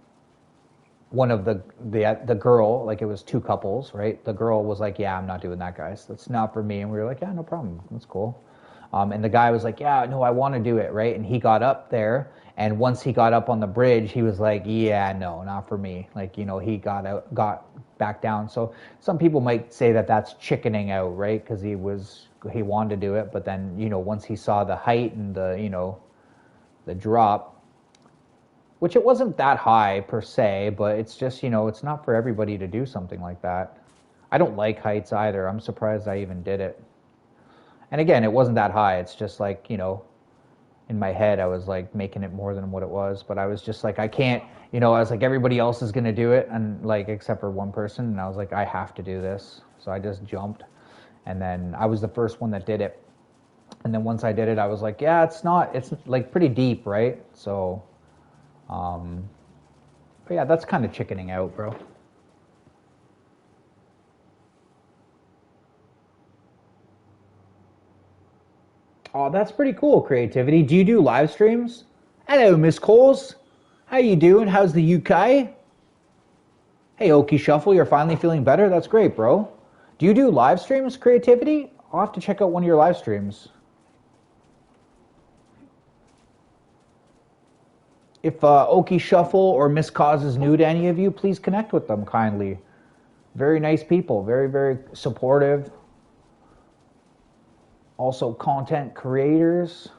one of the girl, like it was two couples, right? The girl was like, "Yeah, I'm not doing that, guys. That's not for me." And we were like, "Yeah, no problem. That's cool." And the guy was like, "Yeah, no, I want to do it, right?" And he got up there, and once he got up on the bridge, he was like, "Yeah, no, not for me." Like he got back down. So some people might say that that's chickening out, right? Because he wanted to do it, but then once he saw the height and the the drop, which it wasn't that high per se, but it's just, you know, it's not for everybody to do something like that. I don't like heights either. I'm surprised I even did it. And again, it wasn't that high. It's just like, you know, in my head, I was like making it more than what it was, but I was just like, I can't, you know, I was like, everybody else is going to do it, and like, except for one person, and I was like, I have to do this. So I just jumped, and then I was the first one that did it. And then once I did it, I was like, yeah, it's like pretty deep, right? So, but yeah, that's kind of chickening out, bro. Oh, that's pretty cool, creativity. Do you do live streams? Hello, Miss Coles. How you doing? How's the UK? Hey, Okie Shuffle, you're finally feeling better? That's great, bro. Do you do live streams, creativity? I'll have to check out one of your live streams. If Okie Shuffle or Miss Cause is new to any of you, please connect with them kindly. Very nice people, very, very supportive. Also content creators.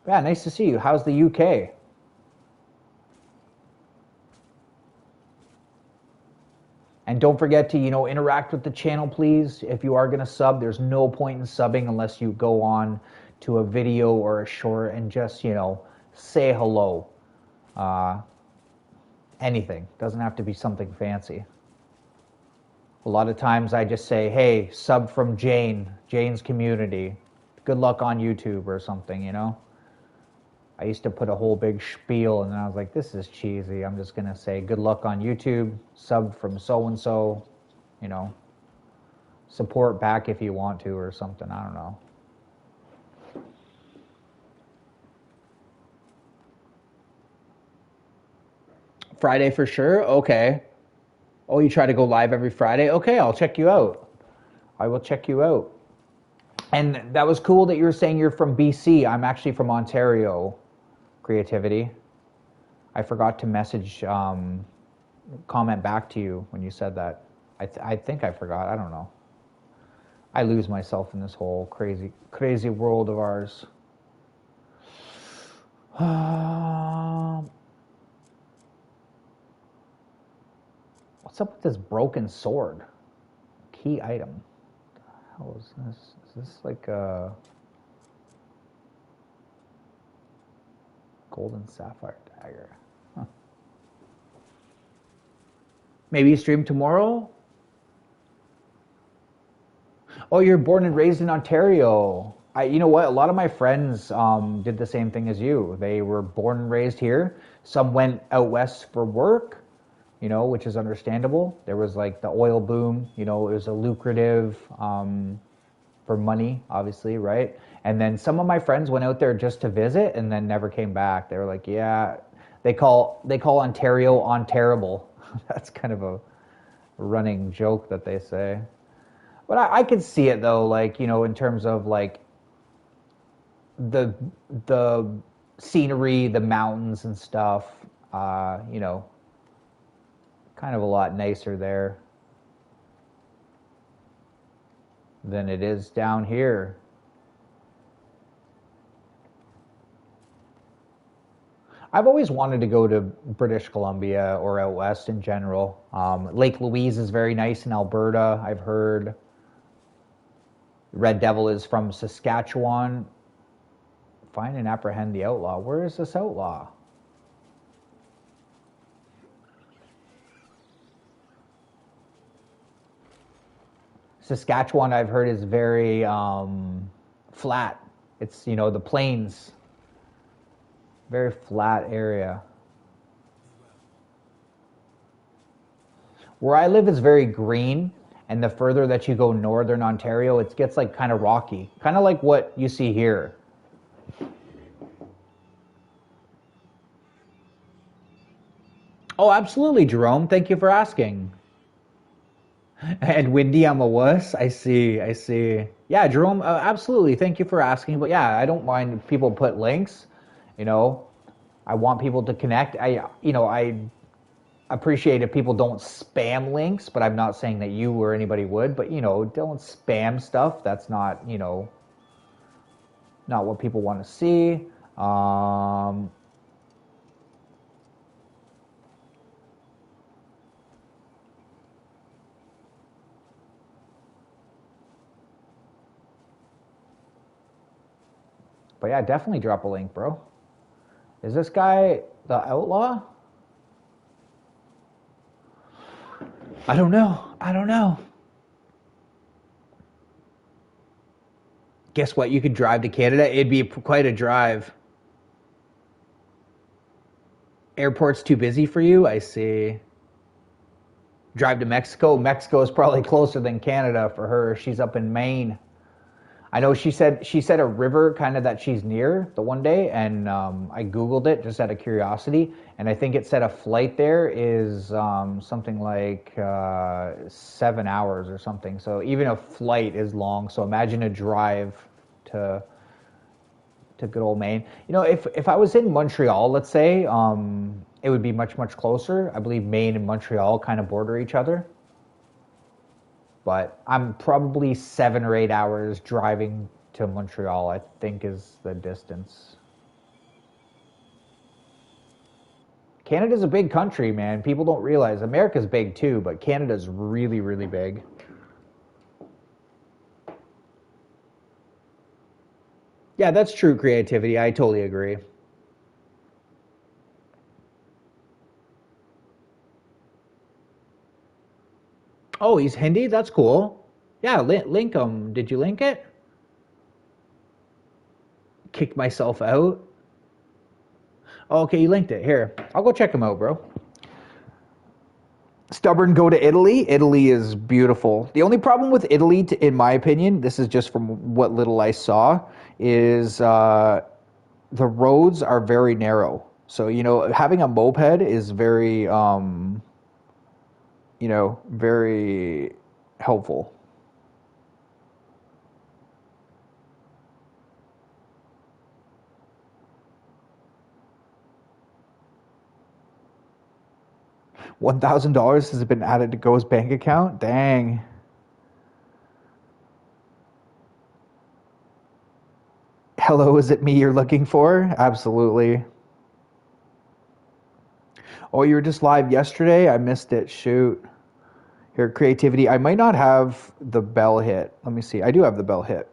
Yeah, nice to see you. How's the UK? And don't forget to, you know, interact with the channel, please. If you are going to sub, there's no point in subbing unless you go on to a video or a short and just, you know, say hello. Anything. Doesn't have to be something fancy. A lot of times I just say, hey, sub from Jane's community. Good luck on YouTube or something, you know? I used to put a whole big spiel, and then I was like, this is cheesy. I'm just going to say, good luck on YouTube, sub from so-and-so, you know, support back if you want to or something. I don't know. Friday for sure? Okay. Oh, you try to go live every Friday? Okay, I'll check you out. I will check you out. And that was cool that you were saying you're from BC. I'm actually from Ontario. Creativity. I forgot to message, comment back to you when you said that. I think I forgot. I don't know. I lose myself in this whole crazy world of ours. What's up with this broken sword? Key item. What the hell is this? Is this like a golden sapphire dagger? Huh. Maybe you stream tomorrow? Oh, you're born and raised in Ontario. You know what? A lot of my friends did the same thing as you. They were born and raised here. Some went out west for work, you know, which is understandable. There was like the oil boom, you know, it was a lucrative for money, obviously, right? And then some of my friends went out there just to visit and then never came back. They were like, yeah, they call Ontario ontariable. That's kind of a running joke that they say. But I could see it though, like, you know, in terms of like the scenery, the mountains and stuff, you know, kind of a lot nicer there than it is down here. I've always wanted to go to British Columbia or out west in general. Lake Louise is very nice in Alberta, I've heard. Red Devil is from Saskatchewan. Find and apprehend the outlaw. Where is this outlaw? Saskatchewan, I've heard, is very flat. It's, you know, the plains. Very flat area. Where I live is very green, and the further that you go northern Ontario, it gets like kind of rocky. Kind of like what you see here. Oh, absolutely, Jerome. Thank you for asking. And windy, I'm a wuss. I see. Yeah, Jerome, absolutely. Thank you for asking. But yeah, I don't mind if people put links. You know, I want people to connect. I appreciate if people don't spam links, but I'm not saying that you or anybody would. But, you know, don't spam stuff. That's not, you know, not what people want to see. Um, but yeah, definitely drop a link, bro. Is this guy the outlaw? I don't know. I don't know. Guess what? You could drive to Canada. It'd be quite a drive. Airport's too busy for you? I see. Drive to Mexico? Mexico is probably closer than Canada for her. She's up in Maine. I know she said a river kind of that she's near the one day, and I googled it just out of curiosity, and I think it said a flight there is something like 7 hours or something. So even a flight is long. So imagine a drive to good old Maine. You know, if I was in Montreal, let's say, it would be much closer. I believe Maine and Montreal kind of border each other. But I'm probably 7 or 8 hours driving to Montreal, I think is the distance. Canada's a big country, man. People don't realize America's big too, but Canada's really big. Yeah, that's true creativity. I totally agree. Oh, he's Hindi? That's cool. Yeah, link him. Did you link it? Kicked myself out. Oh, okay, you linked it. Here, I'll go check him out, bro. Stubborn go to Italy. Italy is beautiful. The only problem with Italy, in my opinion, this is just from what little I saw, is the roads are very narrow. So, you know, having a moped is very, very helpful. $1,000 has been added to Go's bank account? Dang. Hello, is it me you're looking for? Absolutely. Oh, you were just live yesterday? I missed it. Shoot. Here, creativity. I might not have the bell hit. Let me see. I do have the bell hit.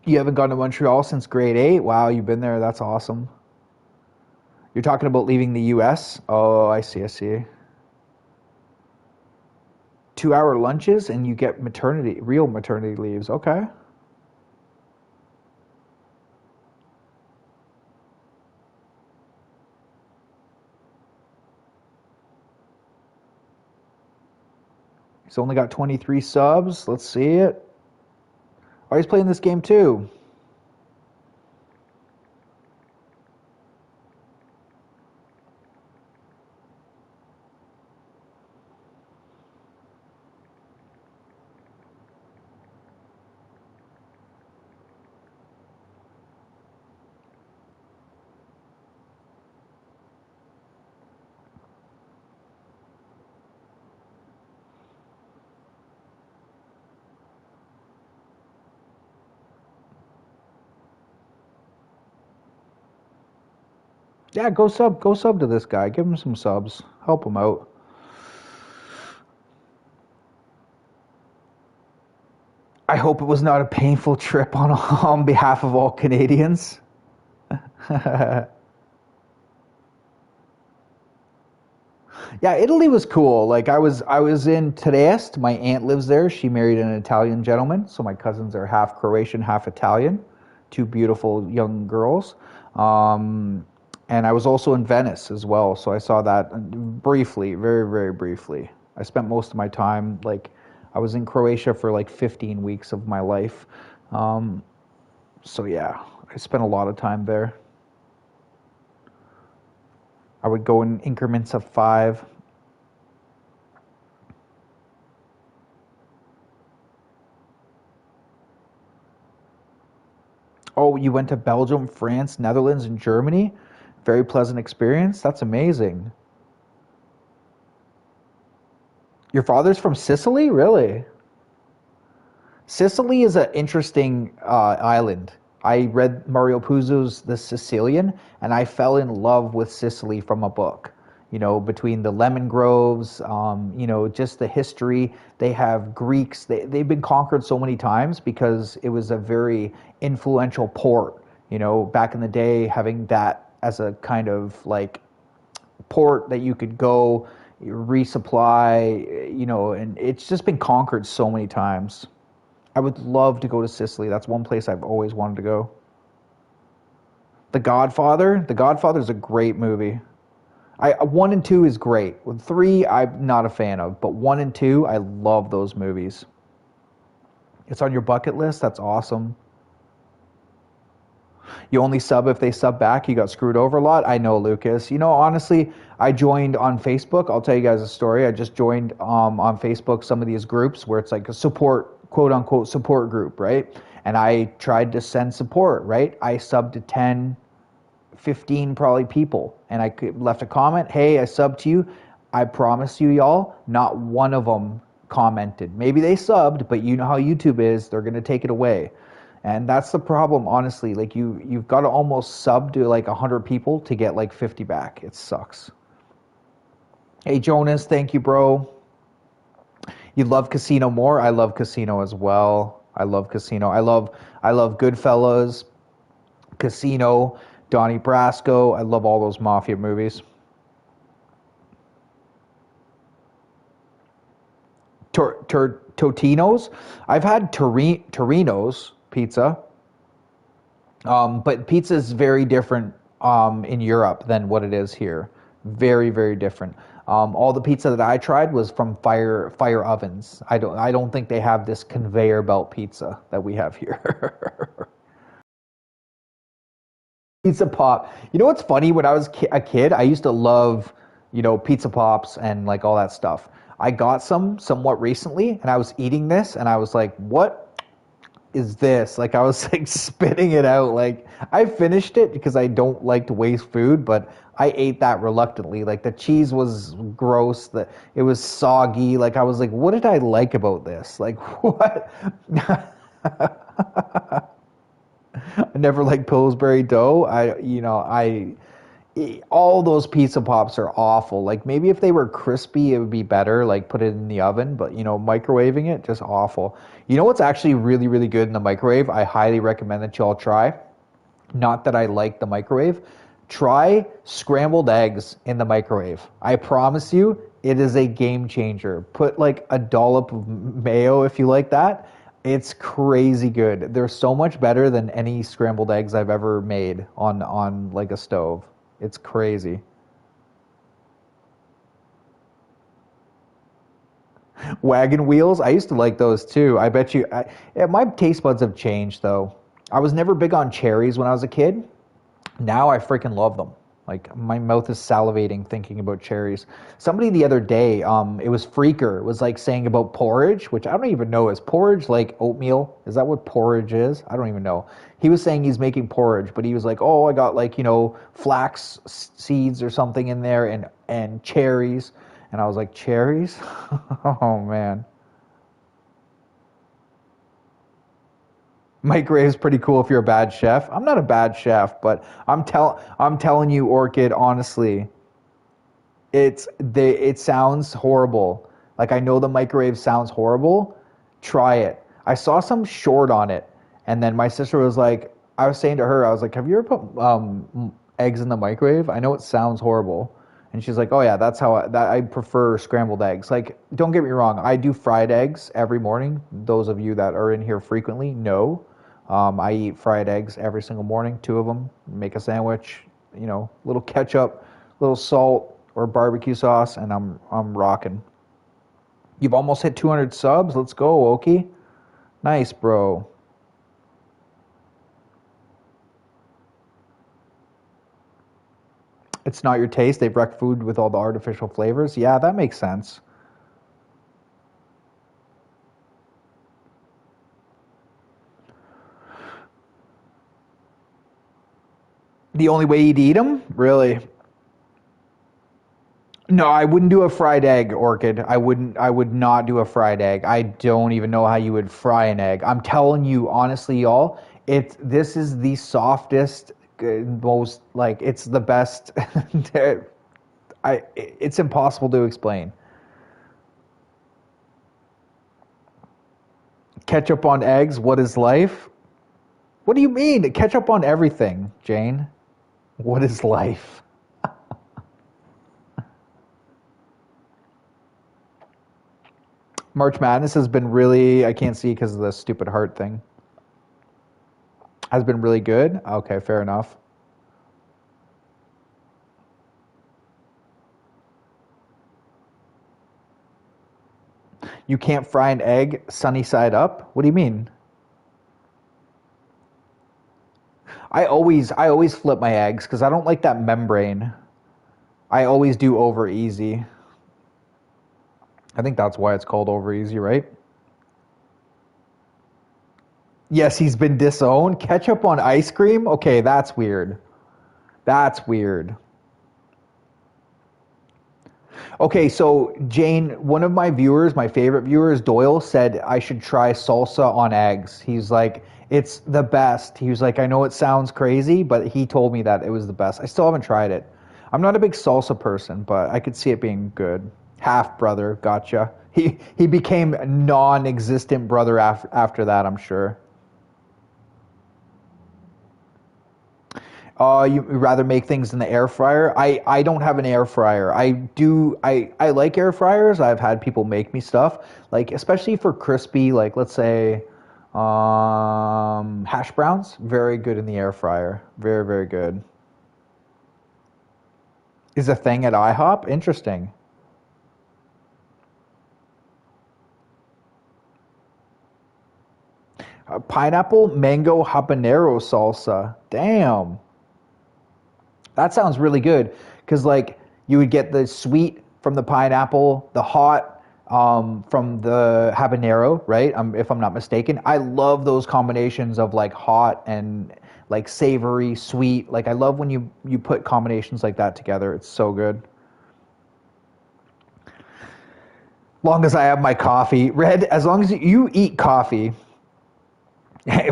You haven't gone to Montreal since grade 8? Wow, you've been there. That's awesome. You're talking about leaving the US? Oh, I see, I see. 2 hour lunches and you get real maternity leaves. Okay. He's only got 23 subs. Let's see it. Oh, he's playing this game too. Yeah, go sub to this guy. Give him some subs. Help him out. I hope it was not a painful trip on behalf of all Canadians. Yeah, Italy was cool. Like I was in Trieste. My aunt lives there. She married an Italian gentleman, so my cousins are half Croatian, half Italian. Two beautiful young girls. Um, and I was also in Venice as well, so I saw that briefly, very briefly. I spent most of my time like I was in Croatia for like 15 weeks of my life. Um, so yeah, I spent a lot of time there. I would go in increments of 5. Oh, you went to Belgium, France, Netherlands, and Germany? Very pleasant experience? That's amazing. Your father's from Sicily? Really? Sicily is an interesting island. I read Mario Puzo's The Sicilian, and I fell in love with Sicily from a book. You know, between the lemon groves, you know, just the history. They have Greeks. They've been conquered so many times because it was a very influential port. You know, back in the day, having that as a kind of like port that you could go resupply, you know, and it's just been conquered so many times. I would love to go to Sicily. That's one place I've always wanted to go. The Godfather. The Godfather is a great movie. I one and two is great. With three, I'm not a fan of, but one and two, I love those movies. It's on your bucket list. That's awesome. You only sub if they sub back. You got screwed over a lot. I know, Lucas. You know, honestly, I joined on Facebook. I'll tell you guys a story. I just joined on Facebook some of these groups where it's like a support, quote unquote, support group, right? And I tried to send support, right? I subbed to 10, 15 probably people, and I left a comment. Hey, I subbed to you. I promise you, y'all, not one of them commented. Maybe they subbed, but you know how YouTube is. They're going to take it away. And that's the problem, honestly. Like you've got to almost sub to like 100 people to get like 50 back. It sucks. Hey Jonas, thank you, bro. You love Casino more? I love Casino as well. I love Casino. I love Goodfellas, Casino, Donnie Brasco. I love all those mafia movies. Totino's. I've had Torino's pizza. But pizza is very different in Europe than what it is here. Very, very different. All the pizza that I tried was from fire ovens. I don't think they have this conveyor belt pizza that we have here. Pizza pop. You know what's funny? When I was a kid, I used to love, you know, pizza pops and like all that stuff. I got some somewhat recently, and I was eating this, and I was like, "What is this?" Like I was like spitting it out. Like I finished it because I don't like to waste food, but I ate that reluctantly. Like the cheese was gross, that it was soggy. Like I was like, what did I like about this? Like what? I never liked Pillsbury dough. All those pizza pops are awful. Like maybe if they were crispy, it would be better. Like put it in the oven, but you know, microwaving it, just awful. You know what's actually really, really good in the microwave? I highly recommend that you all try. Not that I like the microwave. Try scrambled eggs in the microwave. I promise you, it is a game changer. Put like a dollop of mayo if you like that. It's crazy good. They're so much better than any scrambled eggs I've ever made on like a stove. It's crazy. Wagon wheels, I used to like those too. I bet you. Yeah, my taste buds have changed though. I was never big on cherries when I was a kid. Now I freaking love them. Like my mouth is salivating thinking about cherries. Somebody the other day, it was Freaker, was like saying about porridge, which I don't even know. Is porridge like oatmeal? Is that what porridge is? I don't even know. He was saying he's making porridge, but he was like, oh, I got like, you know, flax seeds or something in there and cherries. And I was like, cherries? Oh man. Microwave's pretty cool if you're a bad chef. I'm not a bad chef, but I'm telling you, Orchid, honestly, it sounds horrible. Like I know the microwave sounds horrible. Try it. I saw some short on it, and then my sister was like, I was saying to her, I was like, have you ever put eggs in the microwave? I know it sounds horrible. And she's like, oh yeah, that's how I prefer scrambled eggs. Like, don't get me wrong, I do fried eggs every morning. Those of you that are in here frequently know. I eat fried eggs every single morning, two of them. Make a sandwich, you know, little ketchup, little salt or barbecue sauce, and I'm rocking. You've almost hit 200 subs. Let's go, Oki. Nice, bro. It's not your taste. They've wrecked food with all the artificial flavors. Yeah, that makes sense. The only way you'd eat them? Really? No, I wouldn't do a fried egg, Orchid. I would not do a fried egg. I don't even know how you would fry an egg. I'm telling you, honestly, y'all, this is the softest, most, like, it's the best. It's impossible to explain. Ketchup on eggs, what is life? What do you mean? Ketchup on everything, Jane. What is life? March Madness has been really, I can't see because of the stupid heart thing. Has been really good. Okay, fair enough. You can't fry an egg sunny side up? What do you mean? I always flip my eggs because I don't like that membrane. I always do over easy. I think that's why it's called over easy, right? Yes, he's been disowned. Ketchup on ice cream? Okay, that's weird. That's weird. Okay, so Jane, one of my viewers, my favorite viewers, Doyle, said I should try salsa on eggs. He's like, it's the best. He was like, I know it sounds crazy, but he told me that it was the best. I still haven't tried it. I'm not a big salsa person, but I could see it being good. Half brother, gotcha. He became non-existent brother after that, I'm sure. You rather make things in the air fryer? I don't have an air fryer. I like air fryers. I've had people make me stuff like especially for crispy, like let's say hash browns. Very good in the air fryer. Very very good. Is a thing at IHOP? Interesting. Pineapple mango habanero salsa. Damn. That sounds really good because like you would get the sweet from the pineapple, the hot from the habanero, right? If I'm not mistaken. I love those combinations of like hot and like savory, sweet. Like I love when you put combinations like that together. It's so good. Long as I have my coffee, Red. As long as you eat coffee,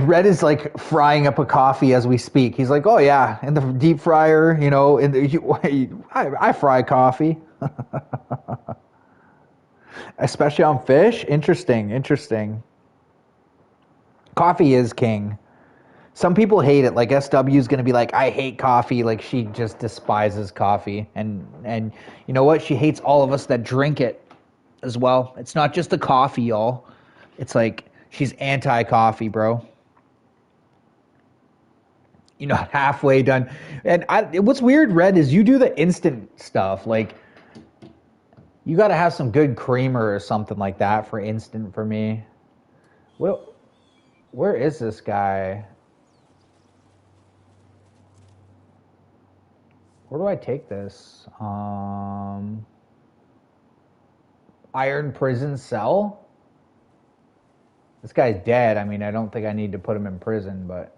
Red is like frying up a coffee as we speak. He's like, "Oh yeah, in the deep fryer, you know, I fry coffee, especially on fish. Interesting, interesting. Coffee is king. Some people hate it. Like SW is gonna be like, I hate coffee. Like she just despises coffee, and you know what? She hates all of us that drink it as well. It's not just the coffee, y'all. It's like she's anti-coffee, bro. You're not halfway done. And what's weird, Red, is you do the instant stuff. Like you got to have some good creamer or something like that for instant for me. Well, where is this guy? Where do I take this? Iron prison cell. This guy's dead. I mean, I don't think I need to put him in prison, but.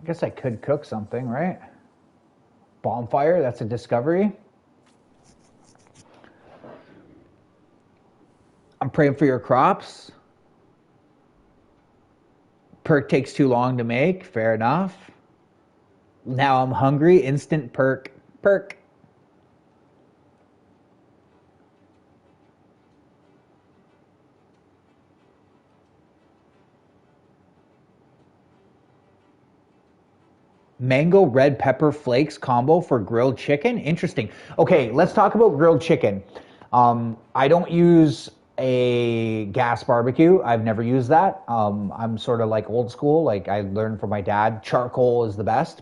I guess I could cook something, right? Bonfire, that's a discovery. I'm praying for your crops. Perk takes too long to make, fair enough. Now I'm hungry, instant perk. Perk. Mango red pepper flakes combo for grilled chicken. Interesting. Okay, let's talk about grilled chicken. I don't use a gas barbecue. I've never used that. I'm sort of like old school. Like I learned from my dad, charcoal is the best.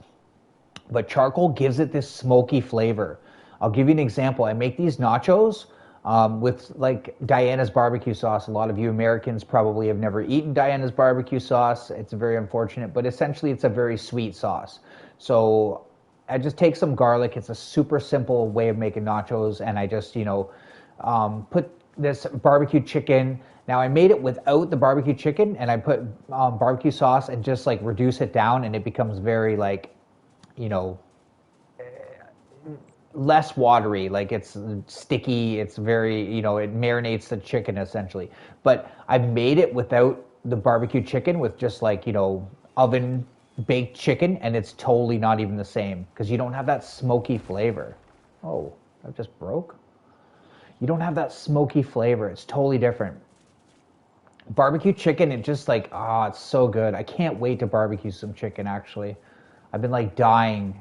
But charcoal gives it this smoky flavor. I'll give you an example. I make these nachos. With like Diana's barbecue sauce. A lot of you Americans probably have never eaten Diana's barbecue sauce. It's very unfortunate, but essentially it's a very sweet sauce. So I just take some garlic. It's a super simple way of making nachos, and I just, put this barbecue chicken. Now I made it without the barbecue chicken, and I put barbecue sauce and just like reduce it down, and it becomes very like, you know, less watery. Like it's sticky. It's very, it marinates the chicken essentially. But I made it without the barbecue chicken with just like, oven baked chicken, and it's totally not even the same because you don't have that smoky flavor. Oh, that just broke. You don't have that smoky flavor. It's totally different. Barbecue chicken, it just like, it's so good. I can't wait to barbecue some chicken actually. I've been like dying.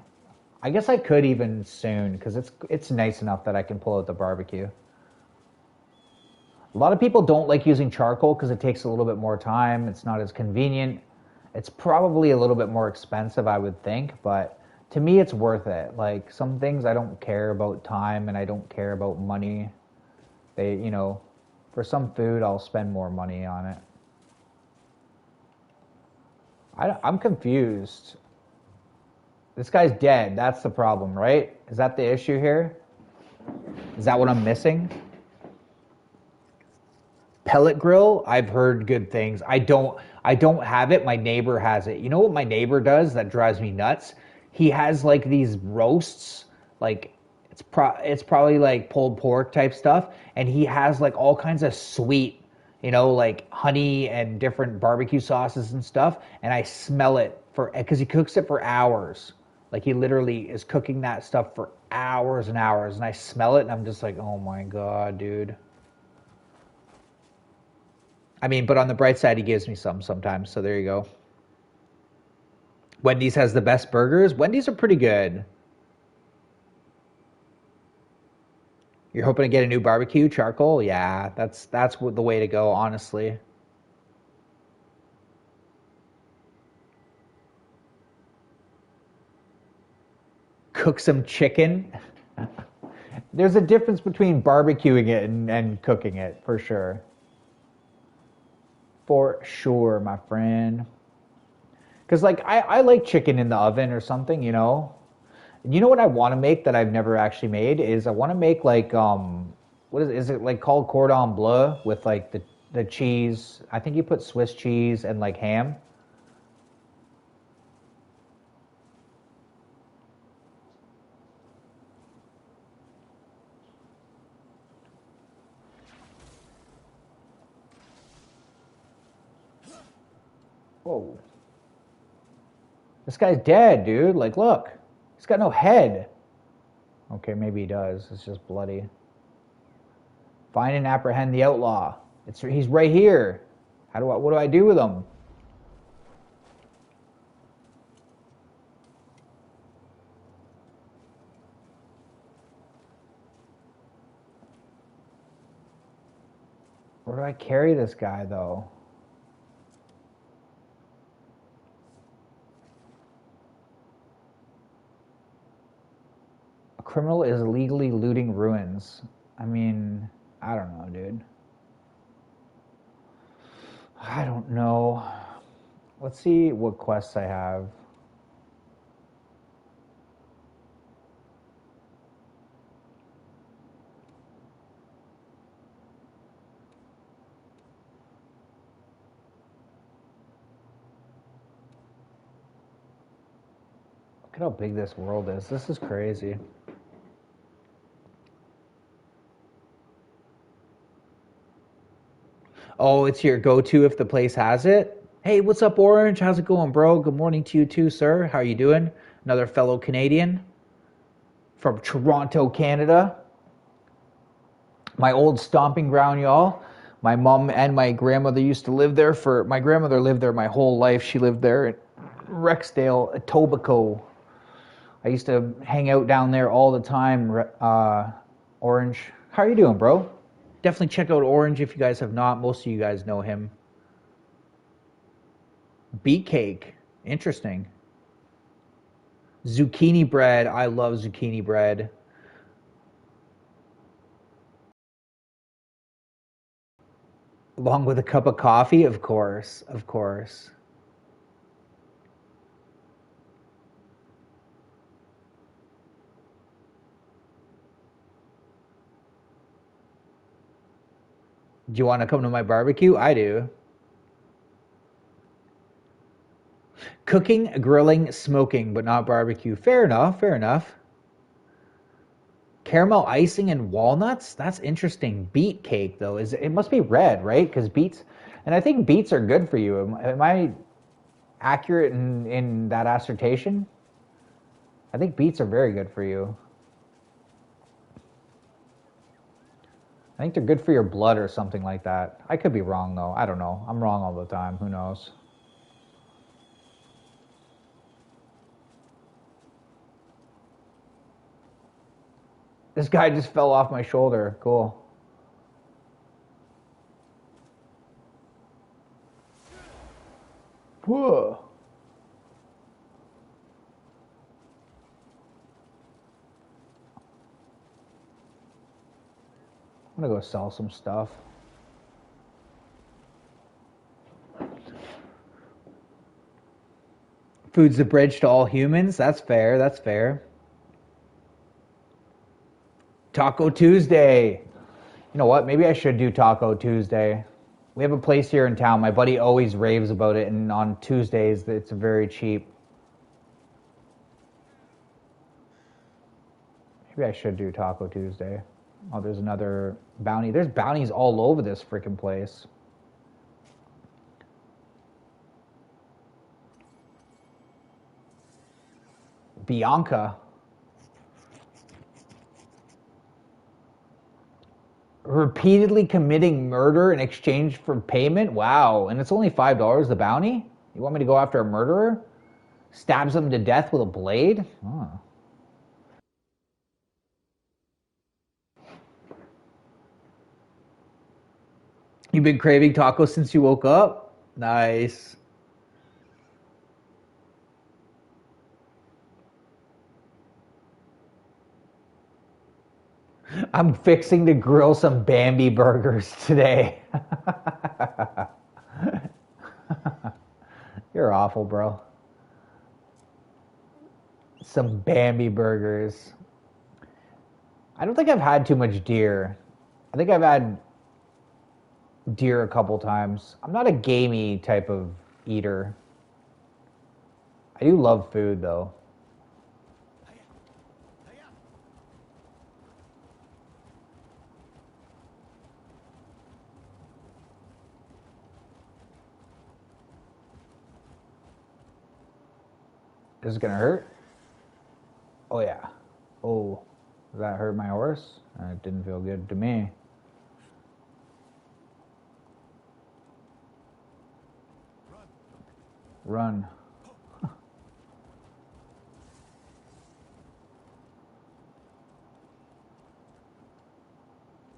I guess I could even soon because it's nice enough that I can pull out the barbecue. A lot of people don't like using charcoal because it takes a little bit more time. It's not as convenient. It's probably a little bit more expensive, I would think, but to me, it's worth it. Like some things I don't care about time and I don't care about money. For some food, I'll spend more money on it. I'm confused. This guy's dead. That's the problem, right? Is that the issue here? Is that what I'm missing? Pellet grill, I've heard good things. I don't have it. My neighbor has it. You know what my neighbor does that drives me nuts? He has like these roasts, like it's probably like pulled pork type stuff, and he has like all kinds of sweet, like honey and different barbecue sauces and stuff, and I smell it for because he cooks it for hours. Like he literally is cooking that stuff for hours and hours, and I smell it and I'm just like, "Oh my god, dude." I mean, but on the bright side, he gives me some sometimes. So there you go. Wendy's has the best burgers. Wendy's are pretty good. You're hoping to get a new barbecue charcoal? Yeah, that's the way to go, honestly. Cook some chicken. There's a difference between barbecuing it and cooking it, for sure. For sure, my friend. Because, like, I like chicken in the oven or something. You know what I want to make that I've never actually made is I want to make like what is it like called cordon bleu with like the cheese. I think you put Swiss cheese and like ham. Whoa. This guy's dead, dude. Like, look. He's got no head. Okay, maybe he does. It's just bloody. Find and apprehend the outlaw. He's right here. What do I do with him? Where do I carry this guy though? A criminal is illegally looting ruins. I mean, I don't know, dude. I don't know. Let's see what quests I have. Look at how big this world is. This is crazy. Oh, it's your go-to if the place has it? Hey, what's up, Orange? How's it going, bro? Good morning to you too, sir. How are you doing? Another fellow Canadian from Toronto, Canada. My old stomping ground, y'all. My mom and my grandmother used to live there my grandmother lived there my whole life. She lived there in Rexdale, Etobicoke. I used to hang out down there all the time. Orange, how are you doing, bro? Definitely check out Orange if you guys have not. Most of you guys know him. Beet cake, interesting. Zucchini bread, I love zucchini bread. Along with a cup of coffee, of course, of course. Do you want to come to my barbecue? I do. Cooking, grilling, smoking, but not barbecue. Fair enough, fair enough. Caramel icing and walnuts? That's interesting. Beet cake, though, is it must be red, right? Because beets, and I think beets are good for you. Am I accurate in that assertion? I think beets are very good for you. I think they're good for your blood or something like that. I could be wrong, though. I don't know. I'm wrong all the time. Who knows? This guy just fell off my shoulder. Cool. Whoa. I'm gonna go sell some stuff. Food's the bridge to all humans. That's fair. That's fair. Taco Tuesday. You know what? Maybe I should do Taco Tuesday. We have a place here in town. My buddy always raves about it, and on Tuesdays, it's very cheap. Maybe I should do Taco Tuesday. Oh, there's another bounty. There's bounties all over this freaking place. Bianca. Repeatedly committing murder in exchange for payment? Wow. And it's only $5 the bounty? You want me to go after a murderer? Stabs him to death with a blade? Oh. You've been craving tacos since you woke up? Nice. I'm fixing to grill some Bambi burgers today. You're awful, bro. Some Bambi burgers. I don't think I've had too much deer. I think I've had deer a couple times. I'm not a gamey type of eater. I do love food, though. This is gonna hurt? Oh yeah. Oh, does that hurt my horse? It didn't feel good to me. Run.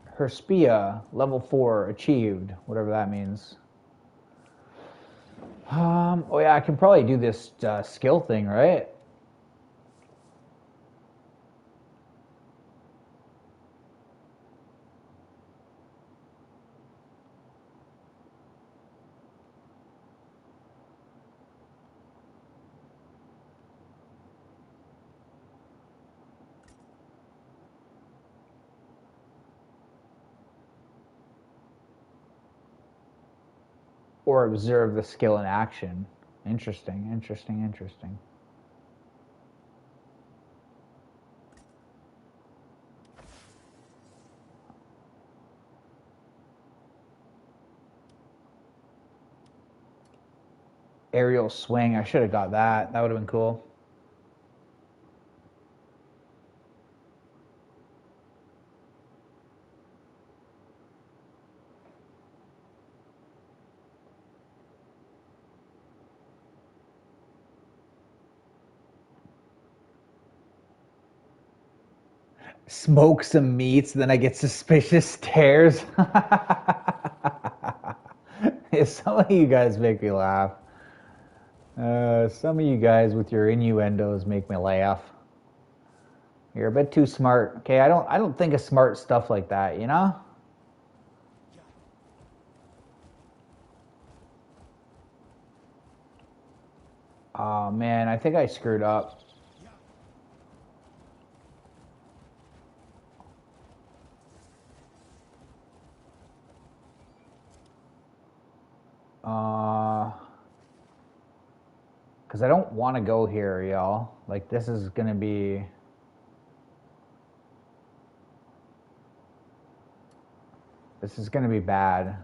Her Spia, level 4, achieved, whatever that means. Oh yeah, I can probably do this skill thing, right? Or observe the skill in action. Interesting, interesting, interesting. Aerial swing, I should have got that. That would have been cool. Smoke some meats, then I get suspicious stares. Some of you guys make me laugh. Some of you guys with your innuendos make me laugh. You're a bit too smart. Okay, I don't think of smart stuff like that, you know? Oh man, I think I screwed up. Because I don't want to go here, y'all. Like, this is going to be... This is going to be bad.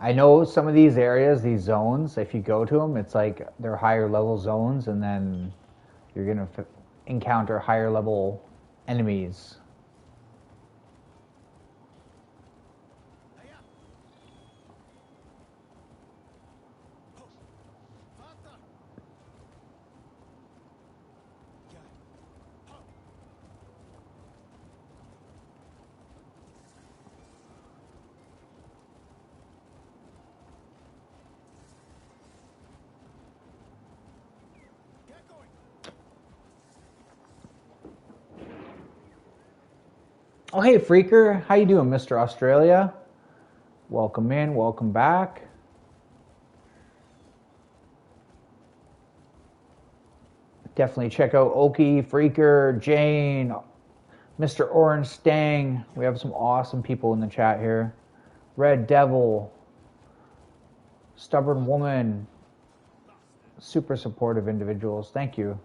I know some of these areas, these zones, if you go to them, it's like they're higher level zones, and then you're going to encounter higher level enemies. Oh, hey, Freaker. How you doing, Mr. Australia? Welcome in. Welcome back. Definitely check out Oki, Freaker, Jane, Mr. Orange Stang. We have some awesome people in the chat here. Red Devil, Stubborn Woman, super supportive individuals. Thank you.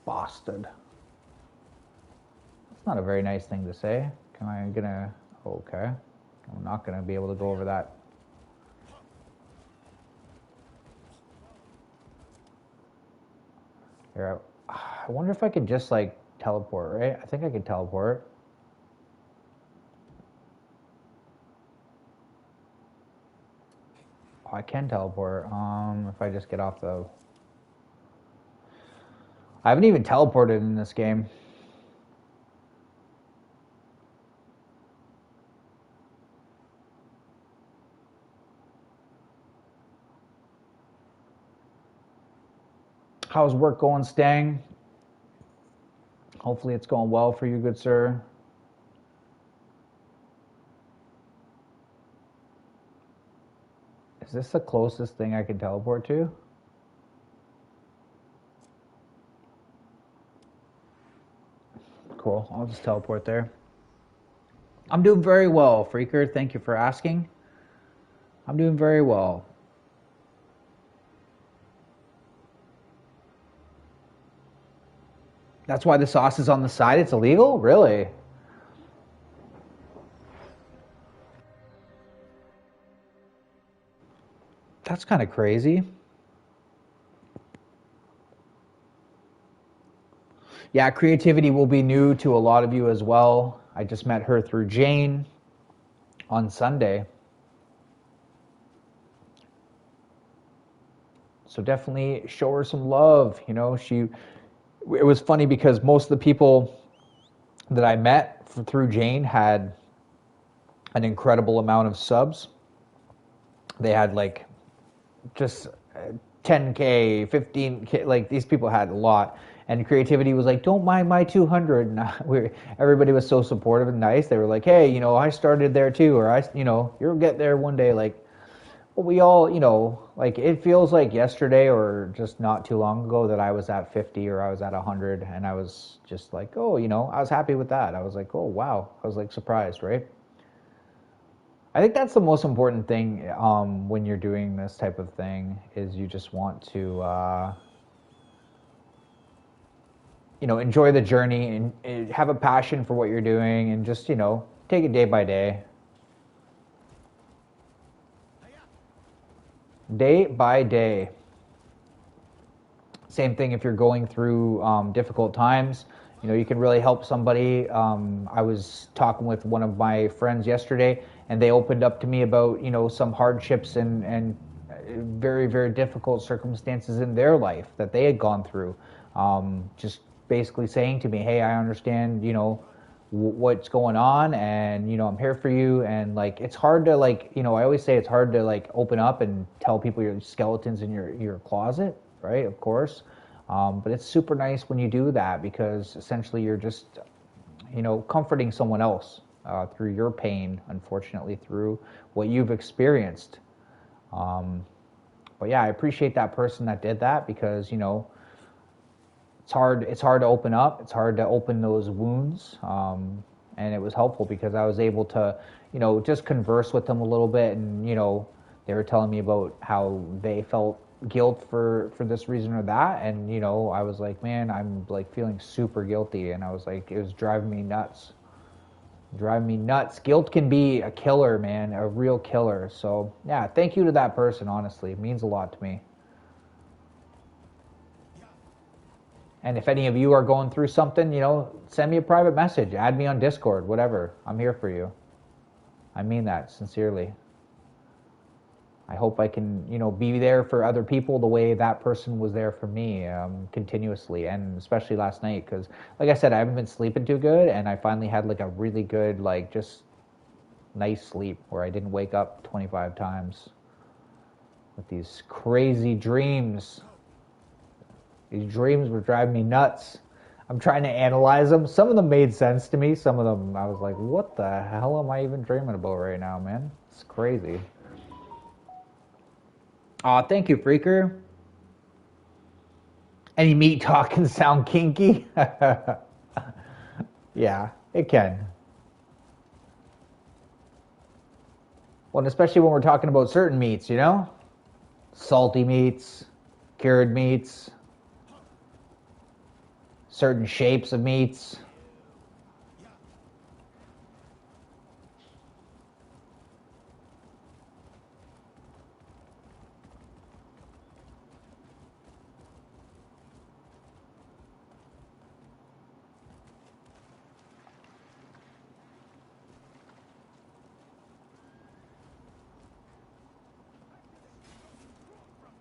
Bastard. That's not a very nice thing to say. Am I gonna... Okay. I'm not gonna be able to go over that. Here, I wonder if I could just, like, teleport, right? I think I could teleport. Oh, I can teleport. If I just get off the... I haven't even teleported in this game. How's work going, Stang? Hopefully it's going well for you, good sir. Is this the closest thing I can teleport to? Cool, I'll just teleport there. I'm doing very well, Freaker. Thank you for asking. I'm doing very well. That's why the sauce is on the side? It's illegal? Really? That's kind of crazy. Yeah, creativity will be new to a lot of you as well. I just met her through Jane on Sunday. So definitely show her some love. You know, it was funny because most of the people that I met through Jane had an incredible amount of subs. They had like just 10K, 15K, like these people had a lot. And creativity was like, don't mind my 200. And everybody was so supportive and nice. They were like, hey, you know, I started there too, or you'll get there one day. Like, well, we all, like it feels like yesterday or just not too long ago that I was at 50 or I was at 100, and I was just like, oh, I was happy with that. I was like, oh wow, I was like surprised, right? I think that's the most important thing when you're doing this type of thing is you just want to, enjoy the journey and have a passion for what you're doing and just, take it day by day. Day by day. Same thing if you're going through difficult times. You can really help somebody. I was talking with one of my friends yesterday, and they opened up to me about some hardships and very, very difficult circumstances in their life that they had gone through. Just basically saying to me, hey, I understand what's going on, and I'm here for you. And like it's hard to I always say it's hard to open up and tell people your skeletons in your closet, right? Of course. But it's super nice when you do that, because essentially you're just comforting someone else through your pain, unfortunately, through what you've experienced. But yeah, I appreciate that person that did that because, you know, it's hard to open up. It's hard to open those wounds. And it was helpful because I was able to, you know, just converse with them a little bit, and you know, they were telling me about how they felt guilt for this reason or that, and you know, I was like, man, I'm like feeling super guilty, and I was like, it was driving me nuts. Driving me nuts. Guilt can be a killer, man, a real killer. So yeah, thank you to that person. Honestly, it means a lot to me. And if any of you are going through something, you know, send me a private message, add me on Discord, whatever. I'm here for you. I mean that sincerely. I hope I can, you know, be there for other people the way that person was there for me, continuously, and especially last night because, like I said, I haven't been sleeping too good, and I finally had like a really good, like, just nice sleep where I didn't wake up 25 times with these crazy dreams. These dreams were driving me nuts. I'm trying to analyze them. Some of them made sense to me. Some of them I was like, what the hell am I even dreaming about right now, man? It's crazy. Aw, thank you, Freaker. Any meat talking sound kinky? Yeah, it can. Well, and especially when we're talking about certain meats, you know? Salty meats, cured meats, certain shapes of meats.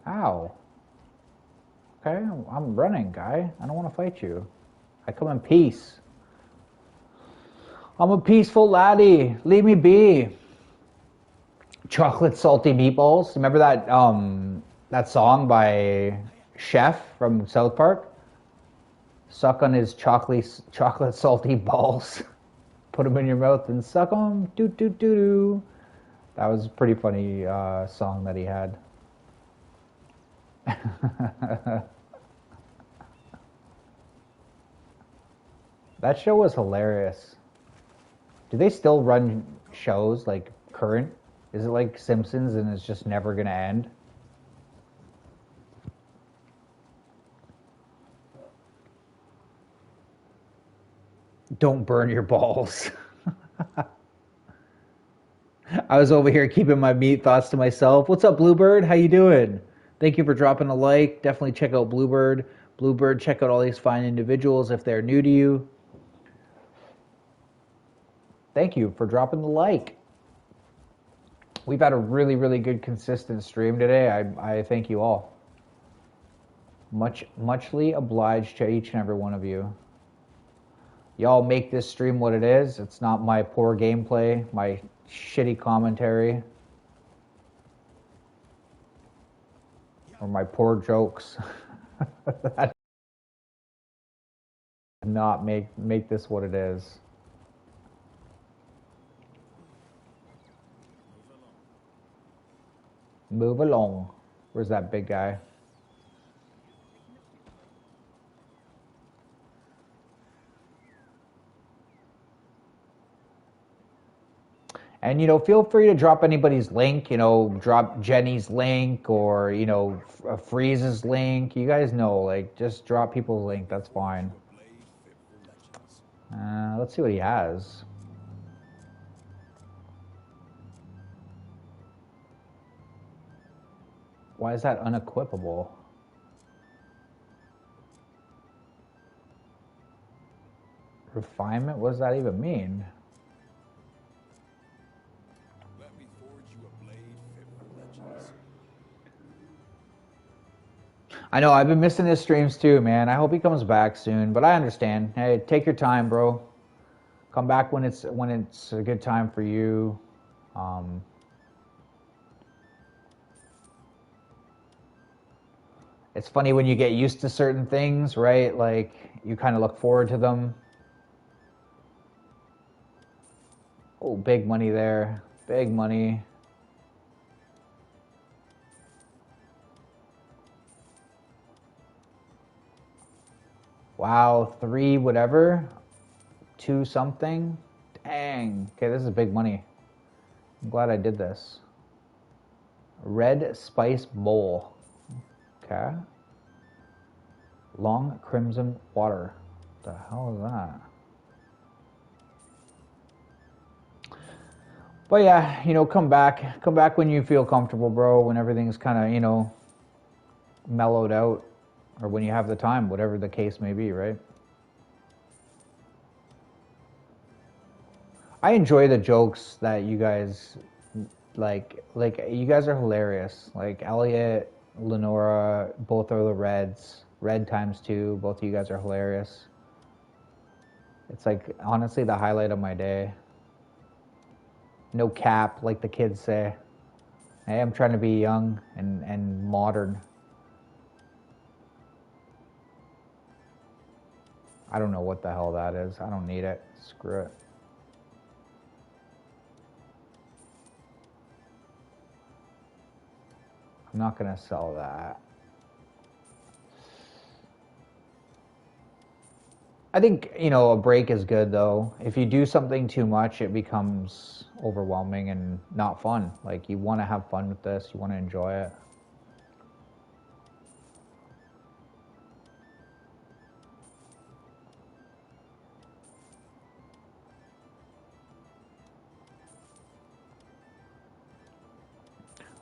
Ow. Okay, I'm running, guy. I don't want to fight you. I come in peace. I'm a peaceful laddie. Leave me be. Chocolate salty meatballs. Remember that song by Chef from South Park? Suck on his chocolate salty balls. Put them in your mouth and suck them. Doo doo doo doo. That was a pretty funny song that he had. That show was hilarious. Do they still run shows like current? Is it like Simpsons and it's just never gonna end? Don't burn your balls. I was over here keeping my meat thoughts to myself. What's up, Bluebird? How you doing? Thank you for dropping a like. Definitely check out Bluebird. Bluebird, check out all these fine individuals if they're new to you. Thank you for dropping the like. We've had a really, really good, consistent stream today. I thank you all. Muchly obliged to each and every one of you. Y'all make this stream what it is. It's not my poor gameplay, my shitty commentary, or my poor jokes. That does not make this what it is. Move along. Where's that big guy? And, you know, feel free to drop anybody's link, you know, drop Jenny's link or, you know, Freeze's link. You guys know, like, just drop people's link. That's fine. Let's see what he has. Why is that unequipable? Refinement? What does that even mean? Let me forge you a blade fit for legends. I know, I've been missing his streams too, man. I hope he comes back soon, but I understand. Hey, take your time, bro. Come back when it's a good time for you. It's funny when you get used to certain things, right? Like, you kind of look forward to them. Oh, big money there. Big money. Wow, 3 whatever, 2 something. Dang. Okay, this is big money. I'm glad I did this. Red Spice Bowl. Okay. Long Crimson Water. What the hell is that? But yeah, you know, come back when you feel comfortable, bro, when everything's kind of, you know, mellowed out, or when you have the time, whatever the case may be, right? I enjoy the jokes that you guys like you guys are hilarious. Like Elliot, Lenora, both are the Reds. Red times 2, both of you guys are hilarious. It's like honestly the highlight of my day. No cap, like the kids say. Hey, I'm trying to be young and modern. I don't know what the hell that is. I don't need it. Screw it. I'm not gonna sell that. I think, you know, a break is good though. If you do something too much, it becomes overwhelming and not fun. Like you want to have fun with this, you want to enjoy it.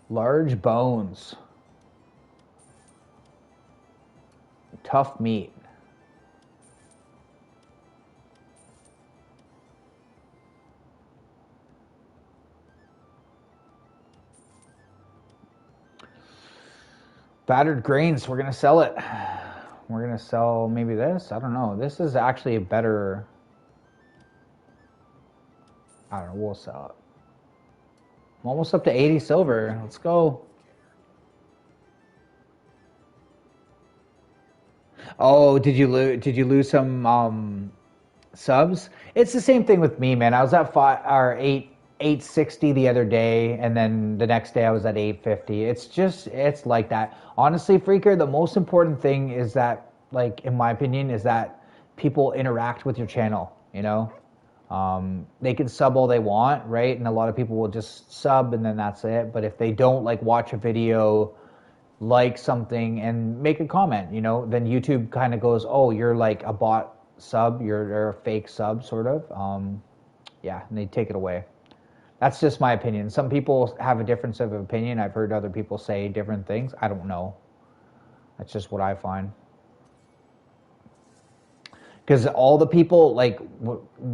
Large bones. Tough meat. Battered grains, we're gonna sell it. We're gonna sell maybe this. I don't know. This is actually a better. I don't know. We'll sell it. I'm almost up to 80 silver. Let's go. Oh, did you lose some subs? It's the same thing with me, man. I was at 860 the other day, and then the next day I was at 850. It's like that. Honestly, Freaker, the most important thing is that, like in my opinion, is that people interact with your channel. You know, they can sub all they want, right? And a lot of people will just sub and then that's it. But if they don't like watch a video, like something and make a comment, you know, then YouTube kind of goes, oh, you're like a bot sub, you're a fake sub, sort of. Yeah, and they take it away. That's just my opinion. Some people have a difference of opinion. I've heard other people say different things. I don't know. That's just what I find. Because all the people, like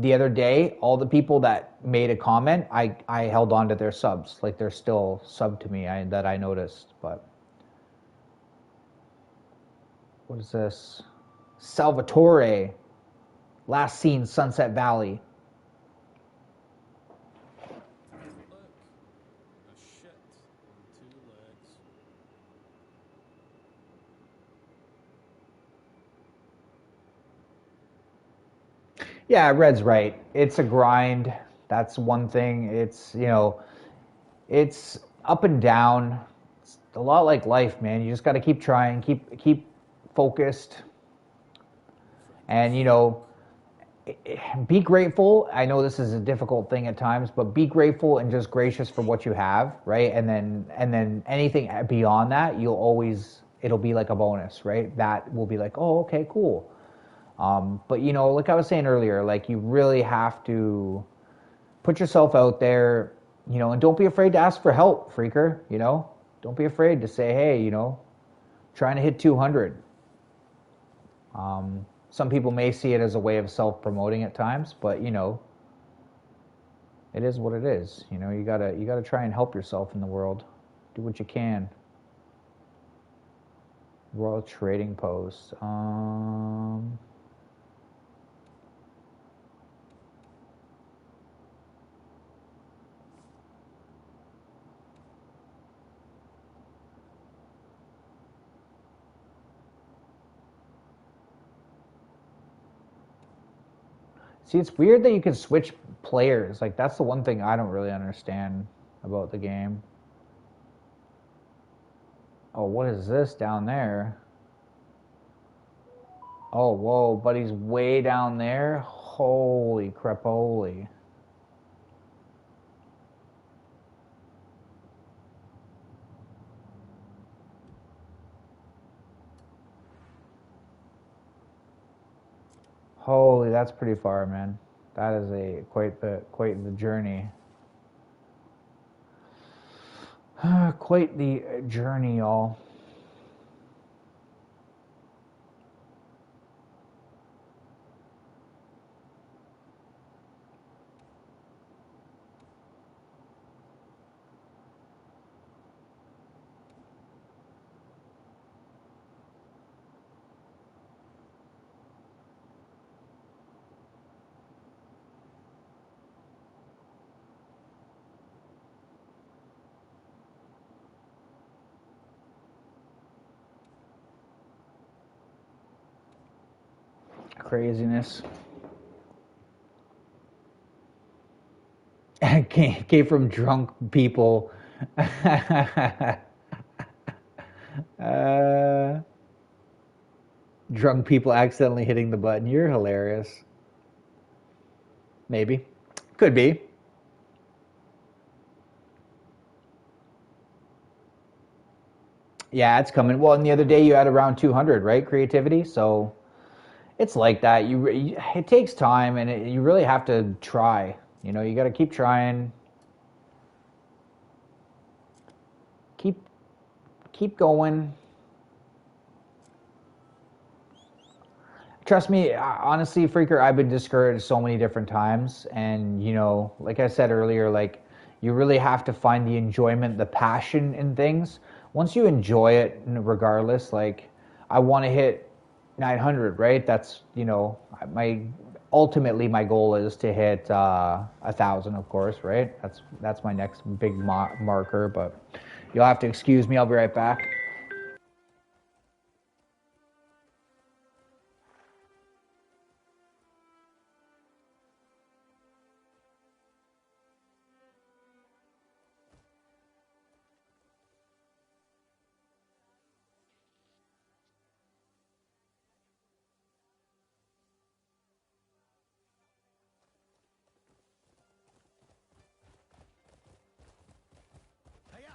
the other day, all the people that made a comment, I held on to their subs. Like they're still sub to me, that I noticed. But what is this? Salvatore. Last seen Sunset Valley. Look, a shit on 2 legs. Yeah, Red's right. It's a grind. That's one thing. It's, you know, it's up and down. It's a lot like life, man. You just got to keep trying, keep focused, and you know, be grateful. I know this is a difficult thing at times, but be grateful and just gracious for what you have, right? And then anything beyond that, it'll be like a bonus, right? That will be like, oh, okay, cool. But you know, like I was saying earlier, like you really have to put yourself out there, you know, and don't be afraid to ask for help, Freaker. You know, don't be afraid to say, hey, you know, trying to hit 200. Some people may see it as a way of self-promoting at times, but you know, it is what it is. You know, you gotta try and help yourself in the world. Do what you can. Royal Trading Post. See, it's weird that you can switch players. Like that's the one thing I don't really understand about the game. Oh, what is this down there? Oh, whoa, buddy's way down there. Holy crapoli. Holy, that's pretty far, man. That is a quite the journey. Quite the journey, y'all. Craziness. Came from drunk people. uh, Drunk people accidentally hitting the button. You're hilarious. Maybe. Could be. Yeah, it's coming. Well, and the other day you had around 200, right? Creativity. So it's like that. It takes time, and you really have to try. You know, you got to keep trying, keep keep going. Trust me, honestly, Freaker, I've been discouraged so many different times, and you know, like I said earlier, like you really have to find the enjoyment, the passion in things. Once you enjoy it, regardless, like I want to hit 900, right? That's my ultimately my goal is to hit 1,000, of course, right? That's my next big marker, but you'll have to excuse me. I'll be right back. Hiya!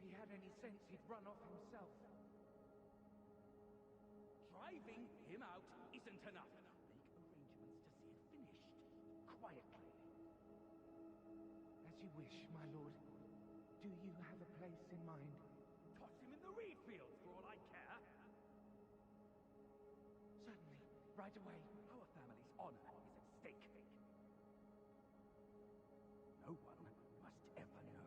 he had any sense, he'd run off himself. Driving him out isn't enough. Make arrangements to see it finished. Quietly. As you wish, my lord. Do you have a place in mind? Toss him in the reed fields for all I care. Certainly. Right away. Our family's honor is at stake. No one must ever know.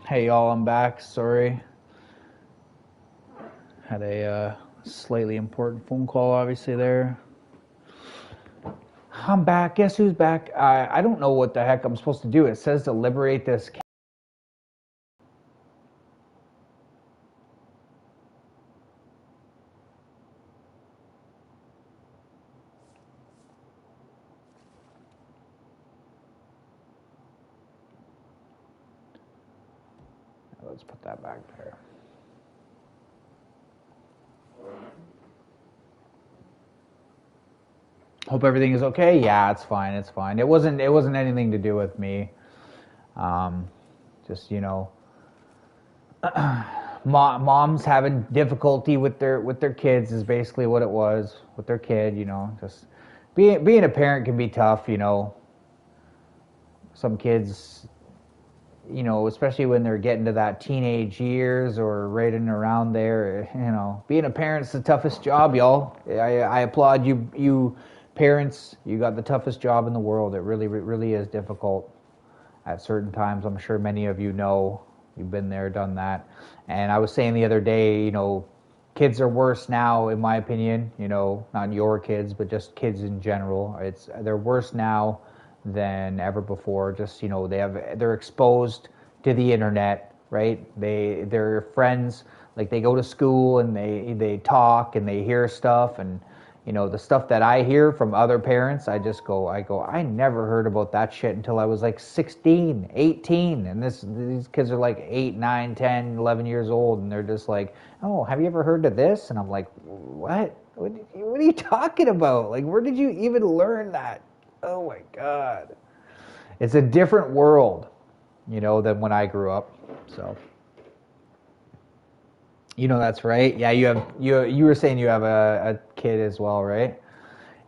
Hey y'all, I'm back. Sorry. Had a slightly important phone call, obviously, there. I'm back. Guess who's back? I don't know what the heck I'm supposed to do. It says to liberate this. Let's put that back there. Hope everything is okay. Yeah, it's fine. It's fine. It wasn't anything to do with me. Just moms having difficulty with their kids is basically what it was with their kid. Just being a parent can be tough. Some kids, especially when they're getting to that teenage years or right in around there, being a parent's the toughest job, y'all. I applaud you parents. You got the toughest job in the world. It really is difficult at certain times. I'm sure many of you know. You've been there, done that. And I was saying the other day, kids are worse now, in my opinion. Not your kids, but just kids in general. They're worse now than ever before. Just they're exposed to the internet, right? Their friends, like, they go to school and they talk and they hear stuff, and the stuff that I hear from other parents, I never heard about that shit until I was like 16, 18. And these kids are like 8, 9, 10, 11 years old. And they're just like, oh, have you ever heard of this? And I'm like, what? What are you talking about? Like, where did you even learn that? Oh my God. It's a different world, than when I grew up. So. That's right. Yeah, you were saying you have a kid as well, right?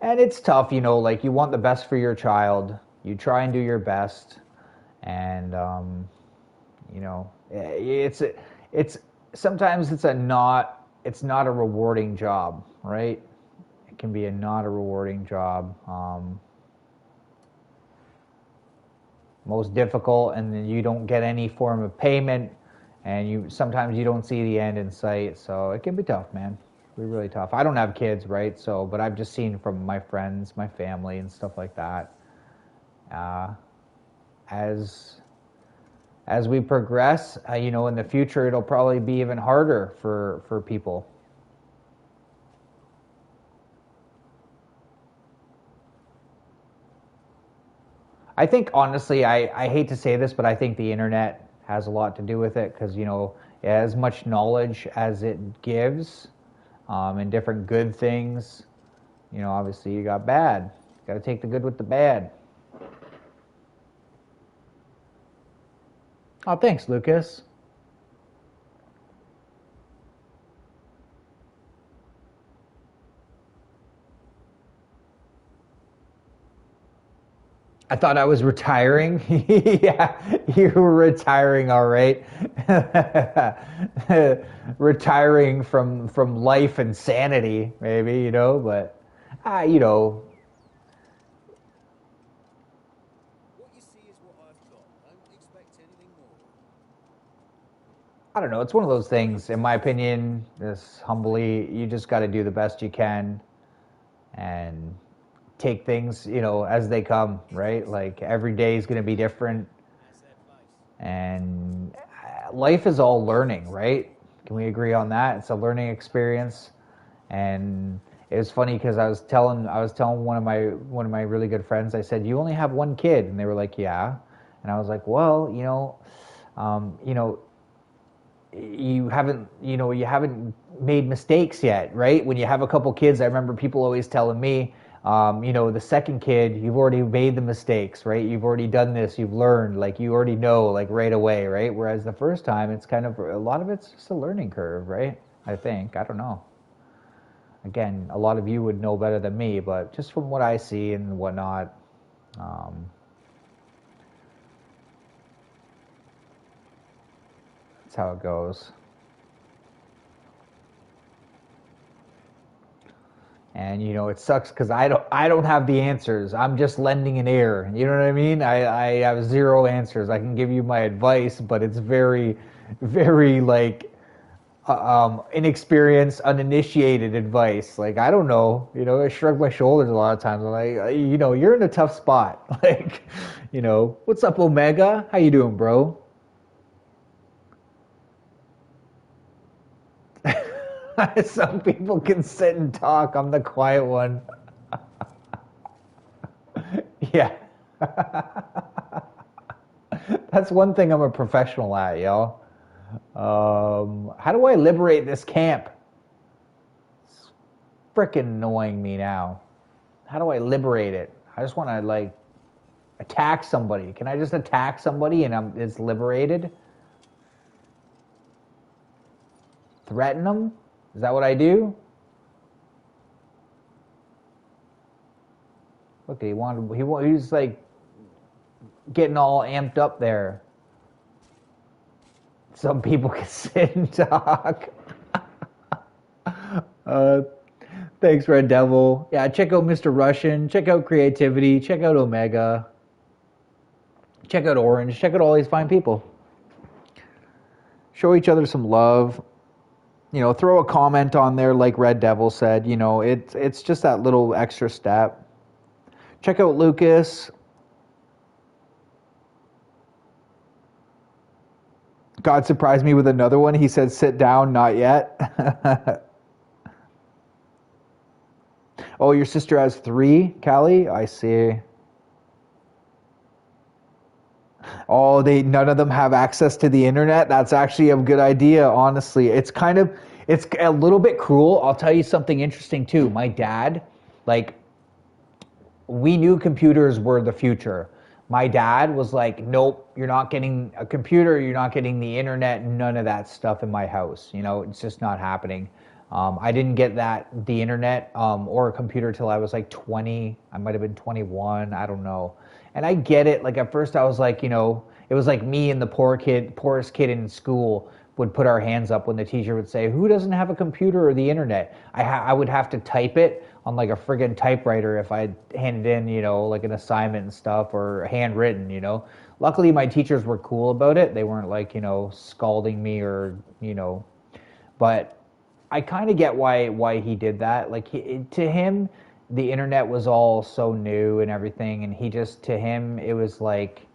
And it's tough, like, you want the best for your child. You try and do your best, and it's sometimes it's not a rewarding job, right? It can be not a rewarding job. Most difficult, and then you don't get any form of payment, and sometimes you don't see the end in sight. So it can be tough, man. It can be really tough. I don't have kids, right? So, but I've just seen from my friends, my family, and stuff like that. Uh, as as we progress, in the future, it'll probably be even harder for people. I think, honestly, I hate to say this, but I think the internet has a lot to do with it, because as much knowledge as it gives, and different good things, obviously you got bad. Got to take the good with the bad. Oh, thanks, Lucas. I thought I was retiring. Yeah, you were retiring, all right. Retiring from life and sanity, maybe, but you know, What you see is what I've got. Don't expect anything more. I don't know. It's one of those things, in my opinion. Just humbly, you just got to do the best you can and take things, as they come, right? Like, every day is going to be different, That's their place. and life is all learning, right? Can we agree on that? It's a learning experience. And it was funny because I was telling one of my really good friends. I said, "You only have one kid," and they were like, "Yeah," and I was like, "Well, um, you know, you haven't made mistakes yet, right? When you have a couple kids, I remember people always telling me, the second kid, you've already made the mistakes, right? You've already done this, you've learned, like, you already know, like, right away, right? Whereas the first time, it's kind of a lot of it's just a learning curve, right? I think. I don't know. Again, a lot of you would know better than me, but just from what I see and whatnot, um, that's how it goes. And it sucks because I don't have the answers. I'm just lending an ear. You know what I mean? I have zero answers. I can give you my advice, but it's very, very like inexperienced, uninitiated advice. Like I don't know. I shrug my shoulders a lot of times. I'm like, you're in a tough spot. Like, what's up, Omega? How you doing, bro? Some people can sit and talk. I'm the quiet one. Yeah. That's one thing I'm a professional at, yo. How do I liberate this camp? It's freaking annoying me now. How do I liberate it? I just want to like attack somebody. Can I just attack somebody and it's liberated? Threaten them? Is that what I do? Look, he's like getting all amped up there. Some people can sit and talk. Thanks, Red Devil. Yeah, check out Mr. Russian. Check out Creativity. Check out Omega. Check out Orange. Check out all these fine people. Show each other some love. Throw a comment on there like Red Devil said. It's just that little extra step. Check out Lucas. God surprised me with another one. He said, sit down, not yet. Oh, your sister has 3, Callie? I see. Oh, none of them have access to the internet? That's actually a good idea, honestly. It's a little bit cruel. I'll tell you something interesting, too. My dad, we knew computers were the future. My dad was like, nope, you're not getting a computer, you're not getting the internet, none of that stuff in my house. It's just not happening. I didn't get the internet or a computer till I was like 20. I might have been 21. I don't know. And I get it. Like at first I was like, it was like me and the poorest kid in school would put our hands up when the teacher would say, who doesn't have a computer or the internet? I would have to type it on like a friggin' typewriter if I handed in, like an assignment and stuff or handwritten, Luckily my teachers were cool about it. They weren't like, scalding me or, but I kind of get why he did that. Like to him, the internet was all so new and everything, and to him, it was like,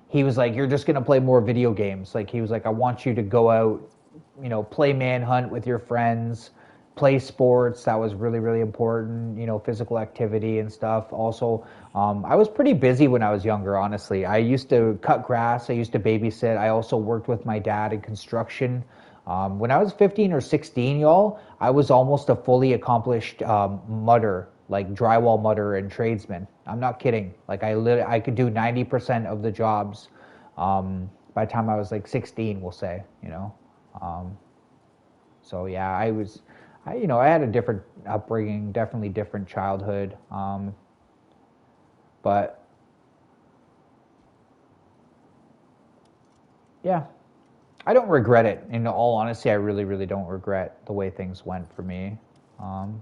he was like, you're just gonna play more video games. Like he was like, I want you to go out, play Manhunt with your friends, play sports. That was really, really important. Physical activity and stuff. Also, I was pretty busy when I was younger. Honestly, I used to cut grass. I used to babysit. I also worked with my dad in construction. When I was 15 or 16, y'all, I was almost a fully accomplished mudder, like drywall mudder and tradesman. I'm not kidding. Like I could do 90% of the jobs by the time I was like 16, we'll say, So yeah, I had a different upbringing, definitely different childhood. But yeah. I don't regret it. In all honesty, I really, really don't regret the way things went for me. Have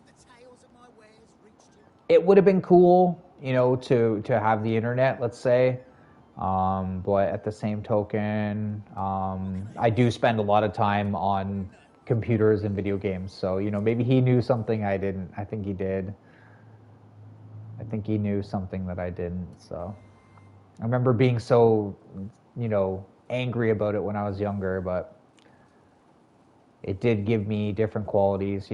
the tales of my wares reached you? It would have been cool, to have the internet, let's say. But at the same token, I do spend a lot of time on computers and video games. So, maybe he knew something I didn't. I think he did. I think he knew something that I didn't. So I remember being so, angry about it when I was younger, but it did give me different qualities,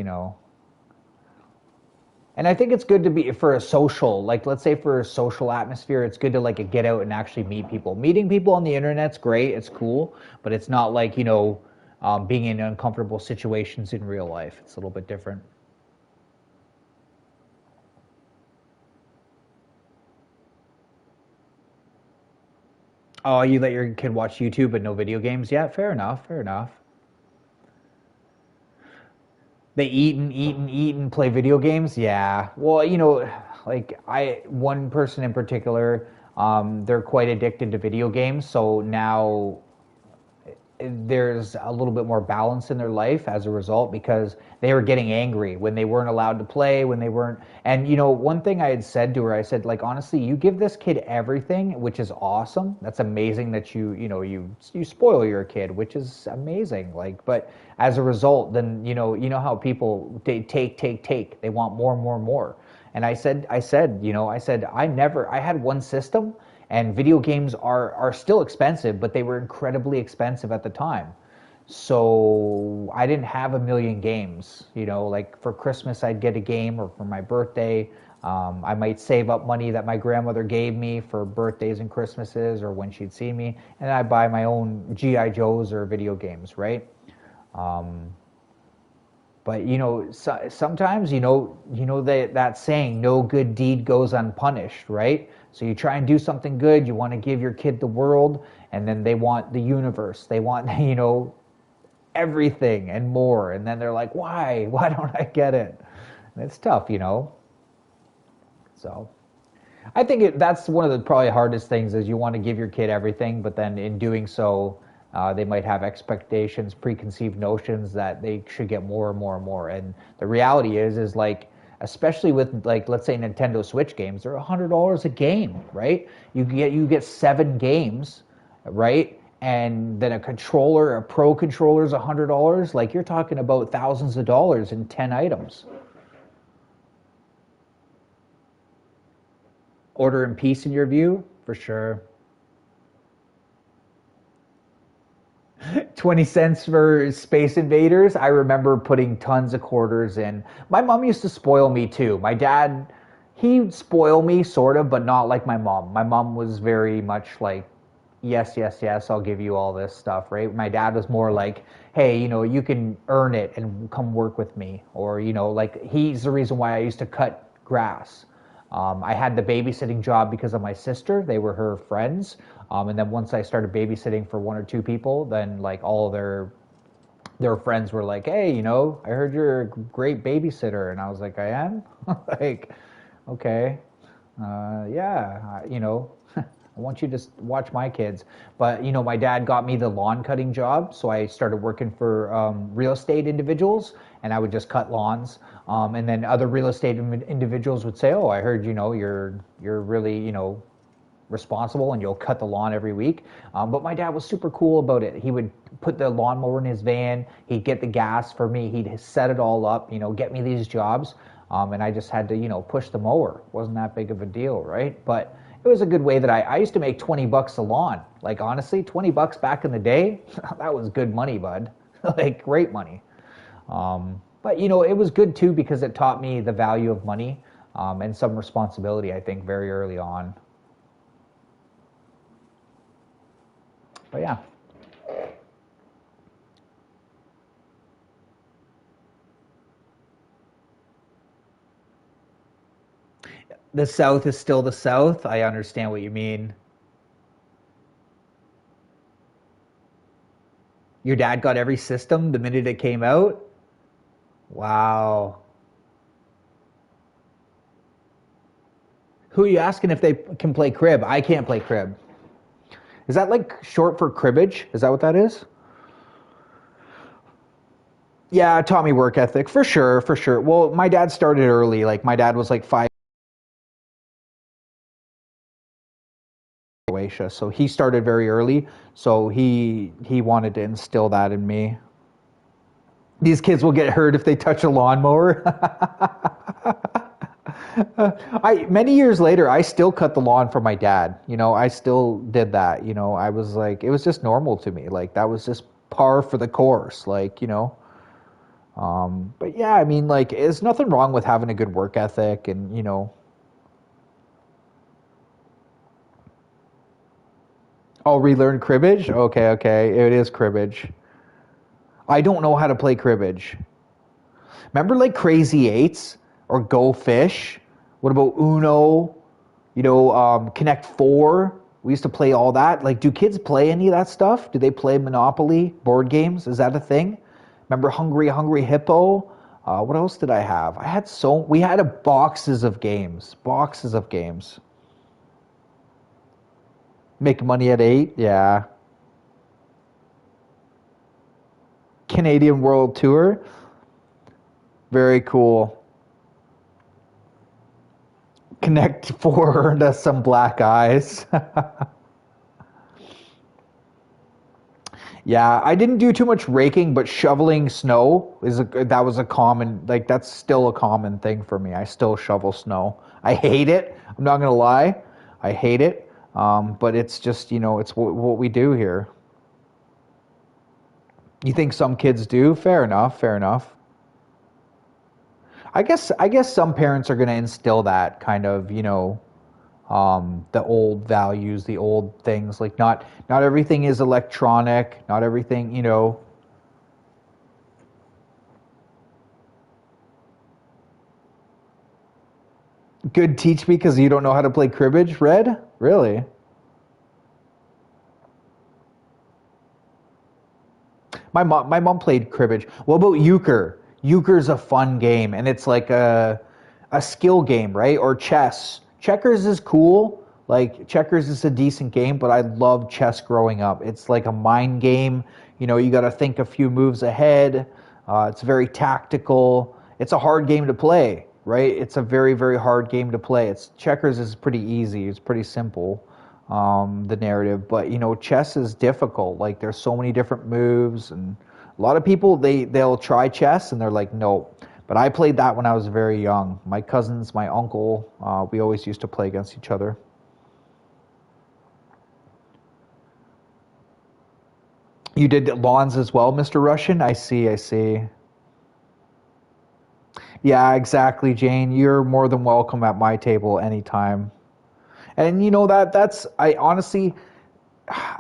And I think it's good to be for a social, like let's say for a social atmosphere, it's good to like get out and actually meet people. Meeting people on the internet's great, it's cool, but it's not like, being in uncomfortable situations in real life. It's a little bit different. Oh, you let your kid watch YouTube but no video games? Yeah, fair enough, fair enough. They eat and eat and eat and play video games? Yeah. Well, like one person in particular, they're quite addicted to video games. So now there's a little bit more balance in their life as a result, because they were getting angry when they weren't allowed to play, when they weren't. And one thing I had said to her, I said, like, honestly, you give this kid everything, which is awesome. That's amazing that you spoil your kid, which is amazing. Like, but as a result, then how people, they take, they want more and more and more. And I had one system, and video games are still expensive, but they were incredibly expensive at the time. So I didn't have a million games. Like for Christmas I'd get a game, or for my birthday, I might save up money that my grandmother gave me for birthdays and Christmases, or when she'd see me, and I buy my own GI Joes or video games, right? Um, but sometimes that saying, "No good deed goes unpunished," right? So you try and do something good. You want to give your kid the world, and then they want the universe. They want everything and more, and then they're like, "Why? Why don't I get it?" And it's tough. So I think that's one of the probably hardest things, is you want to give your kid everything, but then in doing so, they might have expectations, preconceived notions that they should get more and more and more. And the reality is like, especially with, like, let's say Nintendo Switch games, they're $100 a game, right? You get 7 games, right? And then a pro controller is $100. Like, you're talking about thousands of dollars in 10 items. Order in peace, in your view, for sure. 20 cents for Space Invaders. I remember putting tons of quarters in. My mom used to spoil me too. My dad, he spoiled me sort of, but not like my mom. My mom was very much like, yes, yes, yes, I'll give you all this stuff, right? My dad was more like, hey, you can earn it and come work with me. Or, like, he's the reason why I used to cut grass. I had the babysitting job because of my sister. They were her friends. And then once I started babysitting for one or two people, then like all of their friends were like, hey, I heard you're a great babysitter. And I was like, I am? Like, okay. Yeah, I want you to watch my kids. But, my dad got me the lawn cutting job, so I started working for real estate individuals, and I would just cut lawns. And then other real estate individuals would say, oh, I heard, you're really, responsible, and you'll cut the lawn every week. But my dad was super cool about it. He would put the lawnmower in his van. He'd get the gas for me. He'd set it all up, get me these jobs. And I just had to, push the mower. Wasn't that big of a deal, right? But it was a good way that I used to make $20 a lawn. Like, honestly, $20 back in the day, that was good money, bud. Like, great money. But, it was good too, because it taught me the value of money, and some responsibility, I think, very early on. But yeah. The South is still the South. I understand what you mean. Your dad got every system the minute it came out? Wow. Who are you asking if they can play crib? I can't play crib. Is that like short for cribbage? Is that what that is? Yeah, it taught me work ethic, for sure, for sure. Well, my dad started early. Like, my dad was like 5, Croatia, so he started very early. So he wanted to instill that in me. These kids will get hurt if they touch a lawnmower. I Many years later, I still cut the lawn for my dad. I still did that. I was like, it was just normal to me. Like, that was just par for the course. Like, but yeah, I mean, like, there's nothing wrong with having a good work ethic, and oh, relearn cribbage. Okay, okay, it is cribbage. I don't know how to play cribbage. Remember, like, Crazy Eights or Go Fish? What about Uno? Connect Four. We used to play all that. Like, do kids play any of that stuff? Do they play Monopoly board games? Is that a thing? Remember Hungry Hungry Hippo? What else did I have? We had boxes of games. Boxes of games. Make money at 8? Yeah. Canadian World Tour. Very cool. Connect 4 earned us some black eyes. Yeah, I didn't do too much raking, but shoveling snow that was a common, like that's still a common thing for me. I still shovel snow. I hate it. I'm not gonna lie, I hate it. But it's just it's what we do here. You think some kids do? Fair enough. Fair enough. I guess some parents are gonna instill that kind of the old values, the old things. Like not everything is electronic. Not everything. Good, teach me because you don't know how to play cribbage. Red, really? My mom played cribbage. What about euchre? Euchre's a fun game, and it's like a skill game, right? Or chess. Checkers is cool. Like checkers is a decent game, but I loved chess growing up. It's like a mind game. You got to think a few moves ahead. It's very tactical. It's a hard game to play, right? It's a very, very hard game to play. It's checkers is pretty easy. It's pretty simple, the narrative. But chess is difficult. Like there's so many different moves, and a lot of people they'll try chess and they're like, no. But I played that when I was very young. My cousins, my uncle, we always used to play against each other. You did lawns as well, Mr. Russian? I see, I see. Yeah, exactly, Jane. You're more than welcome at my table anytime. And that's I honestly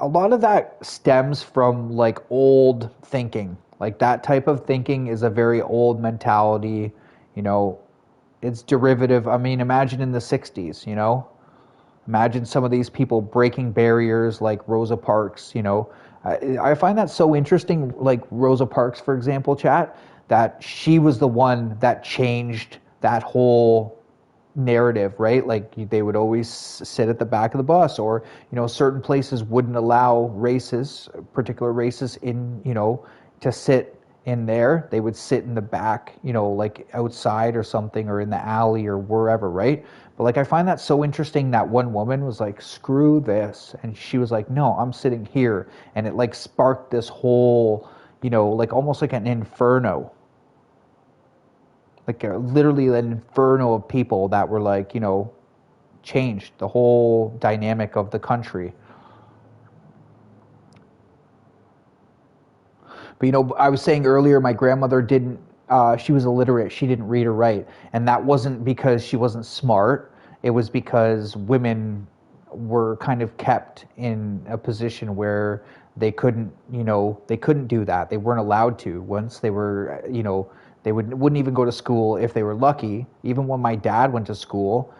a lot of that stems from like old thinking. Like that type of thinking is a very old mentality. You know, it's derivative. I mean, imagine in the 60s. Imagine some of these people breaking barriers like Rosa Parks. I find that so interesting, like Rosa Parks, for example, chat, that she was the one that changed that whole narrative, right? Like they would always sit at the back of the bus, or certain places wouldn't allow races, particular races to sit in there. They would sit in the back, like outside or something, or in the alley or wherever, right? But like I find that so interesting that one woman was like, screw this, and she was like, no, I'm sitting here, and it like sparked this whole, like almost like an inferno, like literally an inferno of people that were like, changed the whole dynamic of the country. But I was saying earlier, my grandmother didn't. She was illiterate. She didn't read or write, and that wasn't because she wasn't smart. It was because women were kind of kept in a position where they couldn't do that. They weren't allowed to. Once they were, they wouldn't even go to school if they were lucky. Even when my dad went to school,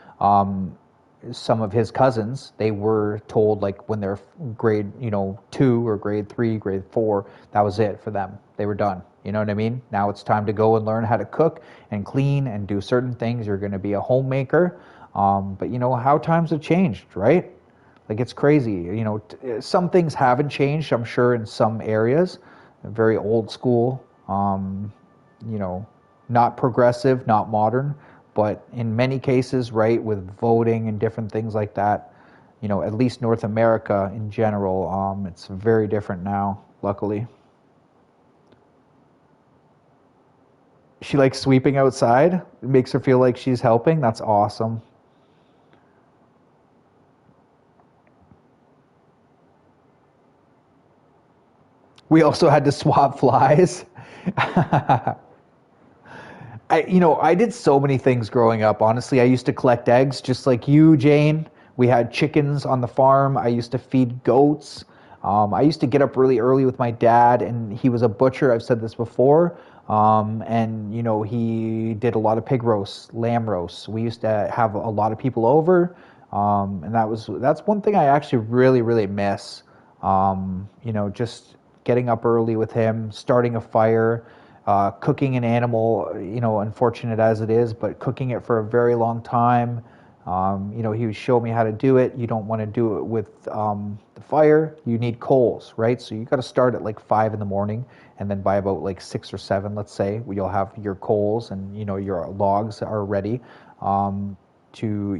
some of his cousins, they were told like when they're grade 2 or grade 3, grade 4, that was it for them. They were done. You know what I mean? Now it's time to go and learn how to cook and clean and do certain things. You're going to be a homemaker. But how times have changed, right? Like it's crazy. Some things haven't changed, I'm sure, in some areas. Very old school. You know, not progressive, not modern, but in many cases, right, with voting and different things like that, at least North America in general, it's very different now, luckily. She likes sweeping outside. It makes her feel like she's helping. That's awesome. We also had to swap flies. I did so many things growing up. Honestly, I used to collect eggs just like you, Jane. We had chickens on the farm. I used to feed goats. I used to get up really early with my dad, and he was a butcher. I've said this before. And he did a lot of pig roasts, lamb roasts. We used to have a lot of people over, and that's one thing I actually really, really miss. Just getting up early with him, starting a fire, cooking an animal, unfortunate as it is, but cooking it for a very long time, He would show me how to do it. You don't want to do it with the fire. You need coals, right? So you got to start at like 5 in the morning, and then by about like 6 or 7, let's say, you'll have your coals and your logs are ready to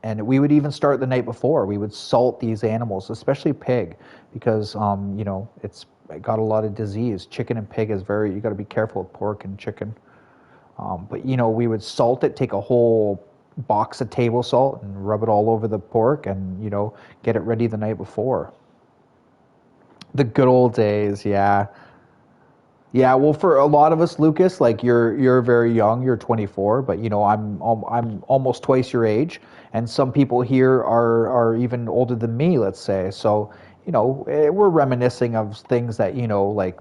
and we would even start the night before. We would salt these animals, especially pig, because it's got a lot of disease. Chicken and pig is you got to be careful with pork and chicken. But we would salt it, take a whole box of table salt and rub it all over the pork, and get it ready the night before. The good old days, yeah. Yeah, well, for a lot of us, Lucas, like you're very young, you're 24, but I'm almost twice your age, and some people here are even older than me, let's say. So, we're reminiscing of things that like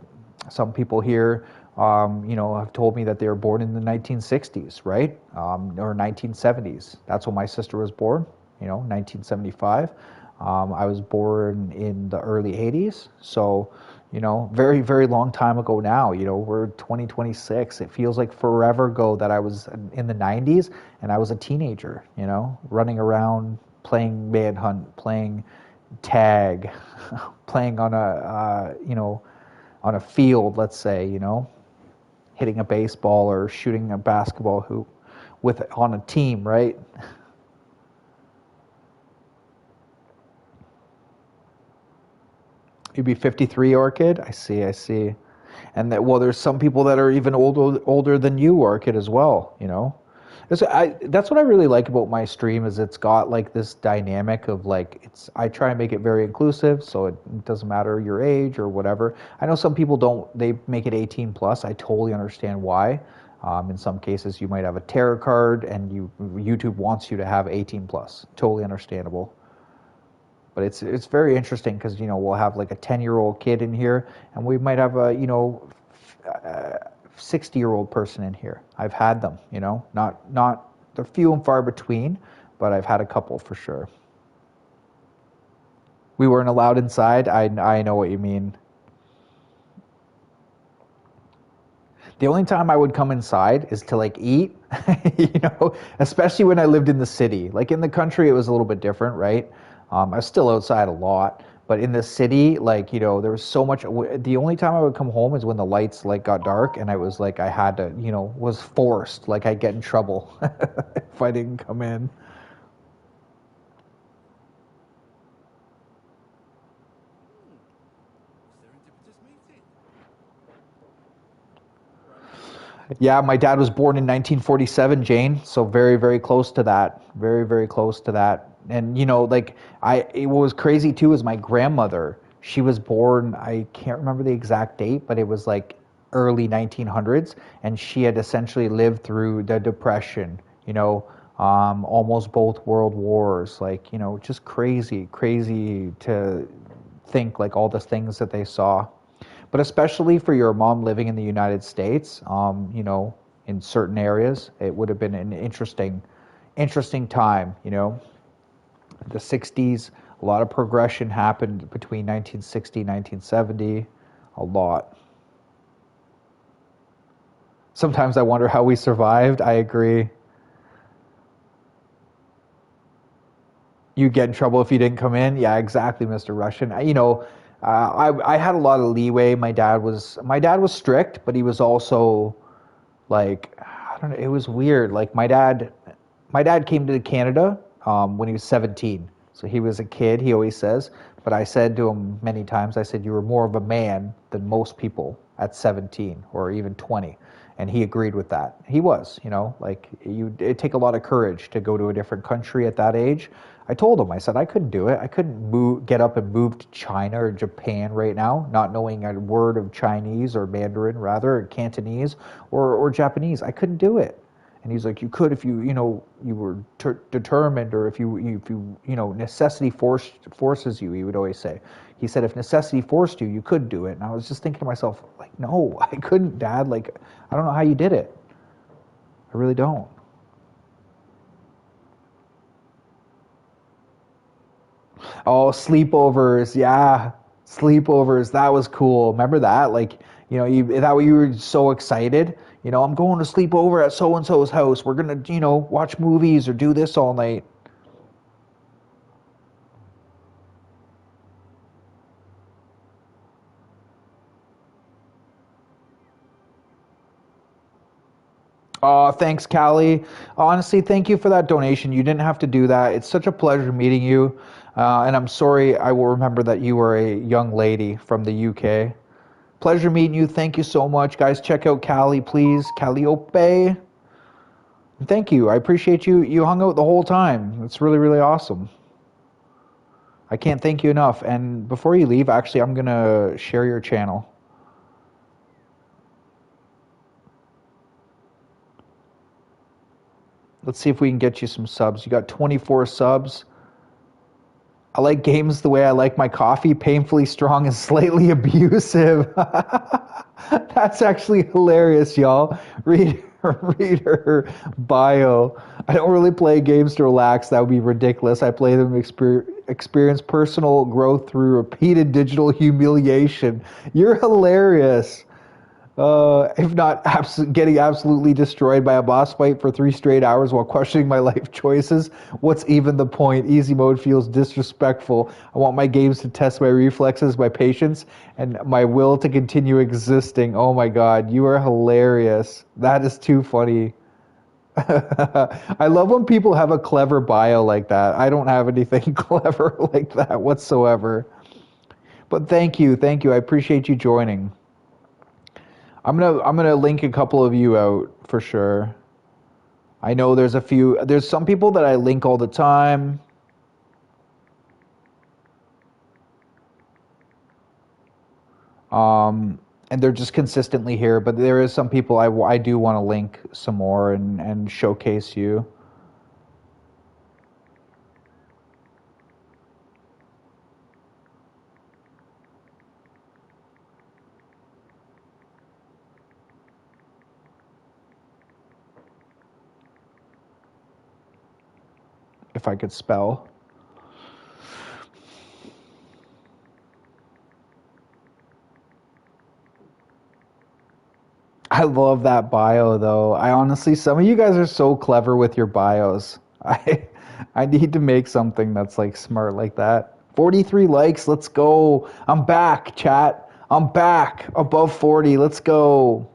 some people here, have told me that they were born in the 1960s, right, or 1970s. That's when my sister was born, 1975. I was born in the early 80s, so. Very, very long time ago now. We're 2026. It feels like forever ago that I was in the 90s and I was a teenager, running around, playing manhunt, playing tag, playing on a field, let's say, hitting a baseball or shooting a basketball hoop on a team, right? You'd be 53, Orchid? I see, I see. And there's some people that are even older than you, Orchid, as well, That's what I really like about my stream is it's got like this dynamic of like, I try and make it very inclusive, so it doesn't matter your age or whatever. I know some people they make it 18 plus. I totally understand why. In some cases, you might have a tarot card and YouTube wants you to have 18 plus. Totally understandable. But it's very interesting because we'll have like a 10-year-old kid in here, and we might have a 60-year-old person in here. I've had them, not they're few and far between, but I've had a couple for sure. We weren't allowed inside. I know what you mean. The only time I would come inside is to like eat, especially when I lived in the city. Like in the country, it was a little bit different, right? I was still outside a lot, but in the city, like, there was so much. The only time I would come home is when the lights like got dark, and I was like, I had to, was forced. Like I'd get in trouble if I didn't come in. Serendipitous meeting. Yeah, my dad was born in 1947, Jane. So very, very close to that. Very, very close to that. And like what was crazy too is my grandmother. She was born. I can't remember the exact date, but it was like early 1900s, and she had essentially lived through the Depression. Almost both world wars. Like just crazy, crazy to think like all the things that they saw. But especially for your mom living in the United States, in certain areas, it would have been an interesting time. The 60s, a lot of progression happened between 1960, 1970, a lot. Sometimes I wonder how we survived. I agree. You get in trouble if you didn't come in. Yeah, exactly, Mr. Russian. I had a lot of leeway. My dad was strict, but he was also like, I don't know. It was weird. Like my dad came to Canada when he was 17, so he was a kid. He always says, but I said to him many times, I said, you were more of a man than most people at 17 or even 20. And he agreed with that. He was, like it'd take a lot of courage to go to a different country at that age. I told him, I said, I couldn't do it. I couldn't get up and move to China or Japan right now, not knowing a word of Chinese or Mandarin, rather, or Cantonese or Japanese. I couldn't do it. And he's like, you could if you were determined, or if necessity forces you. He would always say. He said, if necessity forced you, you could do it. And I was just thinking to myself, like, no, I couldn't, Dad. Like, I don't know how you did it. I really don't. Oh, sleepovers, yeah, sleepovers. That was cool. Remember that? Like, that way you were so excited. You know, I'm going to sleep over at so and so's house. We're gonna, you know, watch movies or do this all night. Thanks, Callie. Honestly, thank you for that donation. You didn't have to do that. It's such a pleasure meeting you. And I'm sorry, I will remember that you were a young lady from the UK. Pleasure meeting you. Thank you so much. Guys, check out Callie, please. Calliope. Thank you. I appreciate you. You hung out the whole time. It's really, really awesome. I can't thank you enough. And before you leave, actually, I'm going to share your channel. Let's see if we can get you some subs. You got 24 subs. I like games the way I like my coffee, painfully strong and slightly abusive. That's actually hilarious, y'all. Read her bio. I don't really play games to relax. That would be ridiculous. I play them to experience personal growth through repeated digital humiliation. You're hilarious. If not getting absolutely destroyed by a boss fight for 3 straight hours while questioning my life choices, what's even the point? Easy mode feels disrespectful. I want my games to test my reflexes, my patience, and my will to continue existing. Oh my god, you are hilarious. That is too funny. I love when people have a clever bio like that. I don't have anything clever like that whatsoever. But thank you, thank you. I appreciate you joining. I'm gonna link a couple of you out for sure. I know there's some people that I link all the time. And they're just consistently here, but there is some people I do want to link some more and showcase you. If I could spell. I love that bio though. I honestly, some of you guys are so clever with your bios. I need to make something that's like smart like that. 43 likes, let's go. I'm back, chat. I'm back above 40. Let's go.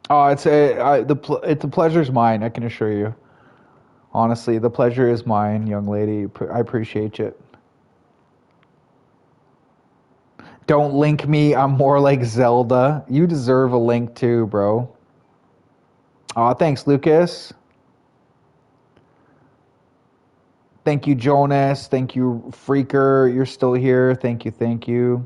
Oh, the pleasure's mine. I can assure you. Honestly, the pleasure is mine, young lady. I appreciate it. Don't link me. I'm more like Zelda. You deserve a link too, bro. Aw, thanks, Lucas. Thank you, Jonas. Thank you, Freaker. You're still here. Thank you, thank you.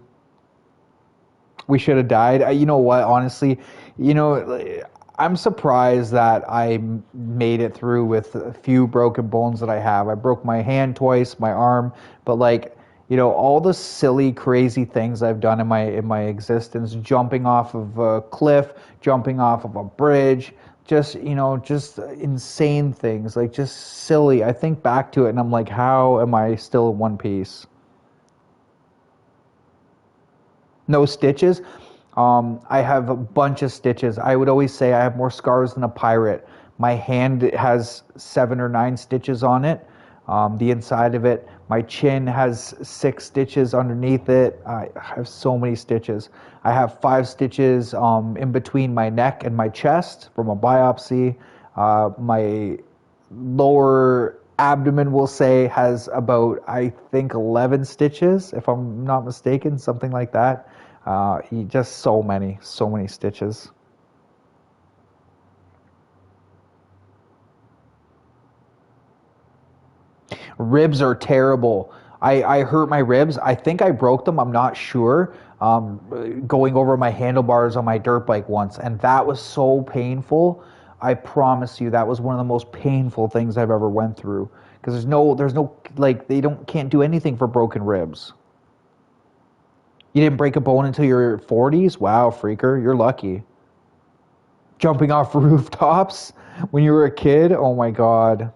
We should have died. You know what? Honestly, you know, I'm surprised that I made it through with a few broken bones that I have. I broke my hand twice, my arm, but like, you know, all the silly, crazy things I've done in my existence, jumping off of a cliff, jumping off of a bridge, just, you know, just insane things, like just silly. I think back to it and I'm like, how am I still in one piece? No stitches. I have a bunch of stitches. I would always say I have more scars than a pirate. My hand has 7 or 9 stitches on it. The inside of it. My chin has 6 stitches underneath it. I have so many stitches. I have 5 stitches in between my neck and my chest from a biopsy. My lower abdomen, we'll say, has about, I think, 11 stitches, if I'm not mistaken, something like that. Just so many stitches. Ribs are terrible. I hurt my ribs. I think I broke them. I'm not sure. Going over my handlebars on my dirt bike once, and that was so painful. I promise you, that was one of the most painful things I've ever went through. Because there's no like they don't can't do anything for broken ribs. You didn't break a bone until your 40s? Wow, freaker, you're lucky. Jumping off rooftops when you were a kid? Oh my god.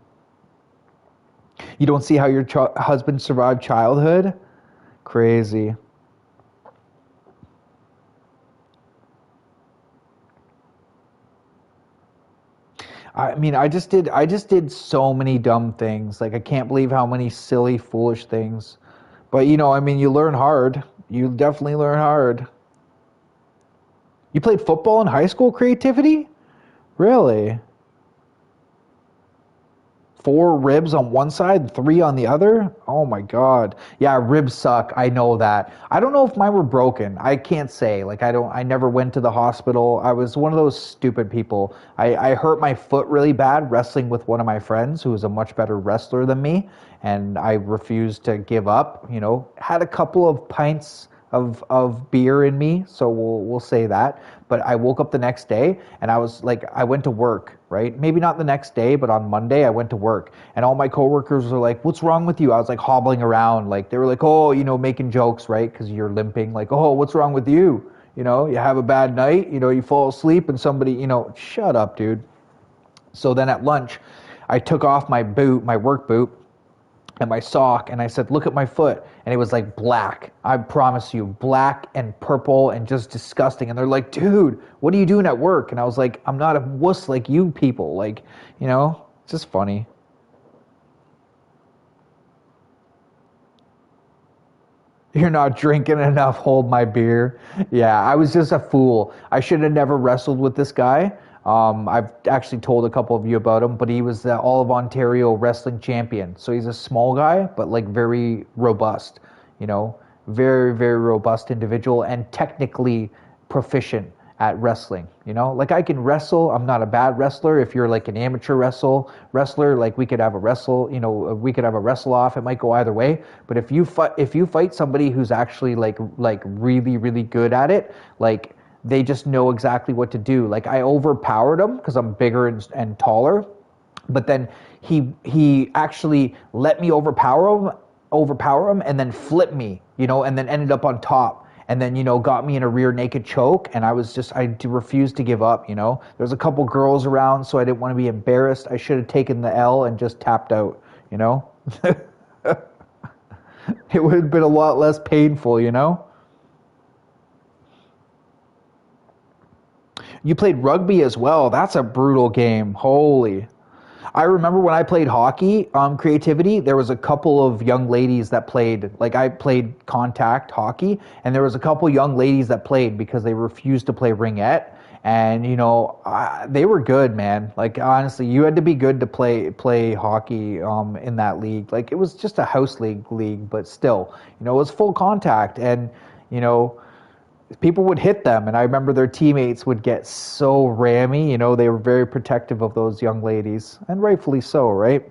You don't see how your husband survived childhood? Crazy. I mean, I just did so many dumb things. Like I can't believe how many silly, foolish things. But I mean, you learn hard. You definitely learn hard. You played football in high school, creativity? Really? Four ribs on one side, three on the other? Oh my God. Yeah, ribs suck. I know that. I don't know if mine were broken. I can't say. Like I never went to the hospital. I was one of those stupid people. I hurt my foot really bad wrestling with one of my friends who was a much better wrestler than me, and I refused to give up. Had a couple of pints of beer in me, so we'll say that. But I woke up the next day and I was like, I went to work, right? Maybe not the next day, but on Monday I went to work, and all my coworkers were like, "What's wrong with you?" I was like hobbling around, like they were like, "Oh, making jokes, right? Because you're limping, like, oh, what's wrong with you? You have a bad night, you fall asleep, and somebody, shut up, dude." So then at lunch, I took off my boot, my work boot, and my sock, and I said, "Look at my foot." And it was like black. I promise you, black and purple and just disgusting. And they're like, "Dude, what are you doing at work?" And I was like, "I'm not a wuss like you people." Like, it's just funny. You're not drinking enough, hold my beer. Yeah, I was just a fool. I should have never wrestled with this guy. I've actually told a couple of you about him, but he was the All of Ontario wrestling champion. So he's a small guy, but like very robust, you know, very, very robust individual and technically proficient at wrestling. Like I can wrestle. I'm not a bad wrestler. If you're like an amateur wrestler, like we could have a wrestle, we could have a wrestle off. It might go either way. But if you fight somebody who's actually like really, really good at it, like they just know exactly what to do. Like I overpowered him because I'm bigger and taller, but then he actually let me overpower him, and then flip me, and then ended up on top, and then got me in a rear naked choke, and I refused to give up. There's a couple girls around, so I didn't want to be embarrassed. I should have taken the L and just tapped out. It would have been a lot less painful. You played rugby as well. That's a brutal game. Holy. I remember when I played hockey, creativity, there was a couple of young ladies that played, like I played contact hockey, and there was a couple young ladies that played because they refused to play ringette. And, they were good, man. Like, honestly, you had to be good to play hockey in that league. Like, it was just a house league, but still, it was full contact. And, you know, people would hit them, and I remember their teammates would get so rammy. They were very protective of those young ladies, and rightfully so, right?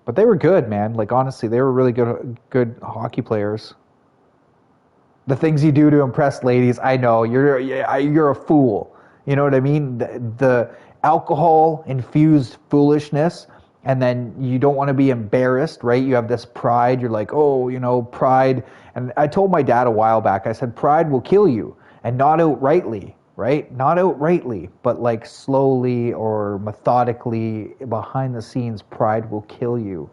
But they were good, man. Like honestly, they were really good hockey players. The things you do to impress ladies, I know you're a fool. You know what I mean? The alcohol infused foolishness, and then you don't want to be embarrassed, right? You have this pride. You're like, oh, pride. And I told my dad a while back, I said, pride will kill you, and not outrightly, right? Not outrightly, but like slowly or methodically behind the scenes, pride will kill you.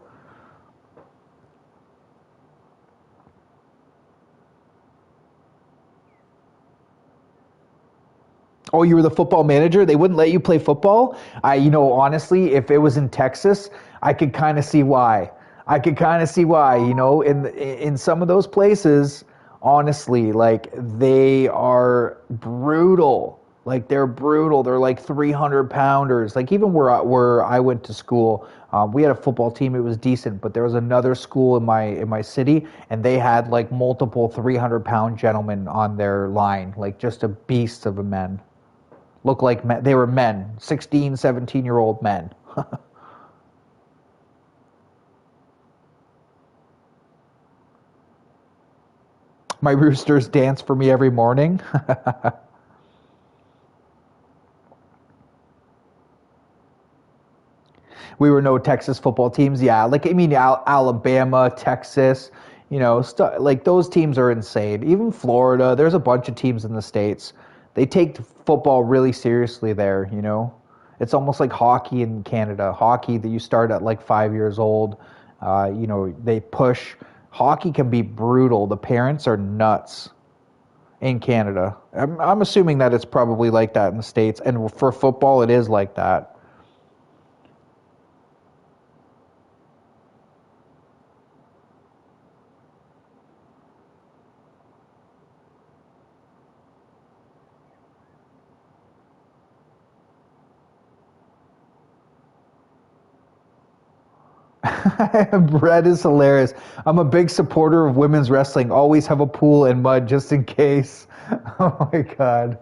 Oh, you were the football manager? They wouldn't let you play football? Honestly, if it was in Texas, I could kind of see why. I could kind of see why, in some of those places, honestly, like they are brutal. Like they're brutal. They're like 300 pounders. Like even where I went to school, we had a football team. It was decent, but there was another school in my city, and they had like multiple 300-pound gentlemen on their line, like just a beast of a men. Look like men. They were men, 16, 17-year-old men. My roosters dance for me every morning. We were no Texas football teams. Yeah, like I mean, Alabama, Texas, like those teams are insane. Even Florida, there's a bunch of teams in the States. They take football really seriously there. It's almost like hockey in Canada. Hockey that you start at like 5 years old. They push. Hockey can be brutal. The parents are nuts in Canada. I'm assuming that it's probably like that in the States. And for football, it is like that. Brett is hilarious. I'm a big supporter of women's wrestling. Always have a pool and mud just in case. Oh my god.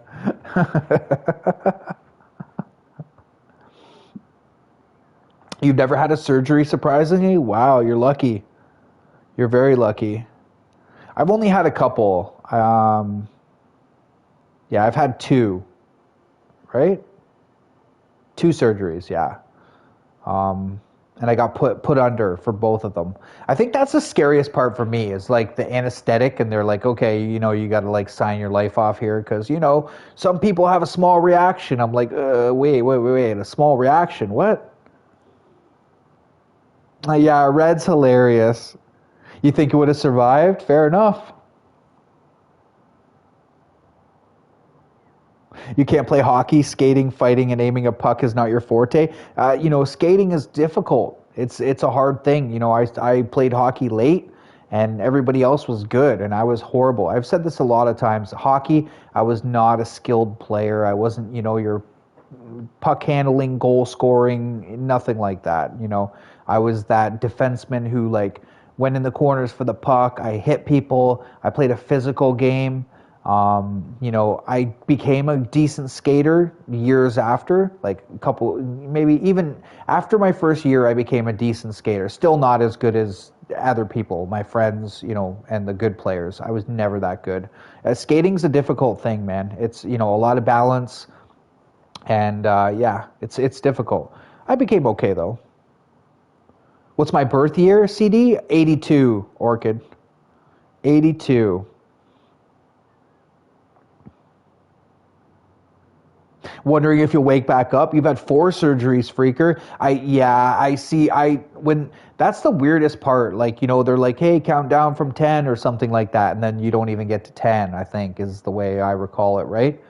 You've never had a surgery, surprisingly? Wow, you're lucky. You're very lucky. I've only had a couple. Yeah, I've had two, right? Two surgeries, yeah. Um, and I got put under for both of them. I think that's the scariest part for me is like the anesthetic, and they're like, okay, you got to like sign your life off here because some people have a small reaction. I'm like, wait, a small reaction? What? Yeah, Red's hilarious. You think it would have survived? Fair enough. You can't play hockey, skating, fighting, and aiming a puck is not your forte. Skating is difficult. It's a hard thing. I played hockey late, and everybody else was good, and I was horrible. I've said this a lot of times. Hockey, I was not a skilled player. I wasn't, your puck handling, goal scoring, nothing like that. I was that defenseman who like went in the corners for the puck. I hit people. I played a physical game. I became a decent skater years after, like a couple, maybe even after my first year, I became a decent skater. Still not as good as other people, my friends, and the good players. I was never that good. Skating's a difficult thing, man. It's, a lot of balance, and yeah, it's difficult. I became okay though. What's my birth year, CD? 82, Orchid. 82. Wondering if you'll wake back up. You've had 4 surgeries, freaker. I see. When that's the weirdest part. Like, they're like, hey, count down from 10 or something like that, and then you don't even get to 10. I think is the way I recall it, right?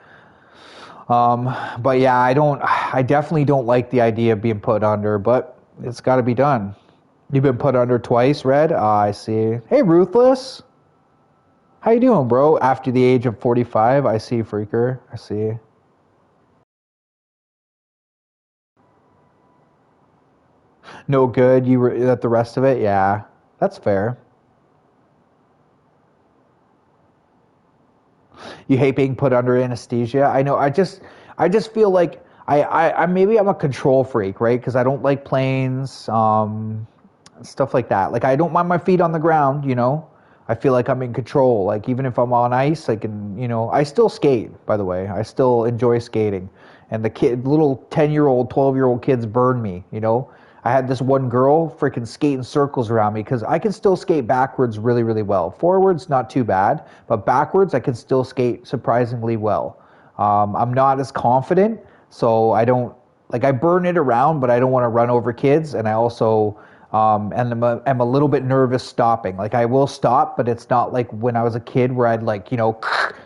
But yeah, I definitely don't like the idea of being put under, but it's got to be done. You've been put under twice, Red. I see. Hey, Ruthless. How you doing, bro? After the age of 45, I see, freaker. I see. No good. You were at the rest of it. Yeah, that's fair. You hate being put under anesthesia. I know. I just feel like I maybe I'm a control freak, right? Because I don't like planes, stuff like that. Like I don't mind my feet on the ground. I feel like I'm in control. Like even if I'm on ice, I can. I still skate. By the way, I still enjoy skating. And the little 10-year-old, 12-year-old kids burn me. I had this one girl freaking skating circles around me because I can still skate backwards really, really well. Forwards, not too bad, but backwards, I can still skate surprisingly well. I'm not as confident, so I don't, like, I burn it around, but I don't want to run over kids, and I also, and I'm a little bit nervous stopping. Like, I will stop, but it's not like when I was a kid where I'd, like,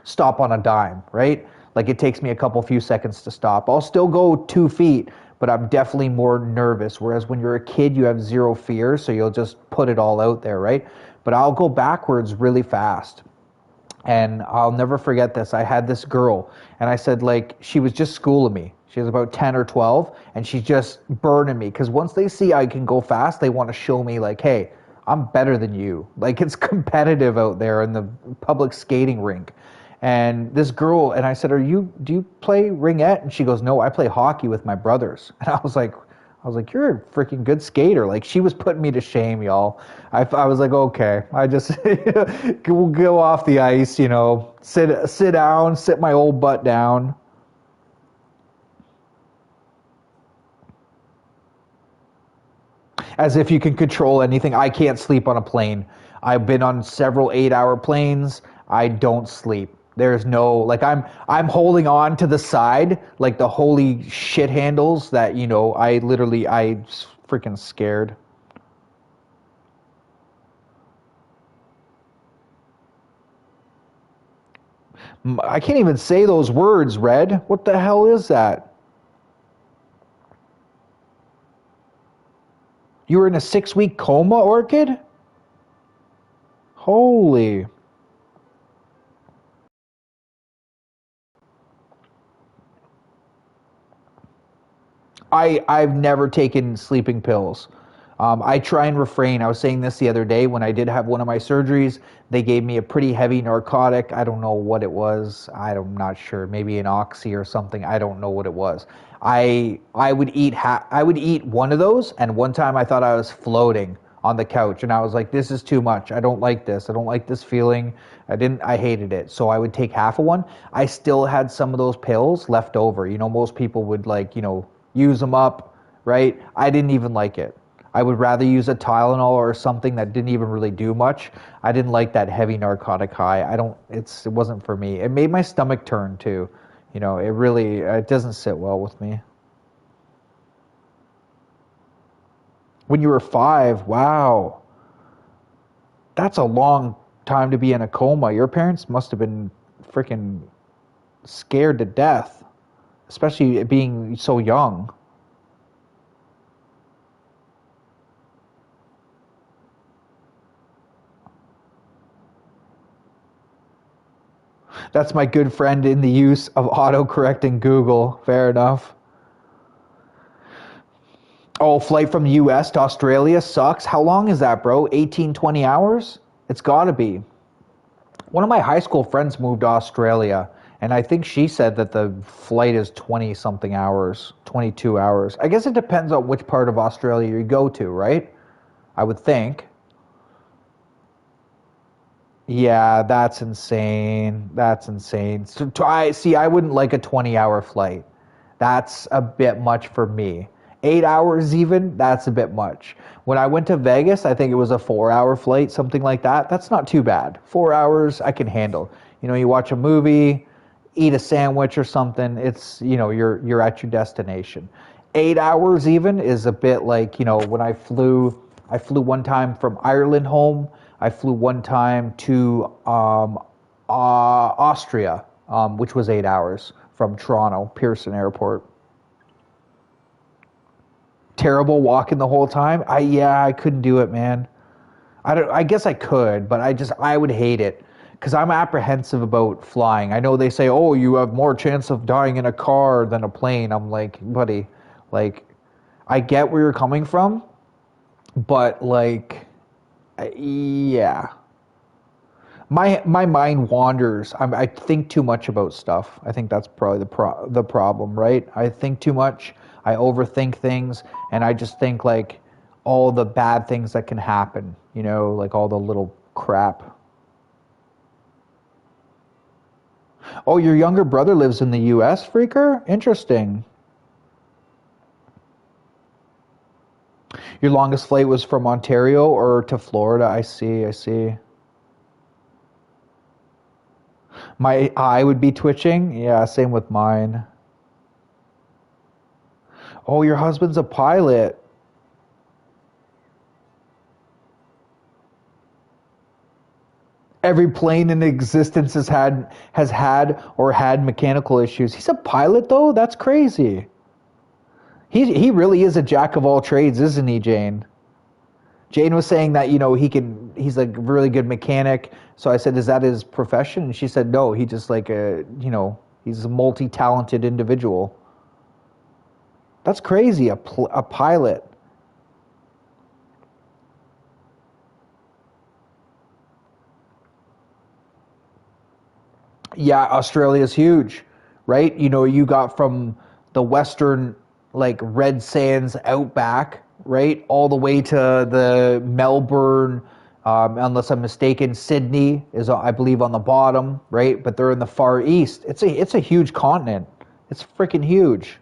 stop on a dime, right? Like, it takes me a few seconds to stop. I'll still go 2 feet, but I'm definitely more nervous. Whereas when you're a kid, you have zero fear, so you'll just put it all out there, right? But I'll go backwards really fast. And I'll never forget this. I had this girl, and I said, like, she was just schooling me. She was about 10 or 12, and she's just burning me. Because once they see I can go fast, they want to show me, like, hey, I'm better than you. Like, it's competitive out there in the public skating rink. And this girl, and I said, do you play ringette? And she goes, no, I play hockey with my brothers. And I was like, you're a freaking good skater. Like, she was putting me to shame, y'all. I was like, okay, I just go off the ice, sit down, sit my old butt down. As if you can control anything. I can't sleep on a plane. I've been on several 8-hour planes. I don't sleep. There's no, like, I'm holding on to the side like the holy shit handles that I freaking scared. I can't even say those words, Red. What the hell is that? You were in a 6-week coma, Orchid? Holy. I've never taken sleeping pills. I try and refrain. I was saying this the other day when I did have one of my surgeries. They gave me a pretty heavy narcotic. I don't know what it was. I'm not sure. Maybe an oxy or something. I don't know what it was. I would eat I would eat one of those, and one time I thought I was floating on the couch, and I was like, "This is too much. I don't like this. I don't like this feeling. I hated it." So I would take half of one. I still had some of those pills left over. Most people would use them up, right? I didn't even like it. I would rather use a Tylenol or something that didn't even really do much. I didn't like that heavy narcotic high. It wasn't for me. It made my stomach turn too. It doesn't sit well with me. When you were 5, wow. That's a long time to be in a coma. Your parents must have been freaking scared to death, especially being so young. That's my good friend in the use of autocorrect in Google. Fair enough. Oh, flight from the US to Australia sucks. How long is that, bro? 18, 20 hours? It's gotta be. One of my high school friends moved to Australia, and I think she said that the flight is 20 something hours, 22 hours. I guess it depends on which part of Australia you go to, right? I would think. Yeah, that's insane. That's insane. So I wouldn't like a 20-hour flight. That's a bit much for me. 8 hours even, that's a bit much. When I went to Vegas, I think it was a 4-hour flight, something like that. That's not too bad. 4 hours I can handle. You watch a movie, eat a sandwich or something. It's you're at your destination. 8 hours even is a bit like when I flew one time from Ireland home. I flew one time to Austria, which was 8 hours from Toronto Pearson Airport. Terrible walking the whole time. I couldn't do it, man. I guess I could, but I would hate it because I'm apprehensive about flying. I know they say, "Oh, you have more chance of dying in a car than a plane." I'm like, buddy, like, I get where you're coming from, but yeah, my mind wanders. I think too much about stuff. I think that's probably the problem, right? I think too much. I overthink things, and I just think like all the bad things that can happen. Like all the little crap. Oh, your younger brother lives in the U.S., Freaker? Interesting. Your longest flight was from Ontario or to Florida? I see. I see. My eye would be twitching. Yeah, same with mine. Oh, your husband's a pilot. Every plane in existence has had or had mechanical issues. He's a pilot though? That's crazy. He really is a jack of all trades, isn't he, Jane? Jane was saying that, he's like a really good mechanic. So I said, is that his profession? And she said, no, he just he's a multi-talented individual. That's crazy, a pilot. Yeah, Australia's huge, right? You got from the western, like red sands outback, right, all the way to the Melbourne. Unless I'm mistaken, Sydney is, I believe, on the bottom, right? But they're in the far east. It's a huge continent. It's freaking huge.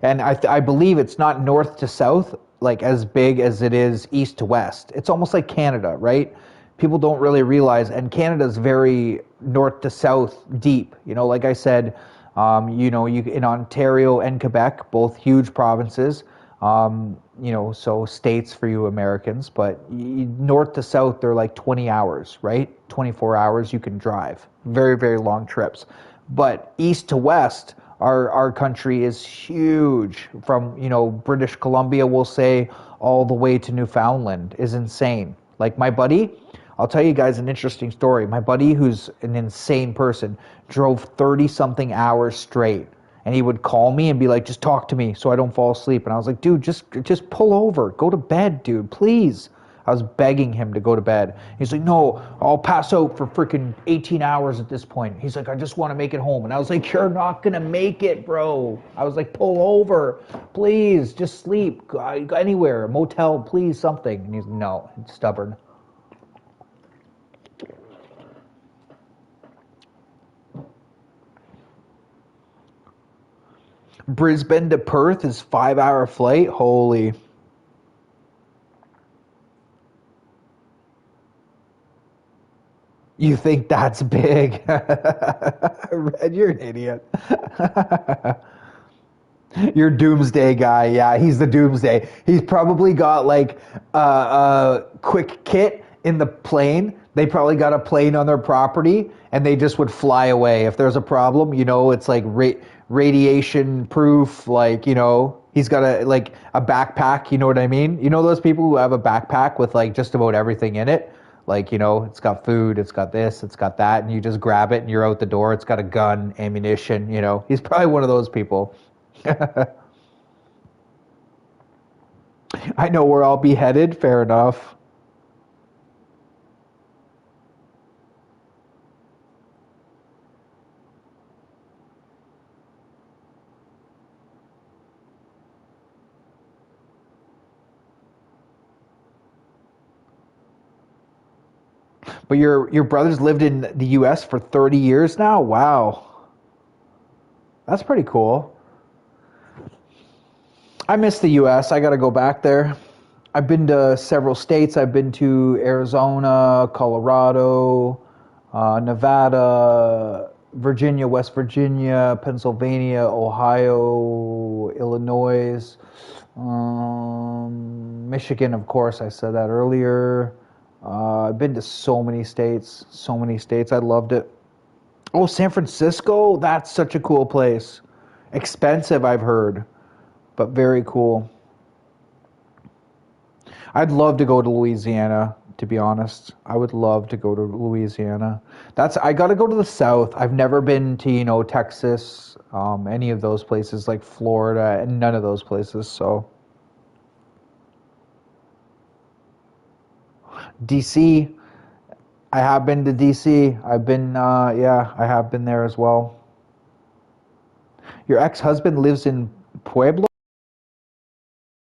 And I believe it's not north to south, like as big as it is east to west. It's almost like Canada, right? People don't really realize, and Canada's very north to south deep. Like I said, you in Ontario and Quebec, both huge provinces. So states for you Americans, but north to south, they're like 20 hours, right? 24 hours you can drive. Very, very long trips. But east to west, our country is huge. From, British Columbia, we'll say, all the way to Newfoundland is insane. Like my buddy, I'll tell you guys an interesting story. My buddy, who's an insane person, drove 30 something hours straight. and he would call me and be like, just talk to me so I don't fall asleep. And I was like, dude, just pull over, go to bed, dude, please. I was begging him to go to bed. He's like, no, I'll pass out for freaking 18 hours at this point. He's like, I just want to make it home. And I was like, you're not going to make it, bro. I was like, pull over, please, just sleep, anywhere, a motel, please, something. And he's, no, it's stubborn. Brisbane to Perth is 5-hour flight. Holy. You think that's big? Red, you're an idiot. You're Doomsday guy. Yeah, he's the Doomsday. He's probably got like a quick kit in the plane. They probably got a plane on their property and they just would fly away. If there's a problem, you know, it's like radiation proof. Like, you know, he's got a backpack. You know what I mean? You know those people who have a backpack with like just about everything in it? Like, you know, it's got food, it's got this, it's got that, and you just grab it and you're out the door. It's got a gun, ammunition, you know. He's probably one of those people. I know where I'll be headed. Fair enough. But your brother's lived in the U.S. for 30 years now? Wow. That's pretty cool. I miss the U.S. I got to go back there. I've been to several states. I've been to Arizona, Colorado, Nevada, Virginia, West Virginia, Pennsylvania, Ohio, Illinois, Michigan, of course. I said that earlier. I've been to so many states, so many states. I loved it. Oh, San Francisco? That's such a cool place. Expensive, I've heard, but very cool. I'd love to go to Louisiana, to be honest. I would love to go to Louisiana. I got to go to the South. I've never been to, you know, Texas, any of those places like Florida, and none of those places. So, DC, I have been to DC. I've been, yeah, I have been there as well. Your ex-husband lives in Pueblo?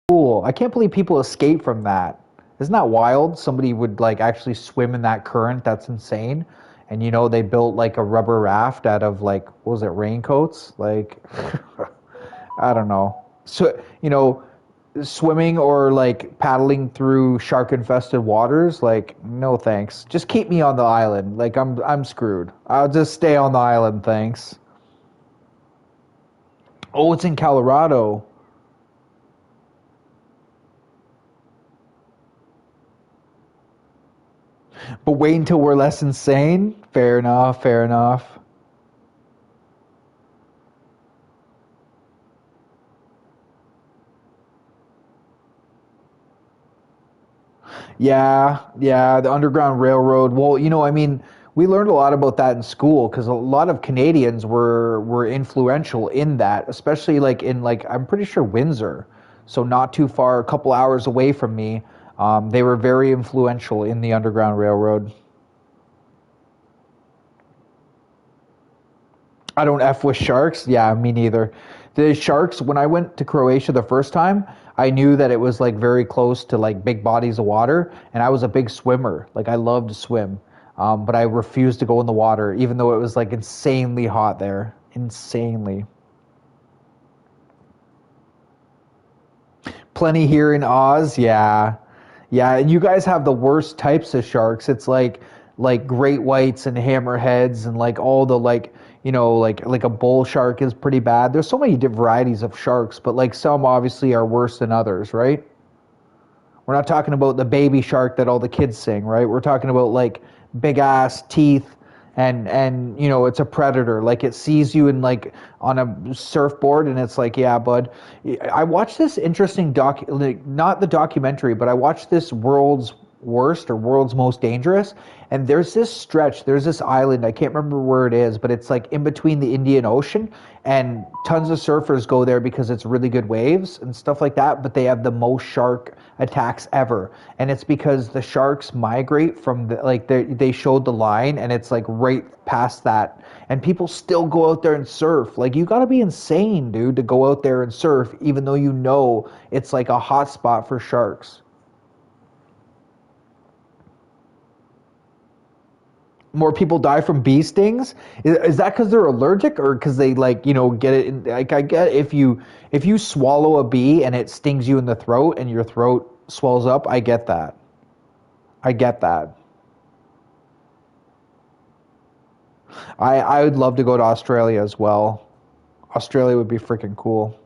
Cool. I can't believe people escape from that. Isn't that wild? Somebody would like actually swim in that current. That's insane. And you know, they built like a rubber raft out of like, what was it, raincoats? Like, I don't know. So, you know, swimming or like paddling through shark infested waters, like, no thanks. Just keep me on the island. Like I'm screwed. I'll just stay on the island, thanks. Oh, it's in Colorado. But wait until we're less insane. Fair enough, fair enough. Yeah, yeah, the Underground Railroad. Well, you know, I mean, we learned a lot about that in school because a lot of Canadians were influential in that, especially like in like I'm pretty sure Windsor, so not too far, a couple hours away from me. They were very influential in the Underground Railroad. I don't F with sharks. Yeah, me neither. The sharks, when I went to Croatia the first time, I knew that it was like very close to like big bodies of water, and I was a big swimmer. Like I loved to swim, but I refused to go in the water, even though it was like insanely hot there. Insanely. Plenty here in Oz, yeah. Yeah, and you guys have the worst types of sharks. It's like great whites and hammerheads and like all the like you know like a bull shark is pretty bad. There's so many different varieties of sharks, but like some obviously are worse than others, right? We're not talking about the baby shark that all the kids sing, right? We're talking about like big ass teeth and you know it's a predator. Like it sees you in like on a surfboard and it's like, yeah, bud. I watched this interesting like, not the documentary, but I watched this world's worst or world's most dangerous. And there's this stretch, there's this island, I can't remember where it is, but it's like in between the Indian Ocean, and tons of surfers go there because it's really good waves and stuff like that, but they have the most shark attacks ever. And it's because the sharks migrate from the, like they showed the line, and it's like right past that, and people still go out there and surf. Like, you got to be insane, dude, to go out there and surf even though you know it's like a hot spot for sharks. More people die from bee stings. Is that because they're allergic, or because they, like, get it in, like, I get if you swallow a bee and it stings you in the throat and your throat swells up. I get that. I get that. I would love to go to Australia as well. Australia would be freaking cool.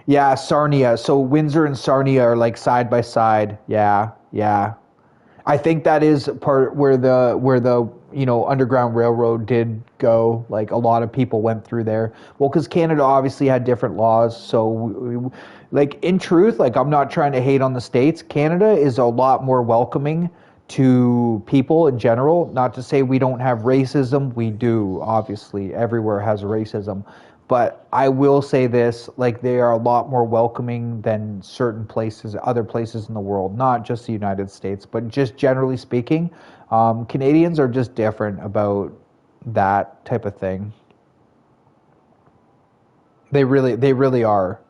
Yeah, Sarnia. So Windsor and Sarnia are like side by side. Yeah, yeah. I think that is part where the Underground Railroad did go. Like, a lot of people went through there. Well, because Canada obviously had different laws. So, like, in truth, like, I'm not trying to hate on the States. Canada is a lot more welcoming to people in general. Not to say we don't have racism. We do, obviously. Everywhere has racism. But I will say this, like, they are a lot more welcoming than certain places, other places in the world, not just the United States, but just generally speaking. Canadians are just different about that type of thing. They really are.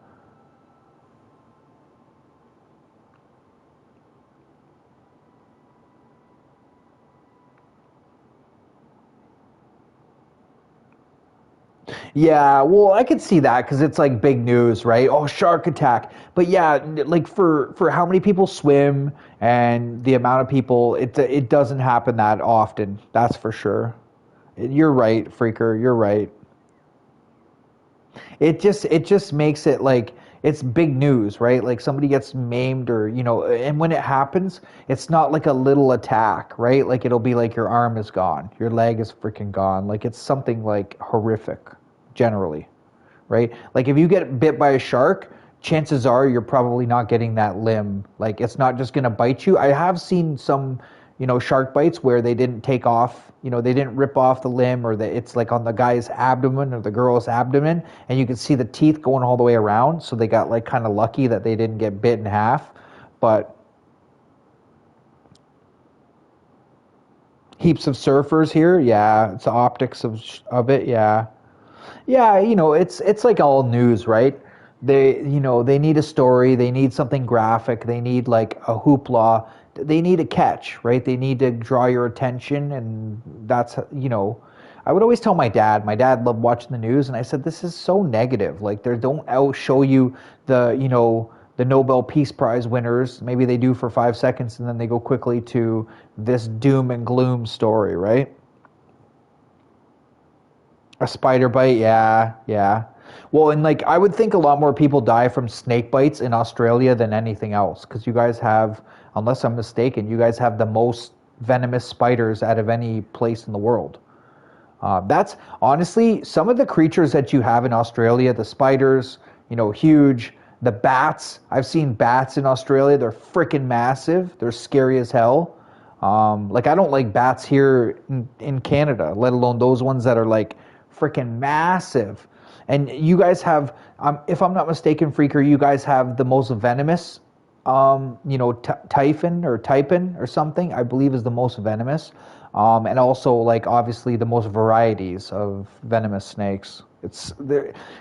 Yeah, well, I could see that because it's like big news, right? Oh, shark attack. But yeah, like for how many people swim and the amount of people, it doesn't happen that often. That's for sure. You're right, Freaker. You're right. It just makes it like it's big news, right? Like, somebody gets maimed, or and when it happens, it's not like a little attack, right? Like, it'll be like your arm is gone, your leg is freaking gone. Like, it's something like horrific, generally, right? Like, if you get bit by a shark, chances are you're probably not getting that limb. Like, it's not just gonna bite you. I have seen some, shark bites where they didn't take off, they didn't rip off the limb, or that it's like on the guy's abdomen or the girl's abdomen, and you can see the teeth going all the way around. So they got, like, kind of lucky that they didn't get bit in half. But heaps of surfers here, yeah, it's the optics of it, yeah. Yeah, it's like all news, right? They need a story, they need something graphic, they need like a hoopla, they need a catch, right? They need to draw your attention, and I would always tell my dad. My dad loved watching the news, and I said, "This is so negative. Like, they don't out show you the Nobel Peace Prize winners. Maybe they do for 5 seconds, and then they go quickly to this doom and gloom story, right?" A spider bite, yeah, yeah. Well, and like, I would think a lot more people die from snake bites in Australia than anything else, because you guys have, unless I'm mistaken, you guys have the most venomous spiders out of any place in the world. That's honestly some of the creatures that you have in Australia. The spiders, huge. The bats. I've seen bats in Australia. They're freaking massive. They're scary as hell. Like, I don't like bats here in Canada, let alone those ones that are like freaking massive. And you guys have, if I'm not mistaken, Freaker, you guys have the most venomous, Typhon or something, I believe is the most venomous. And also, like, obviously the most varieties of venomous snakes.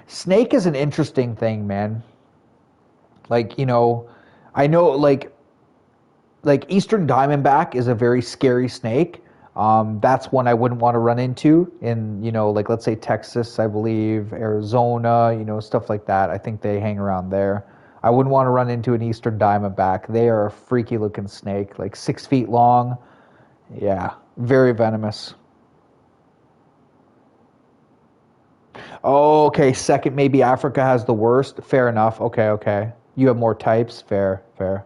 Snake is an interesting thing, man. Like, I know, like Eastern Diamondback is a very scary snake. That's one I wouldn't want to run into in, like, let's say Texas, I believe, Arizona, stuff like that. I think they hang around there. I wouldn't want to run into an Eastern Diamondback. They are a freaky looking snake, like 6 feet long. Yeah, very venomous. Oh, okay. Second, maybe Africa has the worst. Fair enough. Okay, okay. You have more types. Fair, fair.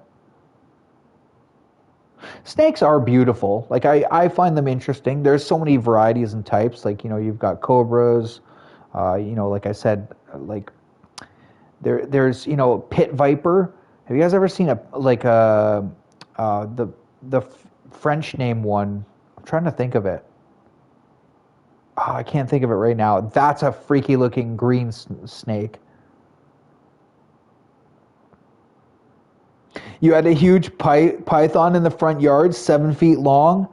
Snakes are beautiful. Like, I find them interesting. There's so many varieties and types. Like, you've got cobras. Like I said, like there's pit viper, Have you guys ever seen a like a the French name one? I'm trying to think of it. Oh, I can't think of it right now. That's a freaky looking green snake. You had a huge python in the front yard, 7 feet long.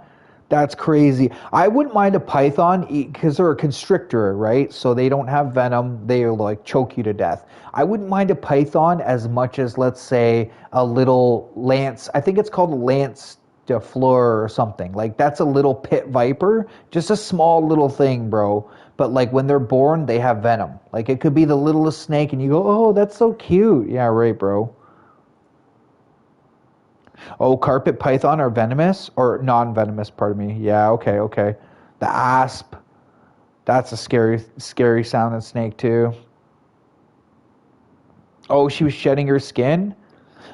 That's crazy. I wouldn't mind a python because they're a constrictor, right? So they don't have venom. They like choke you to death. I wouldn't mind a python as much as, let's say, a little lance. I think it's called a lance de fleur or something. Like that's a little pit viper, just a small little thing, bro. But like when they're born, they have venom. Like it could be the littlest snake, and you go, "Oh, that's so cute." Yeah, right, bro. Oh, carpet python are venomous or non-venomous, pardon me. Yeah, okay, okay. The asp, that's a scary sounding snake too. Oh, she was shedding her skin?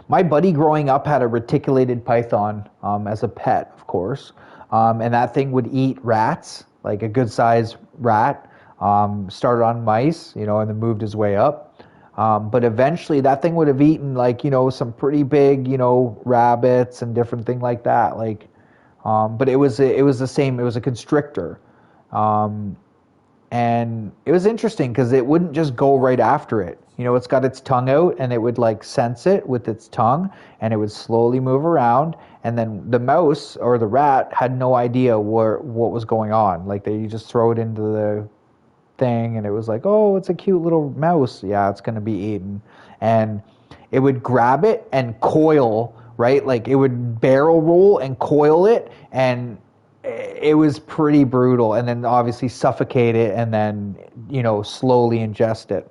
My buddy growing up had a reticulated python as a pet, of course. And that thing would eat rats, like a good sized rat. Started on mice, and then moved his way up. But eventually that thing would have eaten like, some pretty big, rabbits and different thing like that. Like, but it was the same, it was a constrictor. Um, and it was interesting because it wouldn't just go right after it. It's got its tongue out and it would like sense it with its tongue and it would slowly move around. And then the mouse or the rat had no idea what was going on. Like you just throw it into the thing and it was like, oh, it's a cute little mouse. Yeah, it's going to be eaten. And it would grab it and coil, right? Like it would barrel roll and coil it, and it was pretty brutal. And then obviously suffocate it and then, slowly ingest it.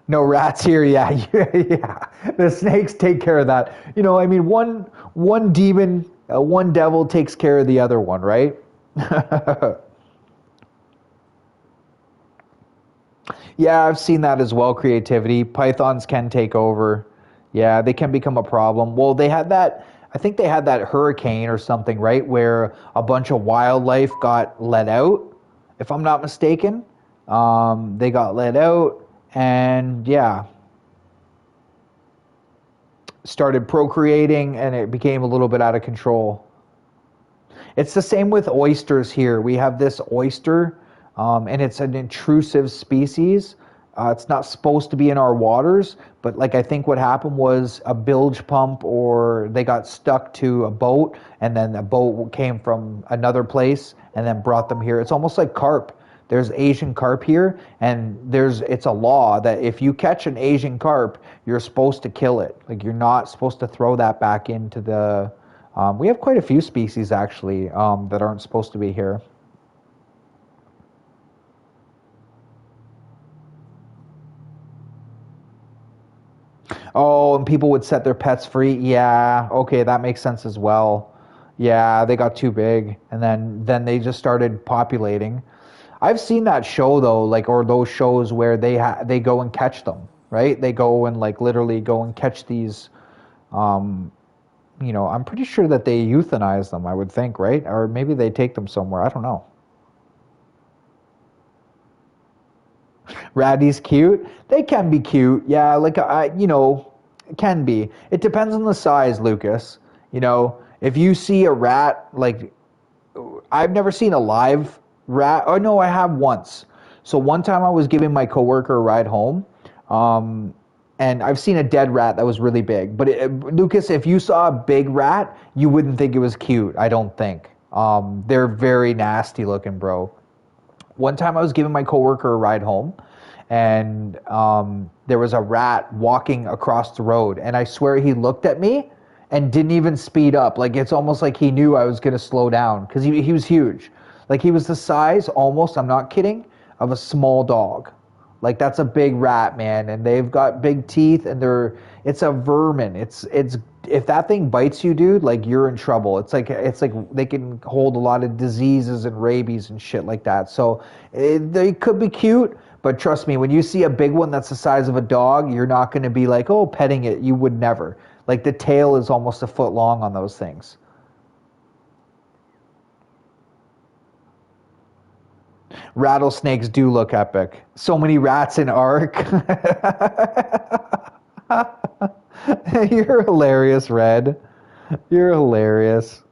No rats here, yeah, yeah. The snakes take care of that. I mean, one demon, one devil takes care of the other one, right? Yeah, I've seen that as well, creativity. Pythons can take over. Yeah, they can become a problem. Well, they had that, I think they had that hurricane or something, right? Where a bunch of wildlife got let out, if I'm not mistaken. They got let out and yeah, started procreating and it became a little bit out of control. It's the same with oysters here. We have this oyster, and it's an intrusive species. It's not supposed to be in our waters, but like I think what happened was a bilge pump, or they got stuck to a boat, and then a boat came from another place and then brought them here. It's almost like carp. There's Asian carp here, and it's a law that if you catch an Asian carp, you're supposed to kill it. Like you're not supposed to throw that back into the. We have quite a few species actually that aren't supposed to be here. Oh, and people would set their pets free. Yeah, okay, that makes sense as well. Yeah, they got too big, and then they just started populating. I've seen that show though, like or those shows where they go and catch them, right? They go and like literally go and catch these. Um, I'm pretty sure that they euthanize them. I would think, right? Or maybe they take them somewhere. I don't know. Ratty's cute. They can be cute. Yeah, like it can be. It depends on the size, Lucas. If you see a rat, like I've never seen a live rat. Oh no, I have once. So one time I was giving my coworker a ride home, um, and I've seen a dead rat that was really big. But Lucas, if you saw a big rat, you wouldn't think it was cute. I don't think. They're very nasty looking, bro. One time I was giving my coworker a ride home, and there was a rat walking across the road, and I swear he looked at me and didn't even speed up. Like it's almost like he knew I was going to slow down because he was huge. Like he was the size, almost, I'm not kidding, of a small dog. Like that's a big rat, man, and they've got big teeth, and it's a vermin. It's if that thing bites you, dude, like you're in trouble. It's like they can hold a lot of diseases and rabies and shit like that. So they could be cute, but trust me, when you see a big one that's the size of a dog, you're not going to be like, oh, petting it. You would never. Like the tail is almost a foot long on those things. Rattlesnakes do look epic. So many rats in Ark. You're hilarious, Red. You're hilarious.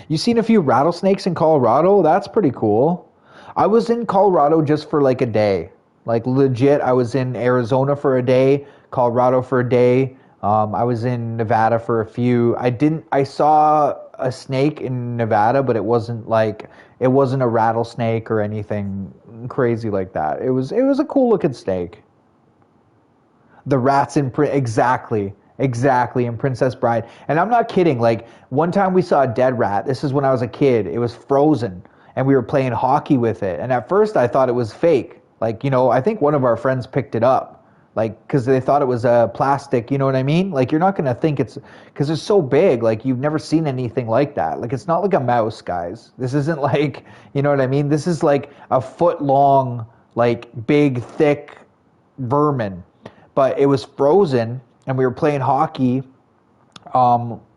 You seen a few rattlesnakes in Colorado? That's pretty cool. I was in Colorado just for like a day. Like legit, I was in Arizona for a day, Colorado for a day. I was in Nevada for a few. I saw a snake in Nevada, but it wasn't a rattlesnake or anything crazy like that. It was a cool looking snake. The rats in exactly in Princess Bride. And I'm not kidding. Like one time we saw a dead rat. This is when I was a kid. It was frozen, and we were playing hockey with it. And at first I thought it was fake. Like I think one of our friends picked it up, like because they thought it was a plastic. You know what I mean? Like you're not gonna think it's because it's so big. Like you've never seen anything like that. Like it's not like a mouse, guys. This isn't like you know what I mean. This is like a foot long, like big, thick vermin, but it was frozen, and we were playing hockey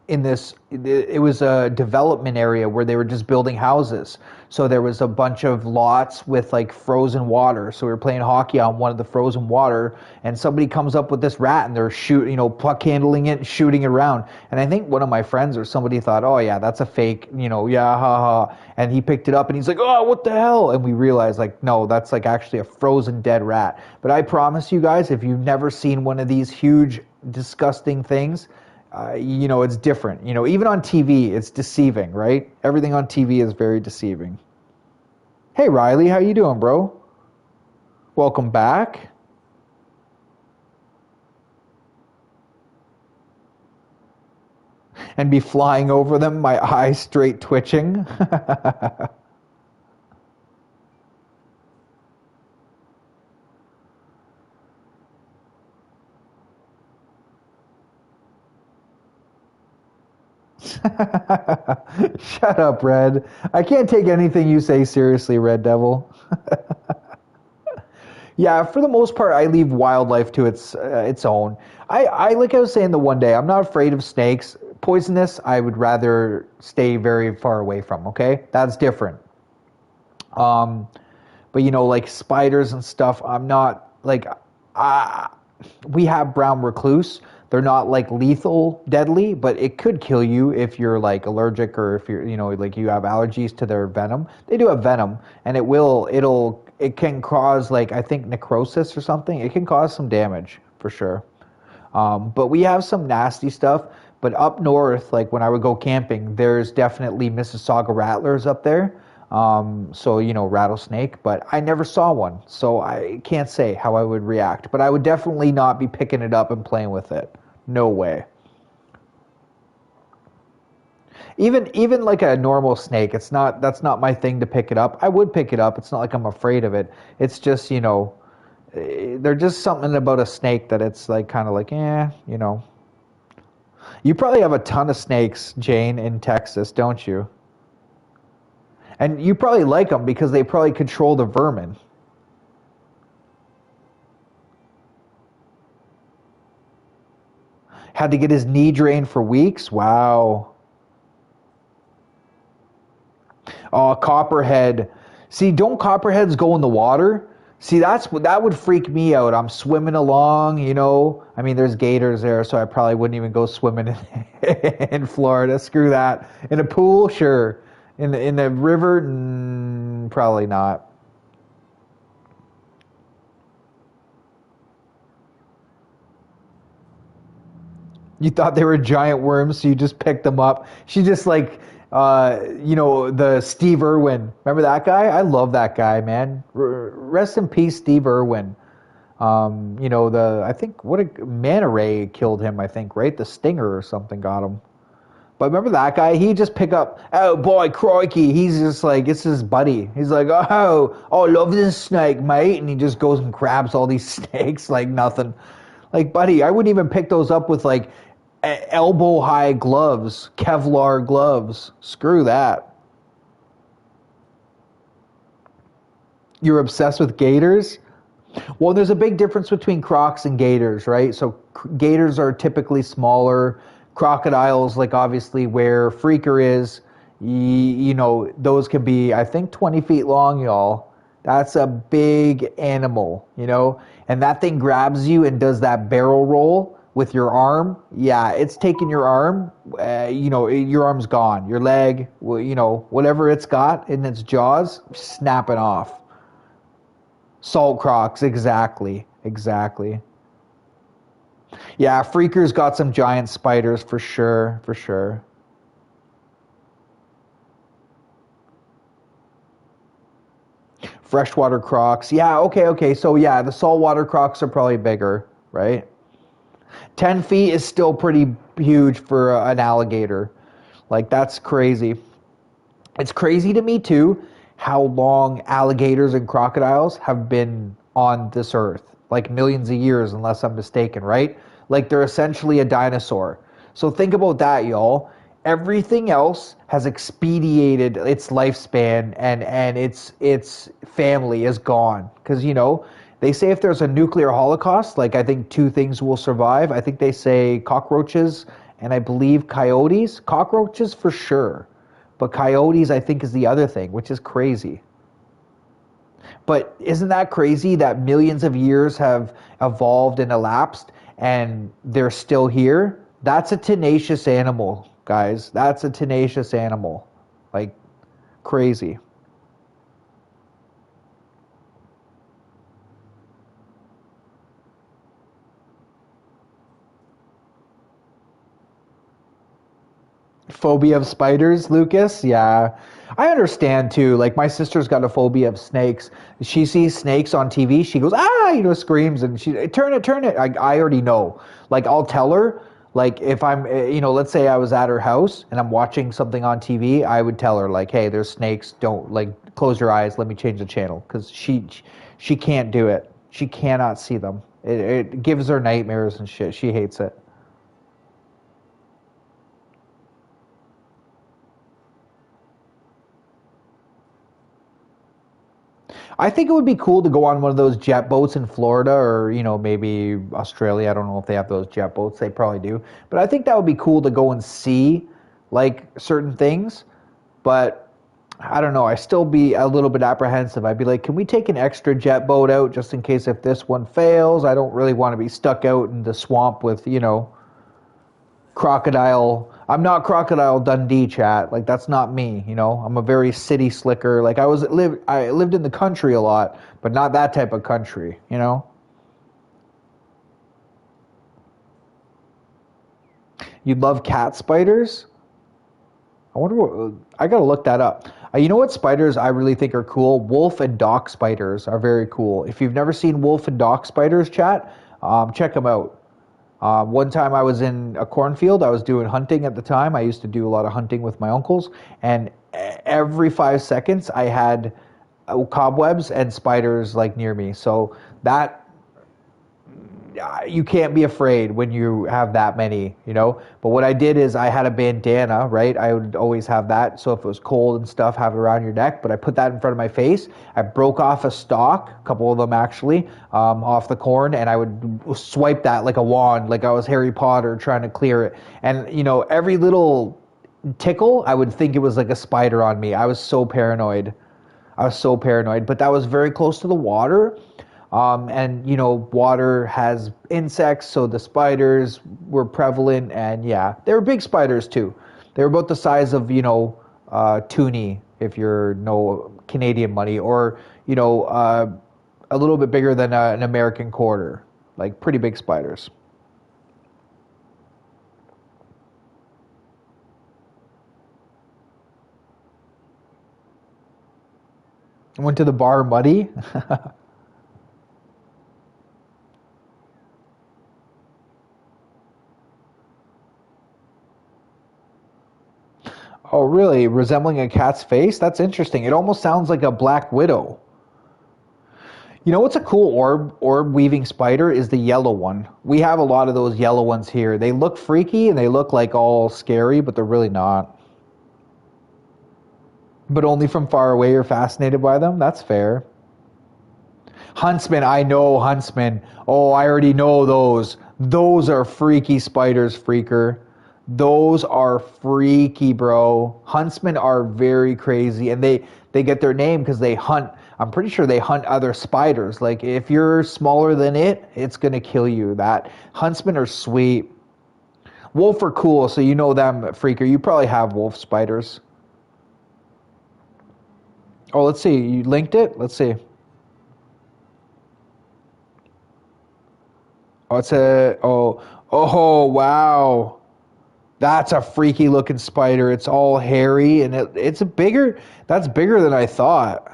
in this. It was a development area where they were just building houses, so there was a bunch of lots with like frozen water, so we were playing hockey on one of the frozen water, and somebody comes up with this rat, and they're shooting, puck handling it and shooting it around, and I think one of my friends or somebody thought, oh yeah, that's a fake, yeah, ha ha, and he picked it up and he's like, oh, what the hell, and we realized like, no, that's like actually a frozen dead rat. But I promise you guys, if you've never seen one of these huge disgusting things, it's different. Even on TV, it's deceiving, right? Everything on TV is very deceiving. Hey, Riley, how you doing, bro? Welcome back. And be flying over them, my eyes straight twitching. Shut up, Red. I can't take anything you say seriously, Red Devil. Yeah, for the most part, I leave wildlife to its own. Like I was saying the one day, I'm not afraid of snakes. Poisonous, I would rather stay very far away from. Okay, that's different. Um, but like spiders and stuff, I'm not like. Uh, we have brown recluse. They're not like lethal, deadly, but it could kill you if you're like allergic or if you're, like you have allergies to their venom. They do have venom, and it can cause like I think necrosis or something. It can cause some damage for sure. But we have some nasty stuff. But up north, like when I would go camping, there's definitely Mississauga rattlers up there. So, rattlesnake, but I never saw one. So I can't say how I would react. But I would definitely not be picking it up and playing with it. No way. Even like a normal snake, that's not my thing to pick it up. I would pick it up. It's not like I'm afraid of it. It's just, there's just something about a snake that it's like kind of like, You probably have a ton of snakes, Jane, in Texas, don't you? And you probably like them because they probably control the vermin. Had to get his knee drained for weeks? Wow. Oh, copperhead. See, don't copperheads go in the water? See, that would freak me out. I'm swimming along, I mean, there's gators there, so I probably wouldn't even go swimming in Florida. Screw that. In a pool, sure. In the river, probably not. You thought they were giant worms, so you just picked them up. She just like, the Steve Irwin. Remember that guy? I love that guy, man. Rest in peace, Steve Irwin. I think manta ray killed him. I think, right? The stinger or something got him. But remember that guy? He just pick up, oh boy, crikey. He's just like, it's his buddy. He's like, oh, love this snake, mate. And he just goes and grabs all these snakes like nothing. Like, buddy, I wouldn't even pick those up with like elbow high gloves, Kevlar gloves. Screw that. You're obsessed with gators? Well, there's a big difference between crocs and gators, right? So gators are typically smaller. Crocodiles, like obviously where Freaker is, those can be, I think, 20 feet long, y'all. That's a big animal, you know? And that thing grabs you and does that barrel roll with your arm. Yeah, it's taking your arm, you know, your arm's gone. Your leg, you know, whatever it's got in its jaws, snapping off. Salt crocs, exactly. Exactly. Yeah, Freaker's got some giant spiders for sure, for sure. Freshwater crocs. Yeah, okay, okay. So yeah, the saltwater crocs are probably bigger, right? 10 feet is still pretty huge for an alligator. Like, that's crazy. It's crazy to me, too, how long alligators and crocodiles have been on this earth. Like, millions of years, unless I'm mistaken, right? Like, they're essentially a dinosaur. So think about that, y'all. Everything else has expedited its lifespan, and its family is gone. Because, you know, they say if there's a nuclear holocaust, like I think two things will survive. I think they say cockroaches and I believe coyotes. Cockroaches for sure. But coyotes, I think, is the other thing, which is crazy. But isn't that crazy that millions of years have evolved and elapsed and they're still here? That's a tenacious animal, guys. That's a tenacious animal. Like, crazy. Phobia of spiders, Lucas? Yeah. I understand too. Like my sister's got a phobia of snakes. She sees snakes on TV, she goes, ah, you know, screams and she turn it, turn it. I already know. Like I'll tell her, like if I'm, you know, let's say I was at her house and I'm watching something on TV, I would tell her like, hey, there's snakes. Don't like close your eyes. Let me change the channel because she can't do it. She cannot see them. It gives her nightmares and shit. She hates it. I think it would be cool to go on one of those jet boats in Florida or, you know, maybe Australia. I don't know if they have those jet boats. They probably do. But I think that would be cool to go and see like certain things. But I don't know. I still be a little bit apprehensive. I'd be like, can we take an extra jet boat out just in case if this one fails? I don't really want to be stuck out in the swamp with, you know, crocodile. I'm not Crocodile Dundee, chat. Like that's not me, you know. I'm a very city slicker. Like I lived in the country a lot, but not that type of country, you know. You'd love cat spiders? I wonder what I gotta look that up. You know what spiders I really think are cool? Wolf and dock spiders are very cool. If you've never seen wolf and dock spiders, chat, check them out. One time I was in a cornfield. I was doing hunting at the time. I used to do a lot of hunting with my uncles, and every 5 seconds I had cobwebs and spiders like near me. So that you can't be afraid when you have that many, you know. But what I did is I had a bandana, right? I would always have that. So if it was cold and stuff, have it around your neck. But I put that in front of my face. I broke off a stalk, a couple of them actually, off the corn, and I would swipe that like a wand, like I was Harry Potter trying to clear it. And you know, every little tickle, I would think it was like a spider on me. I was so paranoid. I was so paranoid. But that was very close to the water. And you know, water has insects, so the spiders were prevalent, and yeah, they were big spiders too. They were about the size of, you know, toonie, if you're no Canadian money, or you know, a little bit bigger than an American quarter, like pretty big spiders. Went to the bar muddy. Oh, really? Resembling a cat's face? That's interesting. It almost sounds like a black widow. You know what's a cool orb weaving spider is the yellow one. We have a lot of those yellow ones here. They look freaky and they look like all scary, but they're really not. But only from far away you're fascinated by them? That's fair. Huntsman, I know Huntsman. Oh, I already know those. Those are freaky spiders, freaker. Those are freaky, bro. Huntsmen are very crazy, and they get their name because they hunt I'm pretty sure they hunt other spiders. Like if you're smaller than it, it's gonna kill you. That huntsmen are sweet. Wolf are cool, so you know them, Freaker. You probably have wolf spiders. Oh, let's see. You linked it? Let's see. Oh, it's a oh wow. That's a freaky looking spider. It's all hairy and it's a bigger. That's bigger than I thought.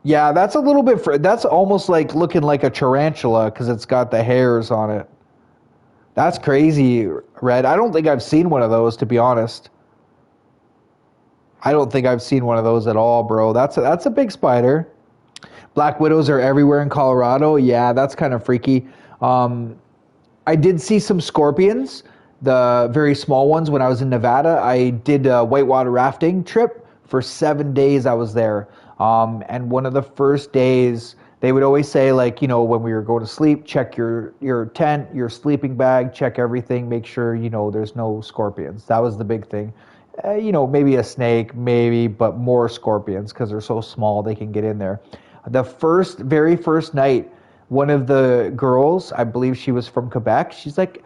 Yeah, that's a little bit. That's almost like looking like a tarantula because it's got the hairs on it. That's crazy, Red. I don't think I've seen one of those, to be honest. I don't think I've seen one of those at all, bro. That's a big spider. Black widows are everywhere in Colorado. Yeah, that's kind of freaky. Um, I did see some scorpions, the very small ones, when I was in Nevada. I did a whitewater rafting trip for 7 days. I was there, and one of the first days they would always say, like, you know, when we were going to sleep, check your tent, your sleeping bag, check everything, make sure you know there's no scorpions. That was the big thing. You know, maybe a snake, maybe, but more scorpions because they're so small they can get in there. The very first night, one of the girls, I believe she was from Quebec, she's like,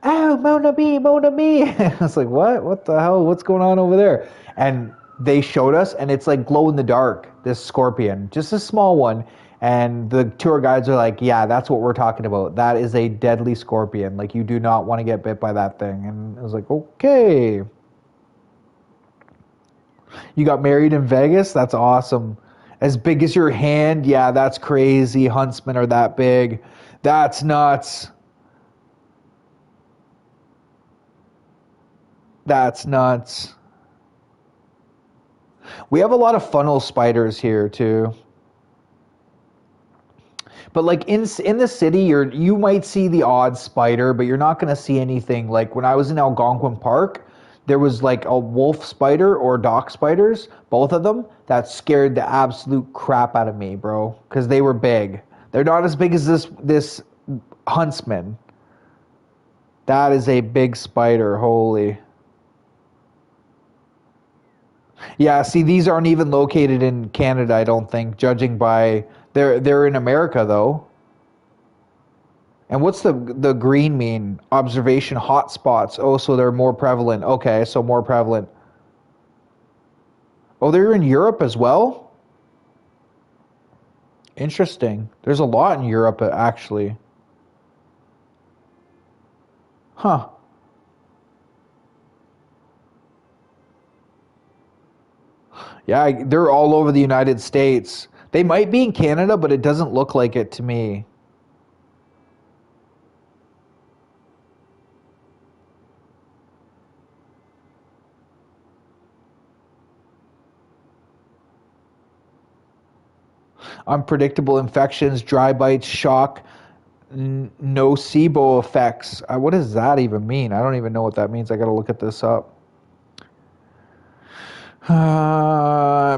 "Oh, Mon ami, Mon ami." I was like, "What? What the hell? What's going on over there?" And they showed us, and it's like glow in the dark, this scorpion, just a small one. And the tour guides are like, "Yeah, that's what we're talking about. That is a deadly scorpion. Like, you do not want to get bit by that thing." And I was like, "Okay." You got married in Vegas? That's awesome. As big as your hand? Yeah, that's crazy. Huntsmen are that big. That's nuts. That's nuts. We have a lot of funnel spiders here too. But like in the city, you might see the odd spider, but you're not gonna see anything. Like when I was in Algonquin Park, there was like a wolf spider or dock spiders, both of them, that scared the absolute crap out of me, bro, because they were big. They're not as big as this huntsman. That is a big spider. Holy. Yeah, see, these aren't even located in Canada, I don't think, judging by they're in America though. And what's the green mean? Observation hotspots. Oh, so they're more prevalent. Okay, so more prevalent. Oh, they're in Europe as well? Interesting. There's a lot in Europe actually. Huh. Yeah, they're all over the United States. They might be in Canada, but it doesn't look like it to me. Unpredictable infections, dry bites, shock, nocebo effects. What does that even mean? I don't even know what that means. I got to look at this up.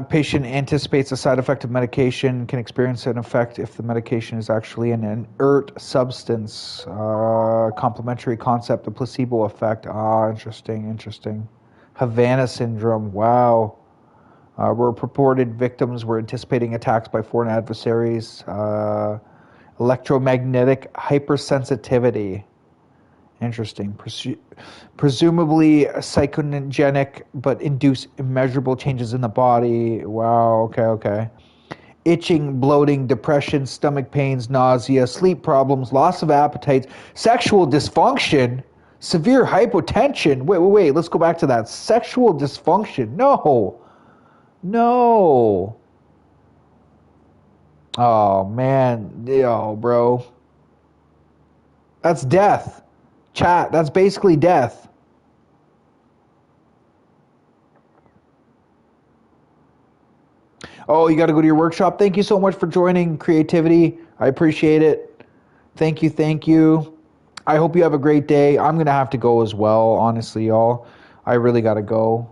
Patient anticipates a side effect of medication, can experience an effect if the medication is actually an inert substance. Complementary concept, the placebo effect. Interesting, interesting. Havana syndrome. Wow. Where purported victims were anticipating attacks by foreign adversaries. Electromagnetic hypersensitivity. Interesting. Presumably psychogenic, but induce immeasurable changes in the body. Wow, okay, okay. Itching, bloating, depression, stomach pains, nausea, sleep problems, loss of appetite, sexual dysfunction, severe hypotension. Wait. Let's go back to that. Sexual dysfunction. No. No. Oh, man. Yo, bro. That's death. Chat, that's basically death. Oh, you got to go to your workshop. Thank you so much for joining Creativity. I appreciate it. Thank you, thank you. I hope you have a great day. I'm going to have to go as well, honestly, y'all. I really got to go.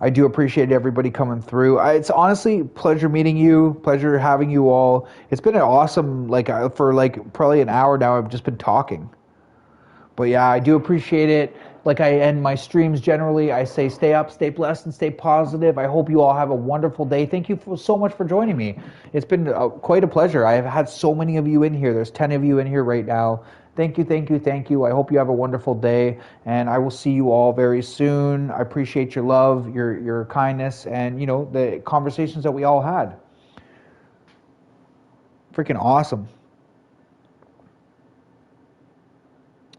I do appreciate everybody coming through. It's honestly pleasure meeting you, pleasure having you all. It's been an awesome, for probably an hour now, I've just been talking. But yeah, I do appreciate it. like I end my streams generally, I say stay up, stay blessed, and stay positive. I hope you all have a wonderful day. Thank you so much for joining me. It's been quite a pleasure. I have had so many of you in here. There's 10 of you in here right now. Thank you, thank you, thank you. I hope you have a wonderful day, and I will see you all very soon. I appreciate your love, your kindness, and the conversations that we all had. Freaking awesome.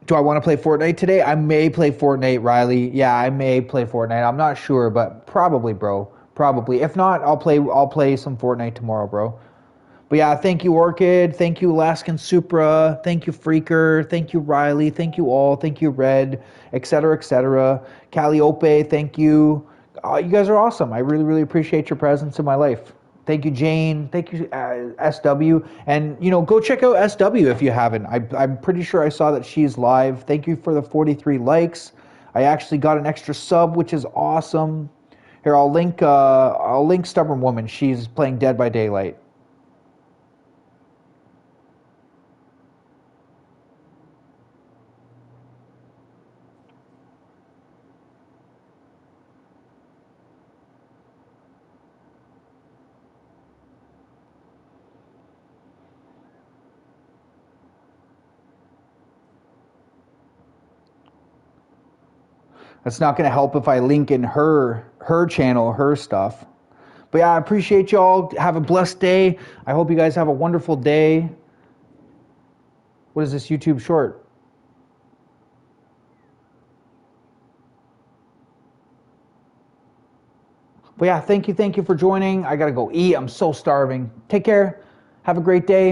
Do I want to play Fortnite today? I may play Fortnite, Riley. Yeah, I may play Fortnite. I'm not sure, but probably, bro. Probably. If not, I'll play some Fortnite tomorrow, bro. But yeah, thank you, Orchid. Thank you, Alaskan Supra. Thank you, Freaker. Thank you, Riley. Thank you all. Thank you, Red, etc., etc. Calliope, thank you. You guys are awesome. I really, really appreciate your presence in my life. Thank you, Jane. Thank you, SW. And, go check out SW if you haven't. I'm pretty sure I saw that she's live. Thank you for the 43 likes. I actually got an extra sub, which is awesome. Here, I'll link Stubborn Woman. She's playing Dead by Daylight. It's not going to help if I link in her channel, her stuff. But yeah, I appreciate y'all. Have a blessed day. I hope you guys have a wonderful day. What is this YouTube short? But yeah, thank you for joining. I got to go eat. I'm so starving. Take care. Have a great day.